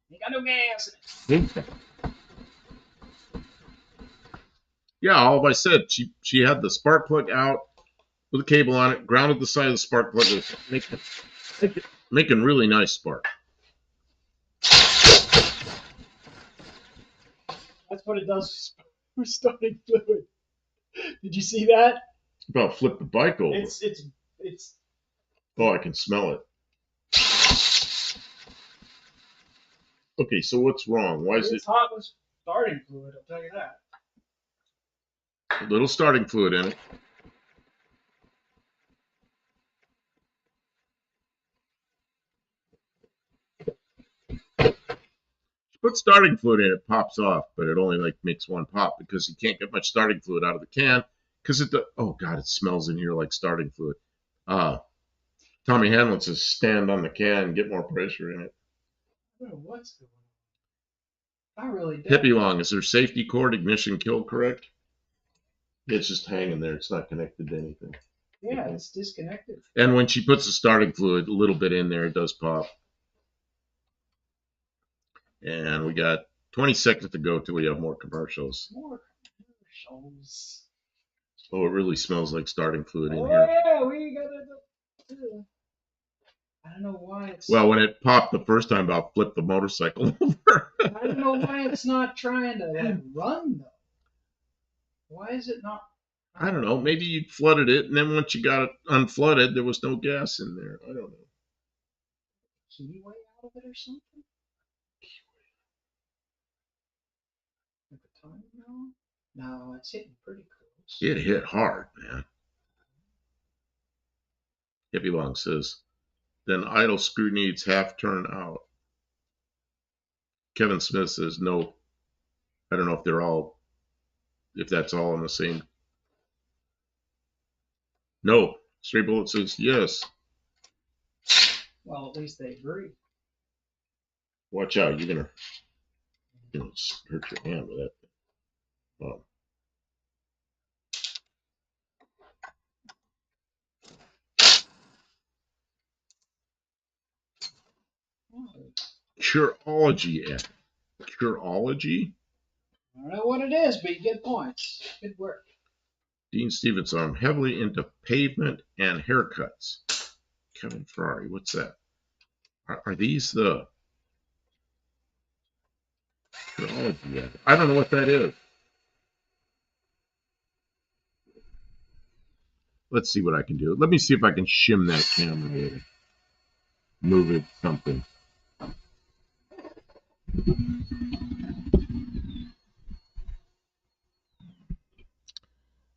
S2: You got no gas in it.
S1: Yeah, all I said, she had the spark plug out with a cable on it, grounded the side of the spark plug, making really nice spark.
S2: That's what it does with starting fluid. Did you see that?
S1: About flip the bike over.
S2: It's.
S1: Oh, I can smell it. Okay, so what's wrong? Why is it?
S2: It's hot with starting fluid. I'll tell you that.
S1: A little starting fluid in it. Put starting fluid in, it pops off, but it only like makes one pop because you can't get much starting fluid out of the can because oh god, it smells in here like starting fluid. Tommy Hanlon says stand on the can and get more pressure in it.
S2: I don't know what's going on. I really don't.
S1: Hippie long, is there safety cord ignition kill correct? It's just hanging there. It's not connected to anything.
S2: Yeah, it's disconnected.
S1: And when she puts the starting fluid a little bit in there, it does pop. And we got 20 seconds to go till we have more commercials.
S2: More commercials.
S1: Oh, it really smells like starting fluid in
S2: Oh
S1: here.
S2: yeah, we got it. I don't know why it's.
S1: Well, when it popped the first time, I'll flip the motorcycle over.
S2: I don't know why it's not trying to like run though. Why is it not?
S1: I don't know. Maybe you flooded it, and then once you got it unflooded, there was no gas in there. I don't know.
S2: Key way out of it or something? At the time, no. No, it's hitting pretty close.
S1: It hit hard, man. Hippie Long says, then idle screw needs half turn out. Kevin Smith says, no. I don't know if that's all on the same. No. Straight Bullet says, yes.
S2: Well, at least they agree.
S1: Watch out. You're going to hurt your hand with that. Oh. Curology. Curology?
S2: I don't know what it is, but you get points. Good work.
S1: Dean Stevenson, I'm heavily into pavement and haircuts. Kevin Ferrari, what's that? Are these the Curology? I don't know what that is. Let's see what I can do. Let me see if I can shim that camera or move it something.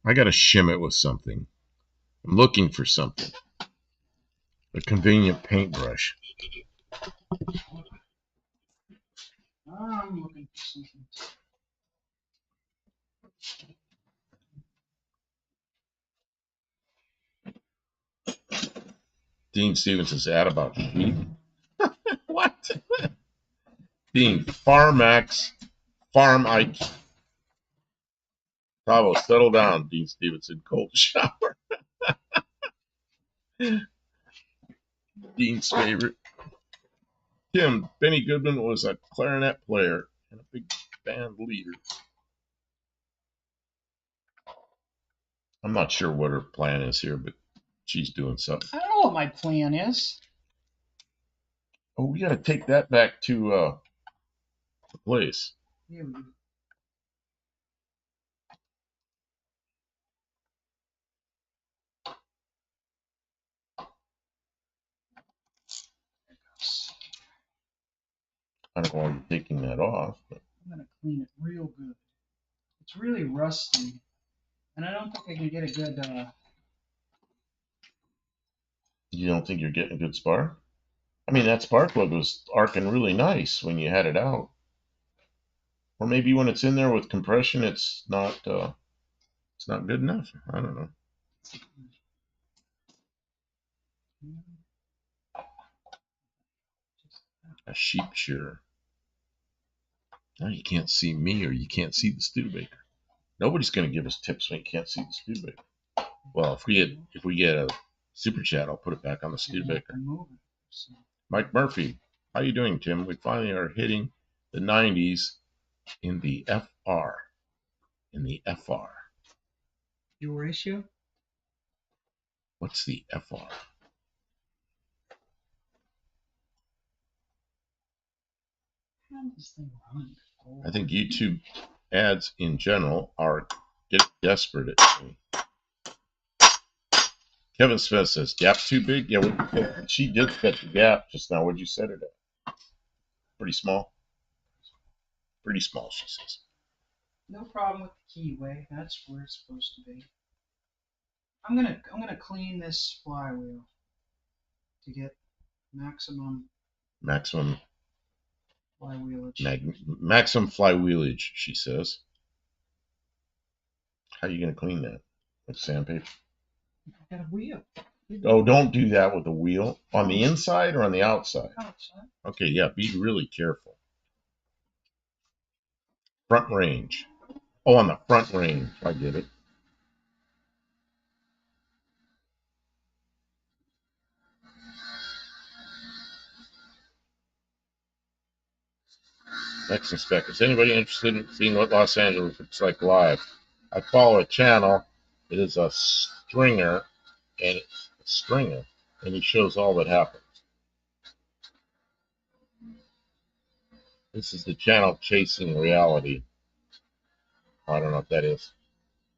S1: I got to shim it with something. I'm looking for something. A convenient paintbrush.
S2: I'm looking for something.
S1: Dean Stevenson's ad about sheep. What? Dean, Farmax, Farm Ike. Bravo, settle down, Dean Stevenson. Cold shower. Dean's favorite. Tim, Benny Goodman was a clarinet player and a big band leader. I'm not sure what her plan is here, but she's doing something.
S2: I don't know what my plan is.
S1: Oh, we got to take that back to the place.
S2: Here we go.
S1: I don't know why you're taking that off. But
S2: I'm going to clean it real good. It's really rusty. And I don't think I can get a good.
S1: You don't think you're getting a good spark? I mean, that spark plug was arcing really nice when you had it out. Or maybe when it's in there with compression, it's not good enough. I don't know. A sheep shearer. Now you can't see me or you can't see the Studebaker. Nobody's going to give us tips when you can't see the Studebaker. Well, if we get a super chat, I'll put it back on the Studebaker. Mike Murphy, how you doing, Tim? We finally are hitting the 90s in the FR. In the FR.
S2: Your ratio?
S1: What's the FR?
S2: How does this thing run?
S1: I think YouTube ads in general are getting desperate at me. Kevin Smith says, gap too big? Yeah, she did cut the gap just now. What'd you set it at? Pretty small? Pretty small, she says.
S2: No problem with the keyway. That's where it's supposed to be. I'm gonna clean this flywheel to get maximum flywheelage.
S1: Maximum flywheelage, she says. How are you going to clean that? With sandpaper?
S2: I got a wheel.
S1: Oh, don't do that with the wheel. On the inside or on the outside?
S2: Outside.
S1: Okay, yeah, be really careful. Front range. Oh, on the front range. I get it. Next spec. Is anybody interested in seeing what Los Angeles looks like live? I follow a channel. It is a stringer, and he shows all that happens. This is the channel Chasing Reality. I don't know what that is.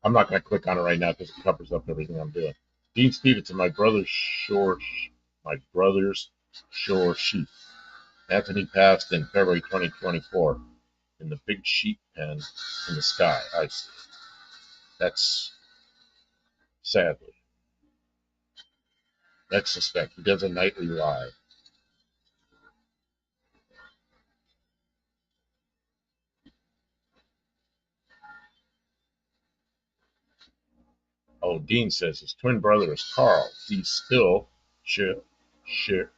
S1: I'm not going to click on it right now because it covers up everything I'm doing. Dean Stevenson, my brother's shore sheep. Anthony passed in February 2024 in the big sheep pen in the sky. I see. That's sadly. Next suspect. He does a nightly live. Oh, Dean says his twin brother is Carl. He still shares sheep.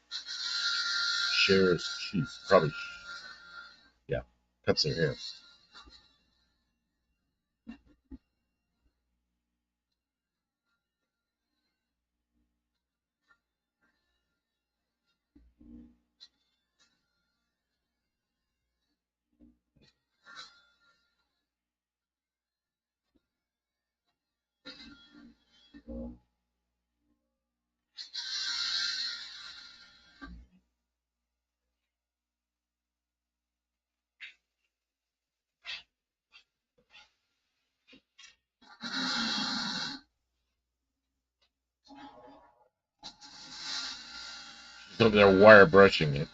S1: Probably, yeah, cuts their hair. He's over there wire brushing it.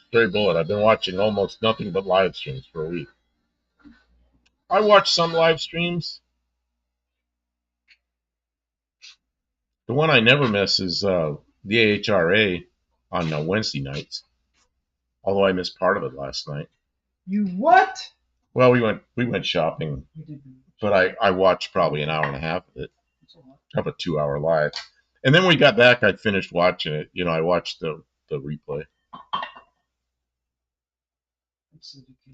S1: Stray Bullet. I've been watching almost nothing but live streams for a week. I watch some live streams. The one I never miss is the AHRA on Wednesday nights. Although I missed part of it last night.
S2: You what?
S1: Well, we went shopping, but I watched probably an hour and a half of it. Of a 2-hour live, and then when we got back, I'd finished watching it. You know, I watched the replay.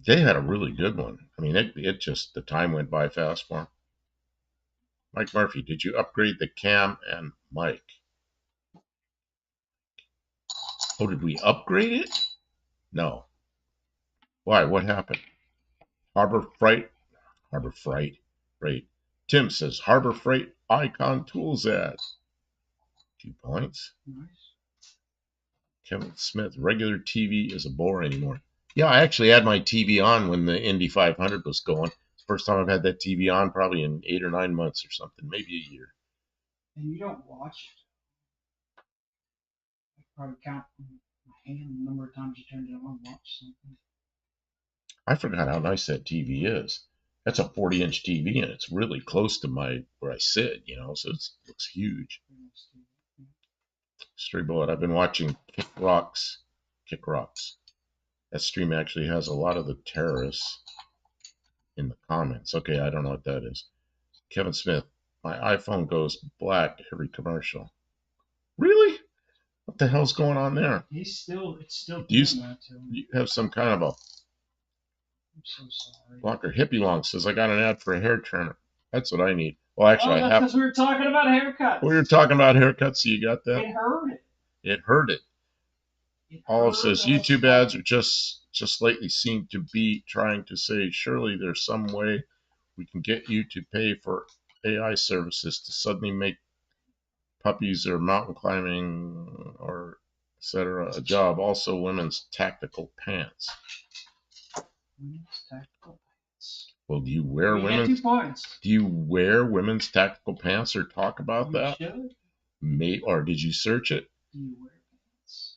S1: They had a really good one. I mean, it just, the time went by fast for him. Mike Murphy, did you upgrade the cam and mic? Oh, did we upgrade it? No. Why? What happened? Harbor Freight. Right. Tim says Harbor Freight Icon Tools ad. 2 points.
S2: Nice.
S1: Kevin Smith, regular TV is a bore anymore. Yeah, I actually had my TV on when the Indy 500 was going. First time I've had that TV on probably in 8 or 9 months or something, maybe a year.
S2: And you don't watch Probably count on my hand the number of times you turned it on and watched something.
S1: I forgot how nice that TV is. That's a 40-inch TV, and it's really close to where I sit, so it looks huge. Stray Bullet, I've been watching Kick Rocks. That stream actually has a lot of the terrorists in the comments. Okay, I don't know what that is. Kevin Smith, my iPhone goes black every commercial. Really? What the hell's going on there?
S2: It's still doing that to him.
S1: You have some kind of a
S2: I'm so sorry.
S1: blocker. Hippie Long says, I got an ad for a hair trimmer. That's what I need. Well, actually,
S2: that's because we were talking about haircuts.
S1: We were talking about haircuts, so you got that?
S2: It hurt it.
S1: It hurt it. Olive says, YouTube ads are just lately seem to be trying to say, surely there's some way we can get you to pay for AI services to suddenly make puppies or mountain climbing or etc. a job. Also, women's tactical pants.
S2: Women's tactical pants.
S1: Well, do you wear women's? 2 points. Do you wear women's tactical pants or talk about that?
S2: Should.
S1: Or did you search it?
S2: Do you wear pants?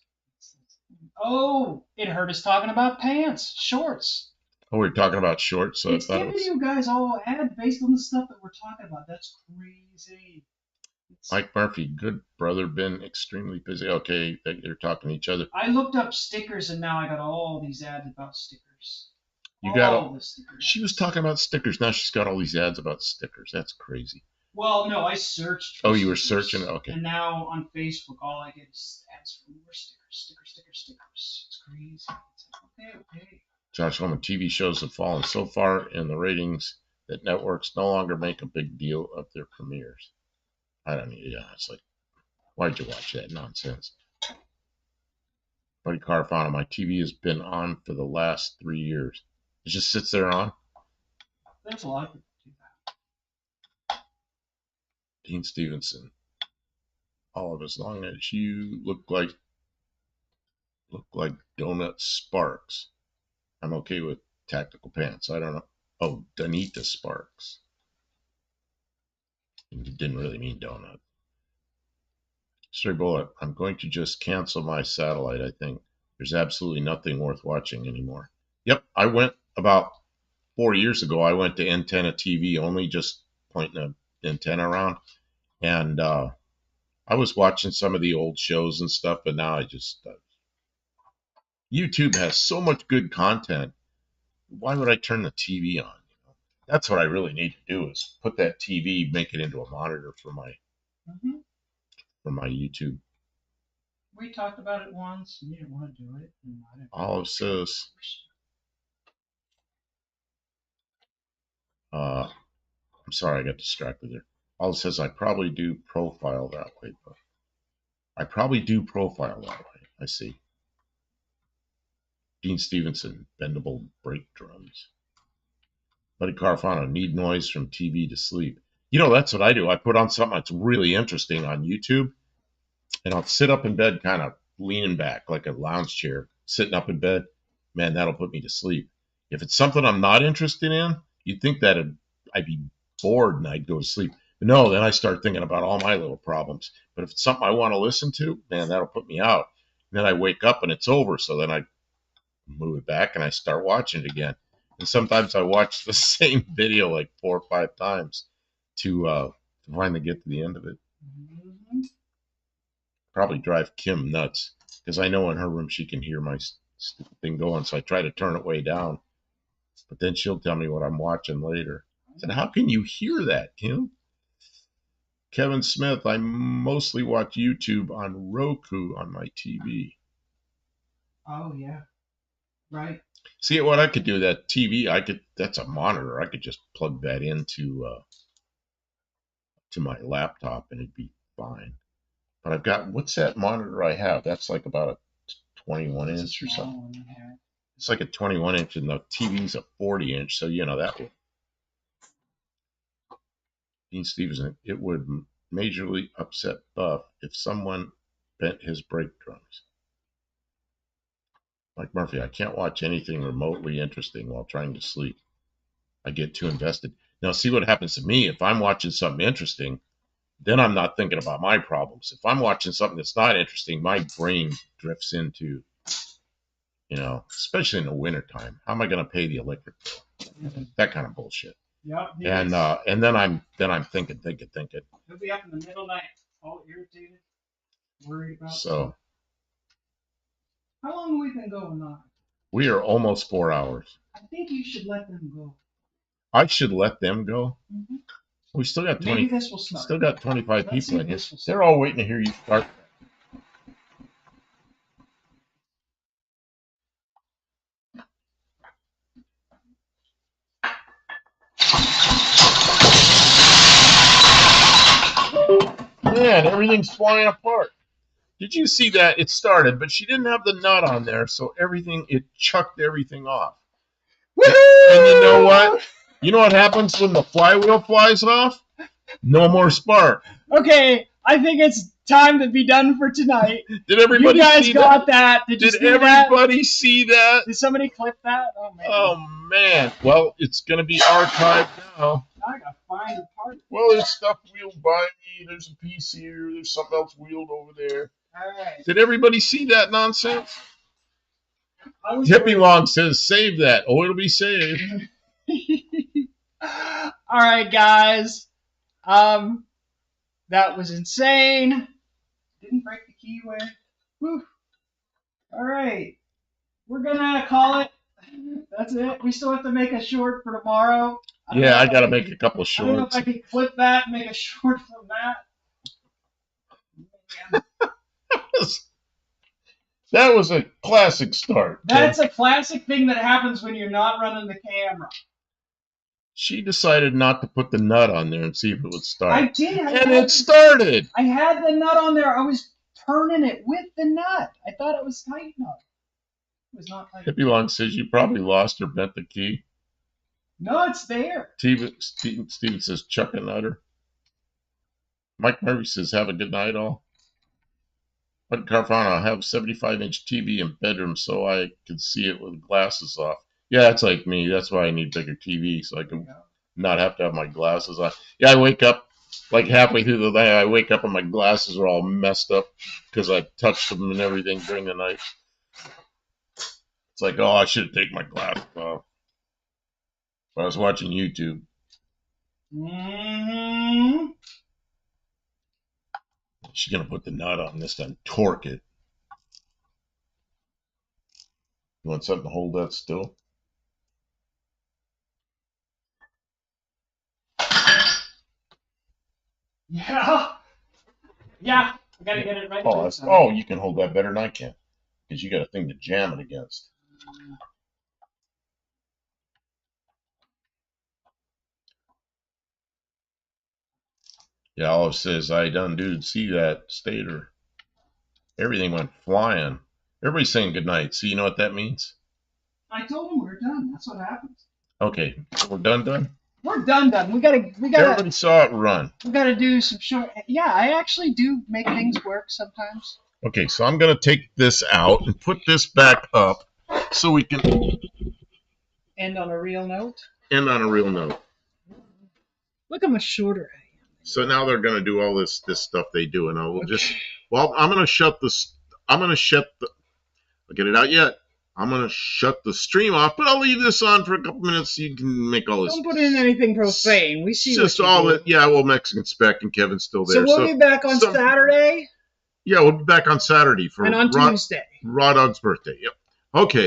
S2: Oh, it hurt us talking about pants, shorts.
S1: Oh, we're talking about shorts. So
S2: it's giving you guys all ads based on the stuff that we're talking about. That's crazy.
S1: Mike Murphy, good brother, been extremely busy. Okay, they're talking to each other.
S2: I looked up stickers, and now I got all these ads about stickers.
S1: You got all the stickers. She was talking about stickers. Now she's got all these ads about stickers. That's crazy.
S2: Well, no, I searched.
S1: Oh, you were searching? Okay.
S2: And now on Facebook, all I get is ads for more stickers. It's crazy. It's like, okay.
S1: Josh Holman, TV shows have fallen so far in the ratings that networks no longer make a big deal of their premieres. I don't know. Yeah, it's like, why'd you watch that nonsense? Buddy Carfano, my TV has been on for the last 3 years. It just sits there on.
S2: There's a lot of people do that.
S1: Dean Stevenson, Olive, as long as you look like Donut Sparks, I'm okay with tactical pants. I don't know. Oh, Donita Sparks. It didn't really mean donut. Stray Bullet, I'm going to just cancel my satellite, I think. There's absolutely nothing worth watching anymore. Yep, I went about 4 years ago. I went to antenna TV only, just pointing an antenna around. And I was watching some of the old shows and stuff, but now I just... YouTube has so much good content. Why would I turn the TV on? That's what I really need to do, is put that TV, make it into a monitor for my YouTube.
S2: We talked about it once, and you didn't want to do it.
S1: Olive says, I'm sorry, I got distracted there. Olive says, I probably do profile that way. But I probably do profile that way. I see. Dean Stevenson, bendable brake drums. Buddy Carfano, need noise from TV to sleep. That's what I do. I put on something that's really interesting on YouTube, and I'll sit up in bed kind of leaning back like a lounge chair, sitting up in bed. Man, that'll put me to sleep. If it's something I'm not interested in, you'd think that I'd be bored and I'd go to sleep. But no, then I start thinking about all my little problems. But if it's something I want to listen to, man, that'll put me out. And then I wake up and it's over, so then I move it back and I start watching it again. And sometimes I watch the same video like 4 or 5 times to finally get to the end of it. Probably drive Kim nuts, because I know in her room she can hear my stupid thing going, so I try to turn it way down. But then she'll tell me what I'm watching later. I said, how can you hear that, Kim? Kevin Smith, I mostly watch YouTube on Roku on my TV.
S2: Oh, yeah. Right.
S1: See, what I could do, that TV, that's a monitor. I could just plug that into to my laptop and it'd be fine. But I've got, what's that monitor I have? That's like about a 21 inch or something. It's like a 21 inch and the TV's a 40 inch. So, that would. Dean Stevenson, it would majorly upset Buff if someone bent his brake drums. Mike Murphy, I can't watch anything remotely interesting while trying to sleep. I get too invested. Now, see what happens to me if I'm watching something interesting. then I'm not thinking about my problems. If I'm watching something that's not interesting, my brain drifts into, especially in the wintertime, how am I going to pay the electric bill? That kind of bullshit.
S2: Yeah.
S1: And then I'm thinking.
S2: He'll be up in the middle of the night, all irritated, worried about.
S1: So.
S2: How long have we been going on?
S1: We are almost 4 hours.
S2: I think you should let them go.
S1: I should let them go.
S2: Mm-hmm.
S1: We still got 20.
S2: Maybe this will start.
S1: Still got 25
S2: Let's
S1: people in here.
S2: this
S1: They're all waiting to hear you start. Man, everything's flying apart. Did you see that? It started, but she didn't have the nut on there, so it chucked everything off.
S2: Woohoo!
S1: And you know what? You know what happens when the flywheel flies off? No more spark.
S2: Okay, I think it's time to be done for tonight.
S1: Did everybody
S2: see that? You guys got
S1: that?
S2: Did
S1: everybody see that?
S2: Did somebody clip that?
S1: Oh, man. Well, it's going to be archived now.
S2: I got to find the part.
S1: Well, there's stuff wheeled by me. There's a piece here. There's something else wheeled over there.
S2: All right.
S1: Did everybody see that nonsense?
S2: Hippie
S1: Long says, save that. Oh, it'll be saved.
S2: All right, guys. That was insane. Didn't break the keyway. Whew. All right. We're going to call it. That's it. We still have to make a short for tomorrow.
S1: I got to make a couple shorts.
S2: I don't know if I can clip that and make a short from that.
S1: That was a classic start.
S2: That's a classic thing that happens when you're not running the camera.
S1: She decided not to put the nut on there and see if it would start.
S2: I did.
S1: And it started.
S2: I had the nut on there. I was turning it with the nut. I thought it was tight enough. It was not tight.
S1: Hippie Long says you probably lost or bent the key.
S2: No, it's there.
S1: Steven says chuck a nutter. Mike Murray says have a good night all. Bud Carfano, I have a 75-inch TV in bedroom so I can see it with glasses off. Yeah, that's like me. That's why I need bigger TV so I can not have to have my glasses on. Yeah, I wake up like halfway through the night. I wake up and my glasses are all messed up because I touched them and everything during the night. It's like, oh, I should have taken my glasses off. I was watching YouTube.
S2: Mm-hmm.
S1: She's going to put the nut on this and torque it. You want something to hold that still?
S2: Yeah. Yeah. I got to get it right.
S1: Oh, you can hold that better than I can. Because you got a thing to jam it against. Yeah, Olive says, I done dude see that stator. Everything went flying. Everybody's saying goodnight. So you know what that means?
S2: I told them we were done. That's what happens.
S1: Okay, we're done?
S2: We're done. We gotta.
S1: Everybody saw it run.
S2: We gotta do some short. Yeah, I actually do make things work sometimes.
S1: Okay, so I'm gonna take this out and put this back up so we can
S2: end on a real note. Look how much shorter I am.
S1: So now they're gonna do all this stuff they do, and I will just. Well, I'm gonna shut the. I'll get it out yet. I'm going to shut the stream off, but I'll leave this on for a couple minutes so you can make all this.
S2: Don't put in anything profane. We see
S1: just all that. Yeah, well, Mexican Spec and Kevin's still there.
S2: So we'll be back on Saturday?
S1: Yeah, we'll be back on Saturday.
S2: And on Tuesday.
S1: Raw Dog's birthday. Yep. Okay.